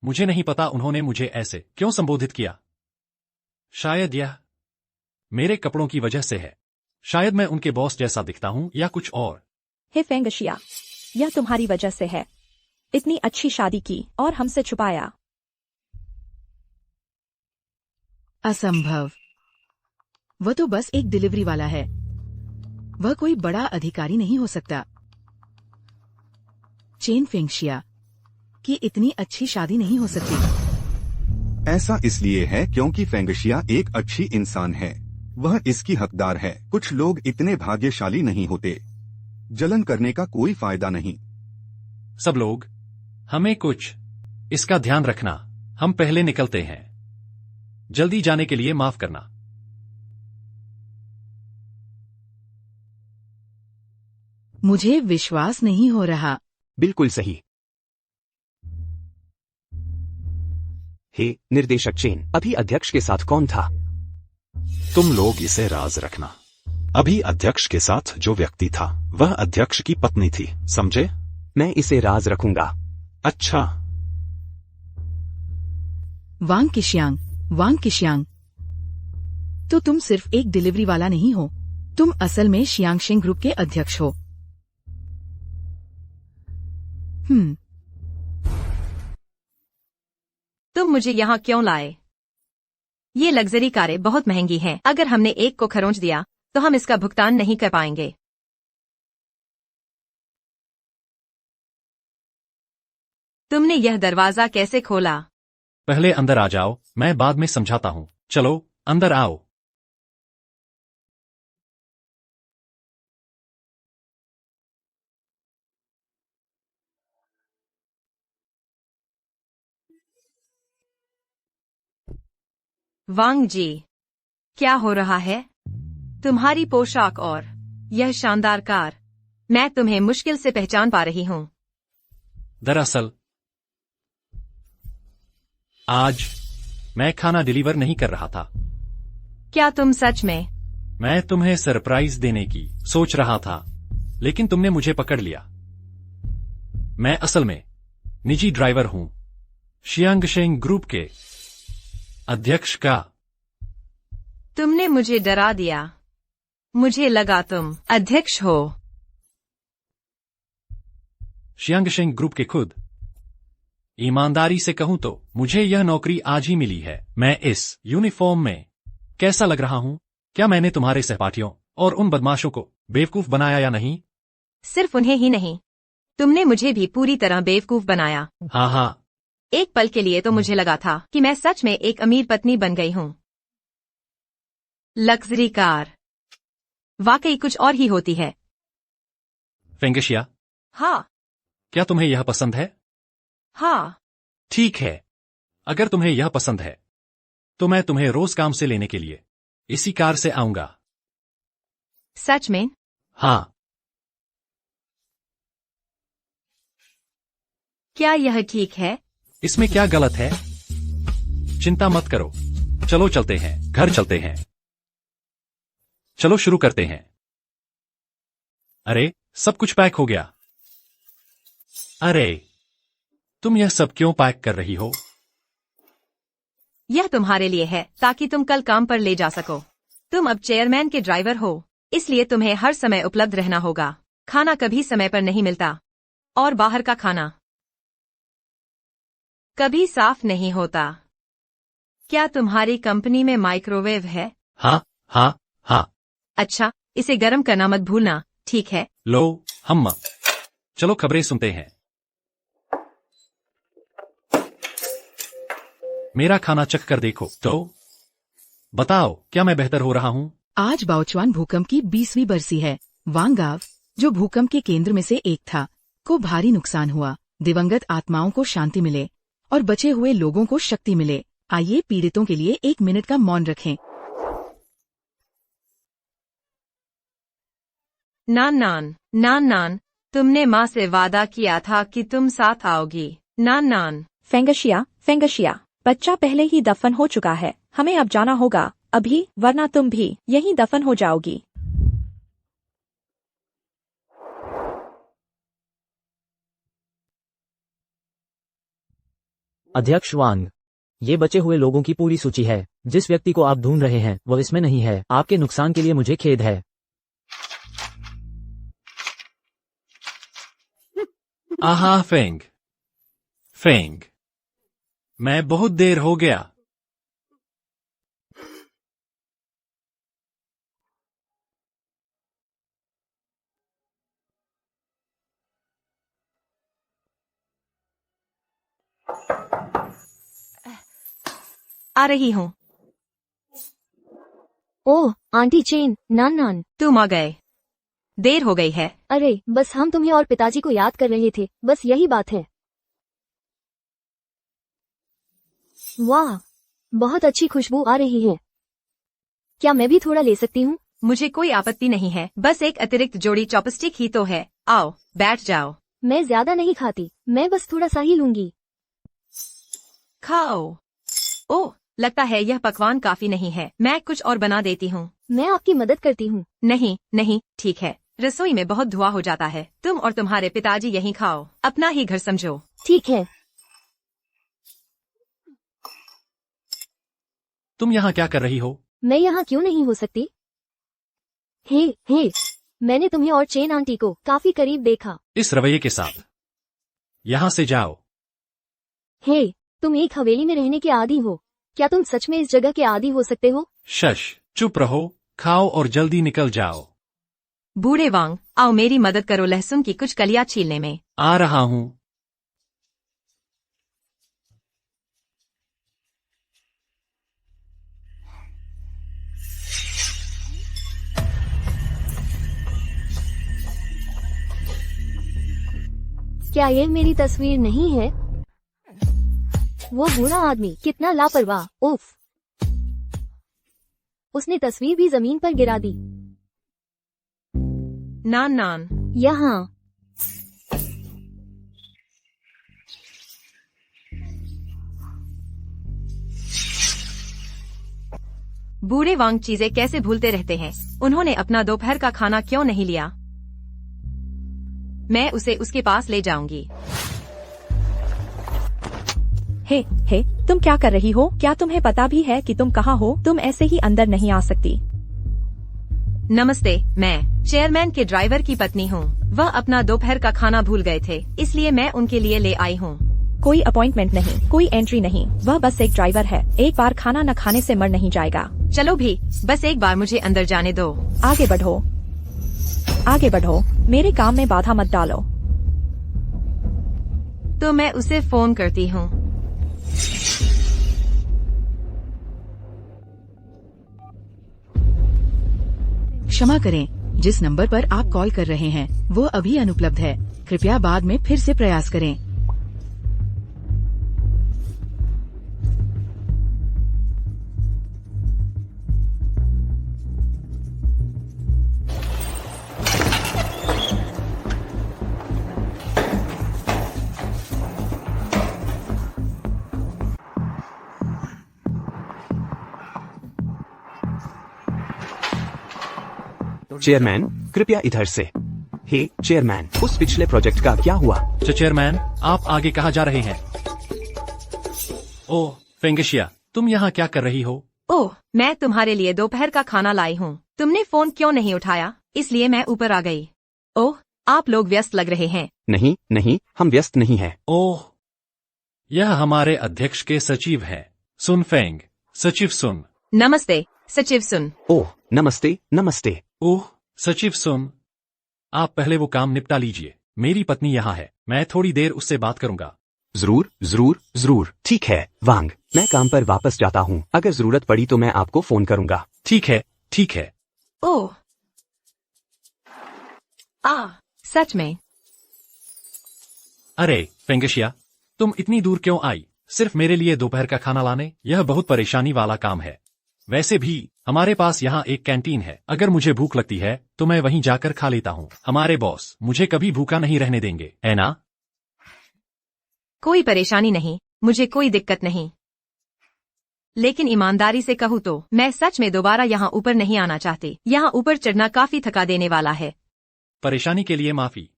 मुझे नहीं पता उन्होंने मुझे ऐसे क्यों संबोधित किया। शायद यह मेरे कपड़ों की वजह से है। शायद मैं उनके बॉस जैसा दिखता हूँ या कुछ और। हे फेंगशिया, यह तुम्हारी वजह से है। इतनी अच्छी शादी की और हमसे छुपाया। असंभव। वह तो बस एक डिलीवरी वाला है। वह कोई बड़ा अधिकारी नहीं हो सकता। चेन फेंगशिया की इतनी अच्छी शादी नहीं हो सकती। ऐसा इसलिए है क्योंकि फेंगशिया एक अच्छी इंसान है, वह इसकी हकदार है। कुछ लोग इतने भाग्यशाली नहीं होते। जलन करने का कोई फायदा नहीं। सब लोग, हमें कुछ इसका ध्यान रखना। हम पहले निकलते हैं। जल्दी जाने के लिए माफ करना। मुझे विश्वास नहीं हो रहा। बिल्कुल सही। हे निर्देशक चेन, अभी अध्यक्ष के साथ कौन था? तुम लोग इसे राज रखना। अभी अध्यक्ष के साथ जो व्यक्ति था वह अध्यक्ष की पत्नी थी, समझे? मैं इसे राज रखूंगा। अच्छा। वांग किशियांग, तो तुम सिर्फ एक डिलीवरी वाला नहीं हो, तुम असल में शियांगशिंग ग्रुप के अध्यक्ष हो। तुम मुझे यहाँ क्यों लाए? ये लग्जरी कारें बहुत महंगी हैं। अगर हमने एक को खरोंच दिया तो हम इसका भुगतान नहीं कर पाएंगे। तुमने यह दरवाजा कैसे खोला? पहले अंदर आ जाओ, मैं बाद में समझाता हूँ। चलो अंदर आओ। वांग जी, क्या हो रहा है? तुम्हारी पोशाक और यह शानदार कार, मैं तुम्हें मुश्किल से पहचान पा रही हूँ। दरअसल आज मैं खाना डिलीवर नहीं कर रहा था। क्या तुम सच में? मैं तुम्हें सरप्राइज देने की सोच रहा था, लेकिन तुमने मुझे पकड़ लिया। मैं असल में निजी ड्राइवर हूं, शियांगशेंग ग्रुप के अध्यक्ष का। तुमने मुझे डरा दिया। मुझे लगा तुम अध्यक्ष हो। शियांगशेंग ग्रुप के खुद। ईमानदारी से कहूं तो मुझे यह नौकरी आज ही मिली है। मैं इस यूनिफॉर्म में कैसा लग रहा हूं? क्या मैंने तुम्हारे सहपाठियों और उन बदमाशों को बेवकूफ बनाया या नहीं? सिर्फ उन्हें ही नहीं, तुमने मुझे भी पूरी तरह बेवकूफ बनाया। हाँ। एक पल के लिए तो मुझे लगा था कि मैं सच में एक अमीर पत्नी बन गई हूँ। लग्जरी कार वाकई कुछ और ही होती है। फेंगशिया, हाँ। क्या तुम्हें यह पसंद है? हाँ। ठीक है, अगर तुम्हें यह पसंद है तो मैं तुम्हें रोज काम से लेने के लिए इसी कार से आऊंगा। सच में? हाँ। क्या यह ठीक है? इसमें क्या गलत है? चिंता मत करो। चलो चलते हैं, घर चलते हैं। चलो शुरू करते हैं। अरे, सब कुछ पैक हो गया। अरे, तुम यह सब क्यों पैक कर रही हो? यह तुम्हारे लिए है ताकि तुम कल काम पर ले जा सको। तुम अब चेयरमैन के ड्राइवर हो, इसलिए तुम्हें हर समय उपलब्ध रहना होगा। खाना कभी समय पर नहीं मिलता, और बाहर का खाना कभी साफ नहीं होता। क्या तुम्हारी कंपनी में माइक्रोवेव है? हाँ। अच्छा, इसे गर्म करना मत भूलना, ठीक है? लो, हम चलो खबरें सुनते हैं। मेरा खाना चख कर देखो तो बताओ, क्या मैं बेहतर हो रहा हूँ? आज बाओचुआन भूकंप की 20वीं बरसी है। वांगाव, जो भूकंप के केंद्र में से एक था, को भारी नुकसान हुआ। दिवंगत आत्माओं को शांति मिले और बचे हुए लोगों को शक्ति मिले। आइए पीड़ितों के लिए 1 मिनट का मौन रखें। नान, तुमने माँ से वादा किया था कि तुम साथ आओगी। नान। फेंगशिया, बच्चा पहले ही दफन हो चुका है। हमें अब जाना होगा अभी, वरना तुम भी यहीं दफन हो जाओगी। अध्यक्ष वांग, ये बचे हुए लोगों की पूरी सूची है। जिस व्यक्ति को आप ढूंढ रहे हैं वह इसमें नहीं है। आपके नुकसान के लिए मुझे खेद है। आहा फेंग, मैं बहुत देर हो गया। आ रही हूँ। ओह आंटी चेन, नान नान। तुम आ गए, देर हो गई है। अरे बस हम तुम्हें और पिताजी को याद कर रहे थे, बस यही बात है। वाह, बहुत अच्छी खुशबू आ रही है। क्या मैं भी थोड़ा ले सकती हूँ? मुझे कोई आपत्ति नहीं है, बस एक अतिरिक्त जोड़ी चॉपस्टिक ही तो है। आओ बैठ जाओ। मैं ज्यादा नहीं खाती, मैं बस थोड़ा सा ही लूंगी। खाओ। ओह, लगता है यह पकवान काफी नहीं है, मैं कुछ और बना देती हूँ। मैं आपकी मदद करती हूँ। नहीं नहीं, ठीक है, रसोई में बहुत धुआं हो जाता है। तुम और तुम्हारे पिताजी यहीं खाओ, अपना ही घर समझो। ठीक है। तुम यहाँ क्या कर रही हो? मैं यहाँ क्यों नहीं हो सकती? हे, मैंने तुम्हें और चेन आंटी को काफी करीब देखा। इस रवैये के साथ यहाँ से जाओ। हे, तुम एक हवेली में रहने के आदी हो, क्या तुम सच में इस जगह के आदी हो सकते हो? शश, चुप रहो, खाओ और जल्दी निकल जाओ। बूढ़े वांग, आओ मेरी मदद करो लहसुन की कुछ कलियां छीलने में। आ रहा हूँ। क्या ये मेरी तस्वीर नहीं है? वो बुरा आदमी कितना लापरवाह, उफ। उसने तस्वीर भी जमीन पर गिरा दी। नान नान। यहाँ। बूढ़े वांग चीजें कैसे भूलते रहते हैं। उन्होंने अपना दोपहर का खाना क्यों नहीं लिया? मैं उसे उसके पास ले जाऊंगी। हे, तुम क्या कर रही हो? क्या तुम्हें पता भी है कि तुम कहाँ हो? तुम ऐसे ही अंदर नहीं आ सकती। नमस्ते, मैं चेयरमैन के ड्राइवर की पत्नी हूँ। वह अपना दोपहर का खाना भूल गए थे, इसलिए मैं उनके लिए ले आई हूँ। कोई अपॉइंटमेंट नहीं, कोई एंट्री नहीं, वह बस एक ड्राइवर है। एक बार खाना न खाने से मर नहीं जाएगा। चलो भी, बस एक बार मुझे अंदर जाने दो। आगे बढ़ो, आगे बढ़ो, मेरे काम में बाधा मत डालो। तो मैं उसे फोन करती हूँ। क्षमा करें, जिस नंबर पर आप कॉल कर रहे हैं वो अभी अनुपलब्ध है। कृपया बाद में फिर से प्रयास करें। चेयरमैन, कृपया इधर से। हे चेयरमैन, उस पिछले प्रोजेक्ट का क्या हुआ? चेयरमैन, आप आगे कहाँ जा रहे हैं? ओह फेंगशिया, तुम यहाँ क्या कर रही हो? ओह, मैं तुम्हारे लिए दोपहर का खाना लाई हूँ। तुमने फोन क्यों नहीं उठाया, इसलिए मैं ऊपर आ गई। ओह, आप लोग व्यस्त लग रहे हैं। नहीं नहीं, हम व्यस्त नहीं हैं। ओह, यह हमारे अध्यक्ष के सचिव हैं। सुन फेंग, सचिव सुन। नमस्ते सचिव सुन। ओह नमस्ते नमस्ते। ओह सचिव सुन, आप पहले वो काम निपटा लीजिए। मेरी पत्नी यहाँ है, मैं थोड़ी देर उससे बात करूंगा। जरूर जरूर जरूर। ठीक है वांग, मैं काम पर वापस जाता हूँ। अगर जरूरत पड़ी तो मैं आपको फोन करूंगा। ठीक है ठीक है। ओह, सच में? अरे फेंगशिया, तुम इतनी दूर क्यों आई? सिर्फ मेरे लिए दोपहर का खाना लाने? यह बहुत परेशानी वाला काम है। वैसे भी हमारे पास यहाँ एक कैंटीन है, अगर मुझे भूख लगती है तो मैं वहीं जाकर खा लेता हूँ। हमारे बॉस मुझे कभी भूखा नहीं रहने देंगे, है ना? कोई परेशानी नहीं, मुझे कोई दिक्कत नहीं। लेकिन ईमानदारी से कहूँ तो मैं सच में दोबारा यहाँ ऊपर नहीं आना चाहती। यहाँ ऊपर चढ़ना काफी थका देने वाला है। परेशानी के लिए माफी।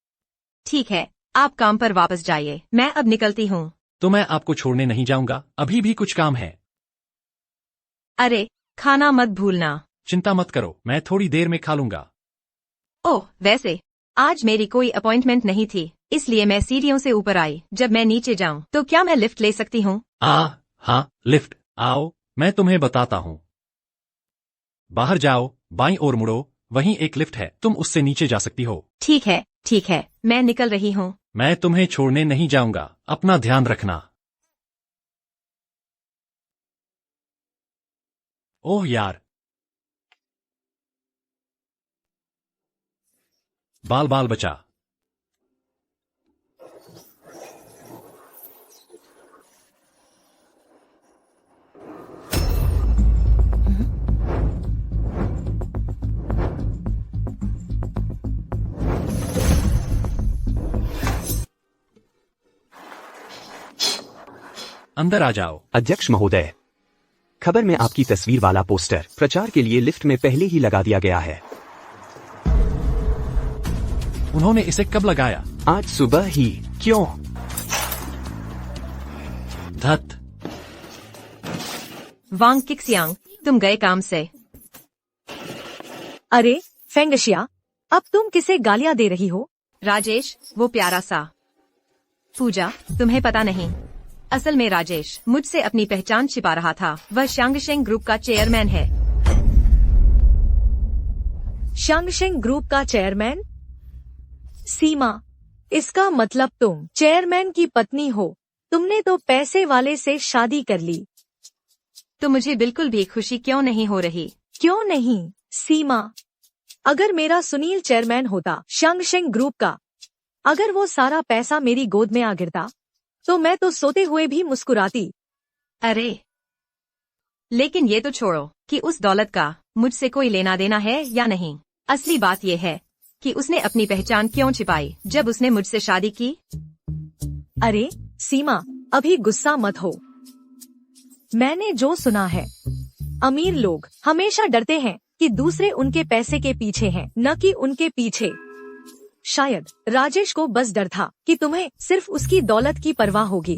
ठीक है, आप काम पर वापस जाइए, मैं अब निकलती हूँ। तो मैं आपको छोड़ने नहीं जाऊंगा, अभी भी कुछ काम है। अरे, खाना मत भूलना। चिंता मत करो, मैं थोड़ी देर में खा लूंगा। ओह, वैसे आज मेरी कोई अपॉइंटमेंट नहीं थी, इसलिए मैं सीढ़ियों से ऊपर आई। जब मैं नीचे जाऊं तो क्या मैं लिफ्ट ले सकती हूँ? हाँ, लिफ्ट। आओ, मैं तुम्हें बताता हूँ। बाहर जाओ, बाईं ओर मुड़ो, वहीं एक लिफ्ट है, तुम उससे नीचे जा सकती हो। ठीक है, मैं निकल रही हूँ। मैं तुम्हें छोड़ने नहीं जाऊंगा, अपना ध्यान रखना। ओह यार, बाल बाल बचा। अंदर आ जाओ। अध्यक्ष महोदय, खबर में आपकी तस्वीर वाला पोस्टर प्रचार के लिए लिफ्ट में पहले ही लगा दिया गया है। उन्होंने इसे कब लगाया? आज सुबह ही। क्यों? धत। वांग किक्सियांग, तुम गए काम से। अरे फेंगशिया, अब तुम किसे गालियां दे रही हो? राजेश, वो प्यारा सा। पूजा, तुम्हें पता नहीं, असल में राजेश मुझसे अपनी पहचान छिपा रहा था। वह शांगशेंग ग्रुप का चेयरमैन है। शांगशेंग ग्रुप का चेयरमैन? सीमा, इसका मतलब तुम चेयरमैन की पत्नी हो। तुमने तो पैसे वाले से शादी कर ली। तो मुझे बिल्कुल भी खुशी क्यों नहीं हो रही? क्यों नहीं सीमा? अगर मेरा सुनील चेयरमैन होता शांगशेंग ग्रुप का, अगर वो सारा पैसा मेरी गोद में आ गिरता, तो मैं तो सोते हुए भी मुस्कुराती। अरे लेकिन ये तो छोड़ो कि उस दौलत का मुझसे कोई लेना देना है या नहीं। असली बात ये है कि उसने अपनी पहचान क्यों छिपाई जब उसने मुझसे शादी की। अरे सीमा, अभी गुस्सा मत हो। मैंने जो सुना है, अमीर लोग हमेशा डरते हैं कि दूसरे उनके पैसे के पीछे हैं, न कि उनके पीछे। शायद राजेश को बस डर था कि तुम्हें सिर्फ उसकी दौलत की परवाह होगी।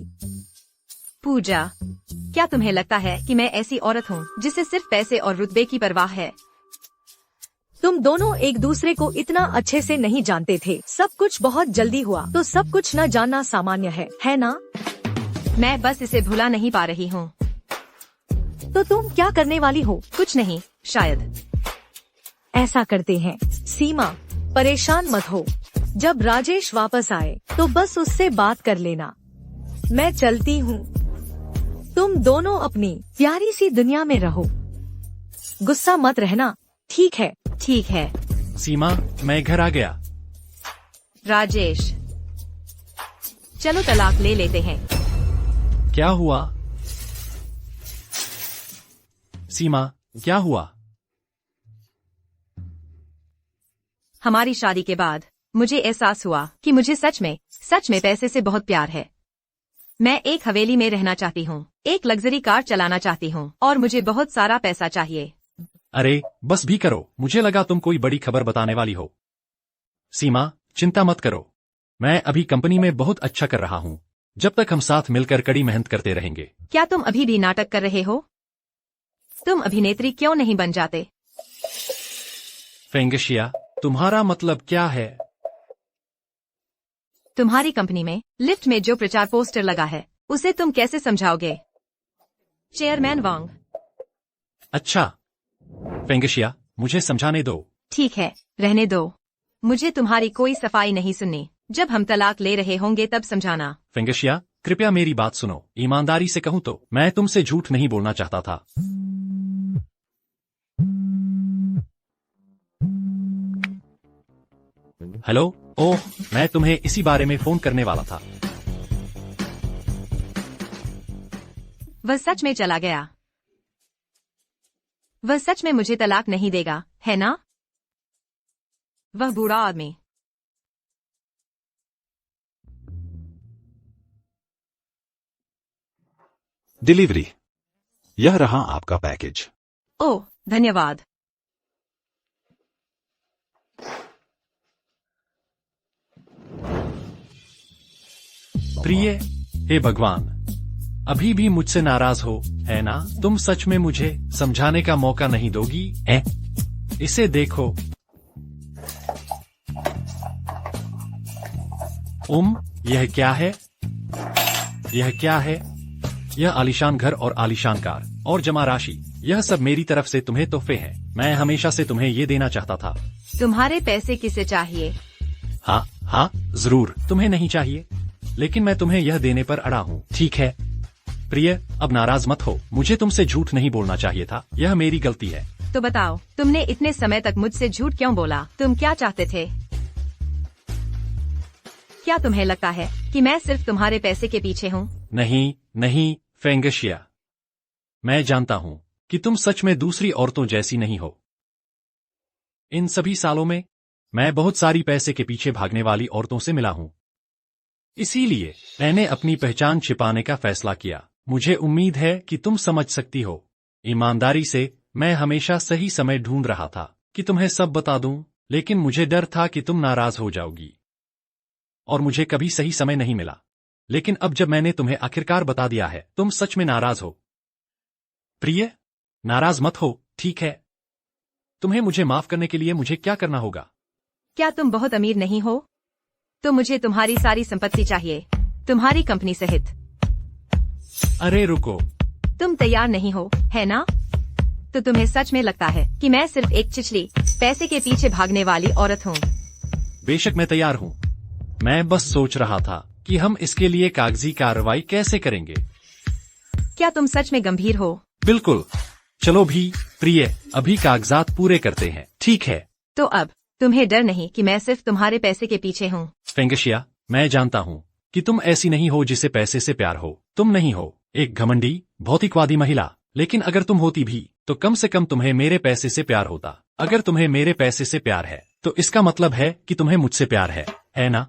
पूजा, क्या तुम्हें लगता है कि मैं ऐसी औरत हूँ जिसे सिर्फ पैसे और रुतबे की परवाह है? तुम दोनों एक दूसरे को इतना अच्छे से नहीं जानते थे। सब कुछ बहुत जल्दी हुआ, तो सब कुछ न जानना सामान्य है ना? मैं बस इसे भुला नहीं पा रही हूँ। तो तुम क्या करने वाली हो? कुछ नहीं, शायद। ऐसा करते हैं सीमा, परेशान मत हो। जब राजेश वापस आए तो बस उससे बात कर लेना। मैं चलती हूँ। तुम दोनों अपनी प्यारी सी दुनिया में रहो। गुस्सा मत रहना, ठीक है? ठीक है। सीमा, मैं घर आ गया। राजेश, चलो तलाक ले लेते हैं। क्या हुआ? सीमा, क्या हुआ? हमारी शादी के बाद मुझे एहसास हुआ कि मुझे सच में पैसे से बहुत प्यार है। मैं एक हवेली में रहना चाहती हूँ, एक लग्जरी कार चलाना चाहती हूँ और मुझे बहुत सारा पैसा चाहिए। अरे बस भी करो, मुझे लगा तुम कोई बड़ी खबर बताने वाली हो। सीमा, चिंता मत करो, मैं अभी कंपनी में बहुत अच्छा कर रहा हूँ। जब तक हम साथ मिलकर कड़ी मेहनत करते रहेंगे। क्या तुम अभी भी नाटक कर रहे हो? तुम अभिनेत्री क्यों नहीं बन जाते? फेंगशिया, तुम्हारा मतलब क्या है? तुम्हारी कंपनी में लिफ्ट में जो प्रचार पोस्टर लगा है, उसे तुम कैसे समझाओगे? चेयरमैन वांग। अच्छा फेंगशिया, मुझे समझाने दो। ठीक है, रहने दो। मुझे तुम्हारी कोई सफाई नहीं सुननी। जब हम तलाक ले रहे होंगे तब समझाना। फेंगशिया, कृपया मेरी बात सुनो। ईमानदारी से कहूँ तो मैं तुमसे झूठ नहीं बोलना चाहता था। हेलो, ओह, मैं तुम्हें इसी बारे में फोन करने वाला था। वह सच में चला गया। वह सच में मुझे तलाक नहीं देगा, है ना? वह बूढ़ा आदमी। डिलीवरी, यह रहा आपका पैकेज। ओह, धन्यवाद। प्रिय, हे भगवान, अभी भी मुझसे नाराज हो, है ना? तुम सच में मुझे समझाने का मौका नहीं दोगी? इसे देखो। यह क्या है? यह क्या है? यह आलीशान घर और आलीशान कार और जमा राशि, यह सब मेरी तरफ से तुम्हें तोहफे हैं। मैं हमेशा से तुम्हें ये देना चाहता था। तुम्हारे पैसे किसे चाहिए? हाँ, जरूर। तुम्हें नहीं चाहिए, लेकिन मैं तुम्हें यह देने पर अड़ा हूँ। ठीक है प्रिय, अब नाराज मत हो, मुझे तुमसे झूठ नहीं बोलना चाहिए था, यह मेरी गलती है। तो बताओ, तुमने इतने समय तक मुझसे झूठ क्यों बोला? तुम क्या चाहते थे? क्या तुम्हें लगता है कि मैं सिर्फ तुम्हारे पैसे के पीछे हूँ? नहीं नहीं फेंगशिया, मैं जानता हूँ कि तुम सच में दूसरी औरतों जैसी नहीं हो। इन सभी सालों में मैं बहुत सारी पैसे के पीछे भागने वाली औरतों से मिला हूँ, इसीलिए मैंने अपनी पहचान छिपाने का फैसला किया। मुझे उम्मीद है कि तुम समझ सकती हो। ईमानदारी से मैं हमेशा सही समय ढूंढ रहा था कि तुम्हें सब बता दूं, लेकिन मुझे डर था कि तुम नाराज हो जाओगी और मुझे कभी सही समय नहीं मिला। लेकिन अब जब मैंने तुम्हें आखिरकार बता दिया है, तुम सच में नाराज हो। प्रिय, नाराज मत हो, ठीक है? तुम्हें मुझे माफ करने के लिए मुझे क्या करना होगा? क्या तुम बहुत अमीर नहीं हो? तो मुझे तुम्हारी सारी संपत्ति चाहिए, तुम्हारी कंपनी सहित। अरे रुको, तुम तैयार नहीं हो, है ना? तो तुम्हें सच में लगता है कि मैं सिर्फ एक चिचली पैसे के पीछे भागने वाली औरत हूँ? बेशक मैं तैयार हूँ। मैं बस सोच रहा था कि हम इसके लिए कागजी कार्रवाई कैसे करेंगे। क्या तुम सच में गंभीर हो? बिल्कुल। चलो भी प्रिय, अभी कागजात पूरे करते हैं, ठीक है? तो अब तुम्हें डर नहीं कि मैं सिर्फ तुम्हारे पैसे के पीछे हूँ? फेंगशिया, मैं जानता हूँ कि तुम ऐसी नहीं हो जिसे पैसे से प्यार हो। तुम नहीं हो एक घमंडी, भौतिकवादी महिला। लेकिन अगर तुम होती भी, तो कम से कम तुम्हें मेरे पैसे से प्यार होता। अगर तुम्हें मेरे पैसे से प्यार है, तो इसका मतलब है कि तुम्हें मुझसे प्यार है ना?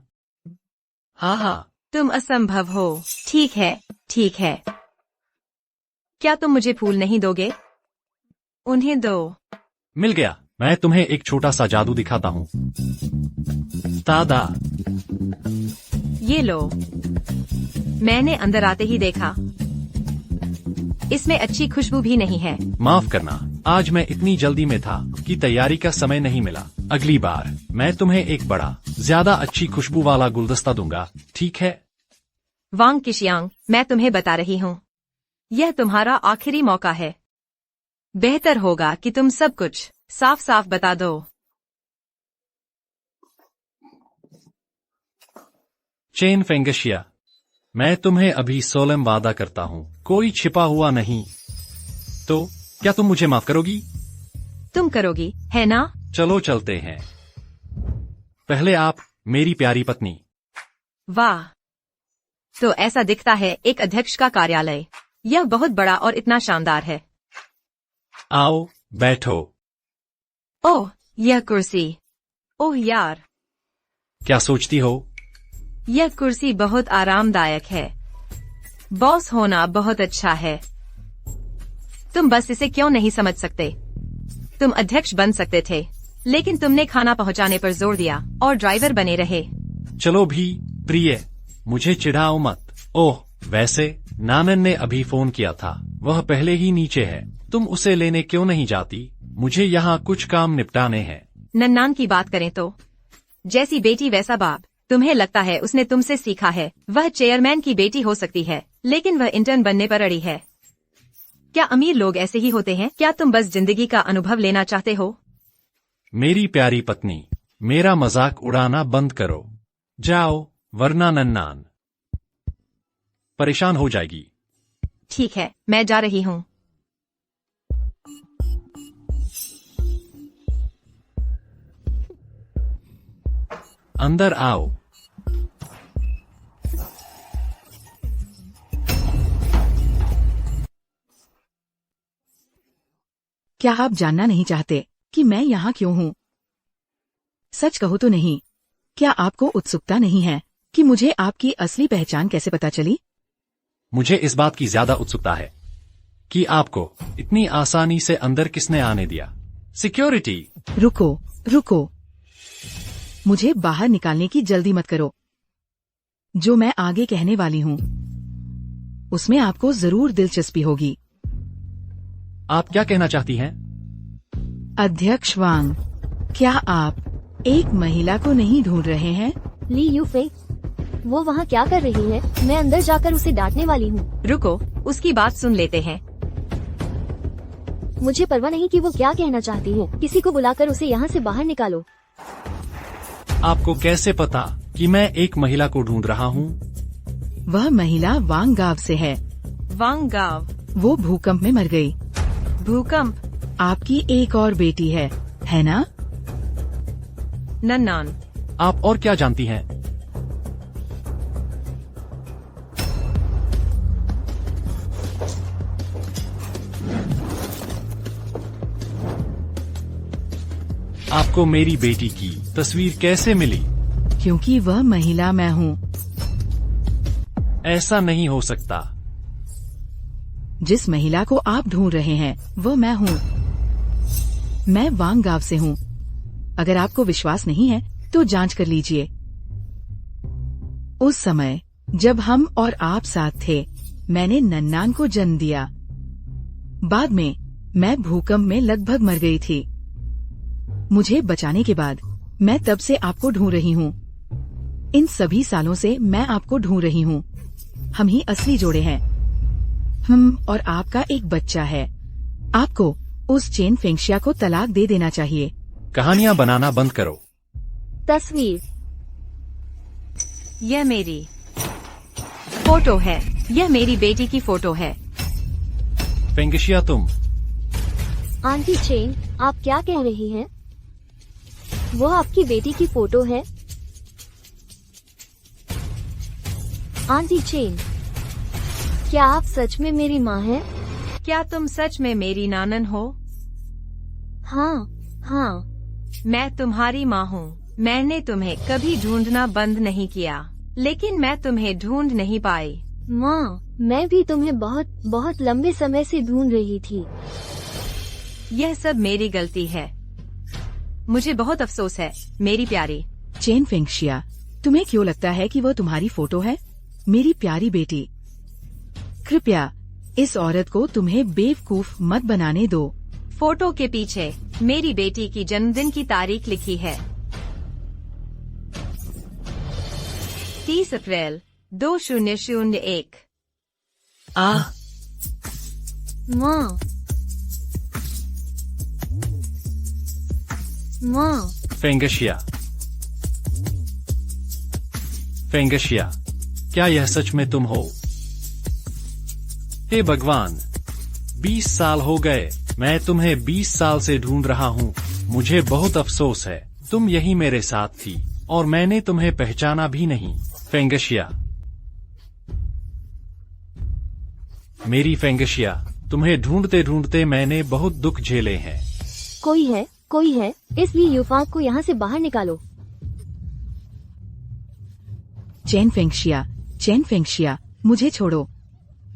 हाँ हाँ, तुम असंभव हो। ठीक है, ठीक है। क्या तुम मुझे फूल नहीं दोगे? उन्हें दो। मिल गया। मैं तुम्हें एक छोटा सा जादू दिखाता हूँ। तादा, ये लो। मैंने अंदर आते ही देखा, इसमें अच्छी खुशबू भी नहीं है। माफ करना, आज मैं इतनी जल्दी में था कि तैयारी का समय नहीं मिला। अगली बार मैं तुम्हें एक बड़ा, ज्यादा अच्छी खुशबू वाला गुलदस्ता दूंगा, ठीक है? वांग किशियांग, मैं तुम्हें बता रही हूँ, यह तुम्हारा आखिरी मौका है। बेहतर होगा कि तुम सब कुछ साफ साफ बता दो। चेन फेंगशिया, मैं तुम्हें अभी सोलम वादा करता हूँ, कोई छिपा हुआ नहीं। तो क्या तुम मुझे माफ करोगी? तुम करोगी, है ना? चलो चलते हैं। पहले आप, मेरी प्यारी पत्नी। वाह, तो ऐसा दिखता है एक अध्यक्ष का कार्यालय। यह बहुत बड़ा और इतना शानदार है। आओ बैठो। ओह, यह कुर्सी। ओह यार, क्या सोचती हो? यह कुर्सी बहुत आरामदायक है। बॉस होना बहुत अच्छा है। तुम बस इसे क्यों नहीं समझ सकते? तुम अध्यक्ष बन सकते थे, लेकिन तुमने खाना पहुंचाने पर जोर दिया और ड्राइवर बने रहे। चलो भी प्रिय, मुझे चिढ़ाओ मत। ओह, वैसे नानन ने अभी फोन किया था, वह पहले ही नीचे है। तुम उसे लेने क्यों नहीं जाती? मुझे यहाँ कुछ काम निपटाने हैं। नन्नान की बात करें तो, जैसी बेटी वैसा बाप। तुम्हें लगता है उसने तुमसे सीखा है? वह चेयरमैन की बेटी हो सकती है, लेकिन वह इंटर्न बनने पर अड़ी है। क्या अमीर लोग ऐसे ही होते हैं? क्या तुम बस जिंदगी का अनुभव लेना चाहते हो? मेरी प्यारी पत्नी, मेरा मजाक उड़ाना बंद करो। जाओ, वरना नन्नान परेशान हो जाएगी। ठीक है, मैं जा रही हूँ। अंदर आओ। क्या आप जानना नहीं चाहते कि मैं यहाँ क्यों हूँ? सच कहो तो नहीं, क्या आपको उत्सुकता नहीं है कि मुझे आपकी असली पहचान कैसे पता चली? मुझे इस बात की ज्यादा उत्सुकता है कि आपको इतनी आसानी से अंदर किसने आने दिया। सिक्योरिटी। रुको रुको, मुझे बाहर निकालने की जल्दी मत करो। जो मैं आगे कहने वाली हूँ, उसमें आपको जरूर दिलचस्पी होगी। आप क्या कहना चाहती हैं? अध्यक्ष वांग, क्या आप एक महिला को नहीं ढूंढ रहे हैं? ली यूफे, वो वहाँ क्या कर रही है? मैं अंदर जाकर उसे डांटने वाली हूँ। रुको, उसकी बात सुन लेते हैं। मुझे परवाह नहीं कि वो क्या कहना चाहती है। किसी को बुलाकर उसे यहाँ से बाहर निकालो। आपको कैसे पता कि मैं एक महिला को ढूंढ रहा हूँ? वह महिला वांग गांव से है। वांग गाव। वो भूकंप में मर गई। भूकंप। आपकी एक और बेटी है ना? नन्नान। आप और क्या जानती हैं? आपको मेरी बेटी की तस्वीर कैसे मिली? क्योंकि वह महिला मैं हूँ। ऐसा नहीं हो सकता। जिस महिला को आप ढूंढ रहे हैं वो मैं हूँ। मैं वांग गांव से हूँ। अगर आपको विश्वास नहीं है तो जांच कर लीजिए। उस समय जब हम और आप साथ थे, मैंने नन्नान को जन्म दिया। बाद में मैं भूकंप में लगभग मर गई थी। मुझे बचाने के बाद मैं तब से आपको ढूंढ रही हूँ। इन सभी सालों से मैं आपको ढूंढ रही हूँ। हम ही असली जोड़े हैं। हम और आपका एक बच्चा है। आपको उस चेन फेंगशिया को तलाक दे देना चाहिए। कहानियां बनाना बंद करो। तस्वीर। यह मेरी फोटो है। यह मेरी बेटी की फोटो है। फेंगशिया, तुम। आंटी चेन, आप क्या कह रही हैं? वो आपकी बेटी की फोटो है? आंटी चेन, क्या आप सच में मेरी माँ हैं? क्या तुम सच में मेरी नानन हो? हाँ। मैं तुम्हारी माँ हूँ। मैंने तुम्हें कभी ढूंढना बंद नहीं किया, लेकिन मैं तुम्हें ढूंढ नहीं पाई। माँ, मैं भी तुम्हें बहुत बहुत लंबे समय से ढूंढ रही थी। यह सब मेरी गलती है। मुझे बहुत अफसोस है, मेरी प्यारी। चेन फेंगशिया, तुम्हें क्यों लगता है कि वो तुम्हारी फोटो है? मेरी प्यारी बेटी, कृपया इस औरत को तुम्हें बेवकूफ मत बनाने दो। फोटो के पीछे मेरी बेटी की जन्मदिन की तारीख लिखी है। 30 अप्रैल 2001। माँ। फेंगशिया, क्या यह सच में तुम हो? हे भगवान, 20 साल हो गए। मैं तुम्हें 20 साल से ढूंढ रहा हूँ। मुझे बहुत अफसोस है। तुम यही मेरे साथ थी और मैंने तुम्हें पहचाना भी नहीं। फेंगशिया, मेरी फेंगशिया, तुम्हें ढूंढते ढूंढते मैंने बहुत दुख झेले हैं। कोई है, इसलिए युवाक को यहाँ से बाहर निकालो। चेन फेंगशिया, मुझे छोड़ो।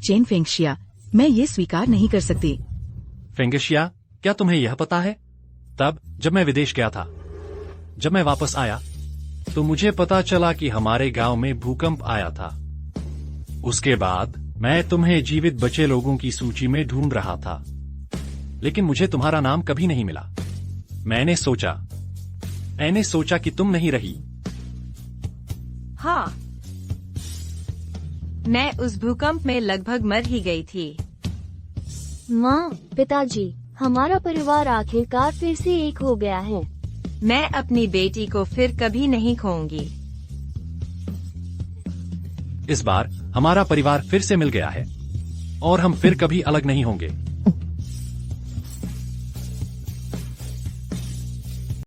चेन फेंगशिया, मैं ये स्वीकार नहीं कर सकती। फेंगशिया, क्या तुम्हें यह पता है? तब जब मैं विदेश गया था, जब मैं वापस आया तो मुझे पता चला कि हमारे गांव में भूकंप आया था। उसके बाद मैं तुम्हें जीवित बचे लोगों की सूची में ढूंढ रहा था, लेकिन मुझे तुम्हारा नाम कभी नहीं मिला। मैंने सोचा कि तुम नहीं रही। हाँ, मैं उस भूकंप में लगभग मर ही गई थी। माँ, पिताजी, हमारा परिवार आखिरकार फिर से एक हो गया है। मैं अपनी बेटी को फिर कभी नहीं खोऊंगी। इस बार हमारा परिवार फिर से मिल गया है और हम फिर कभी अलग नहीं होंगे।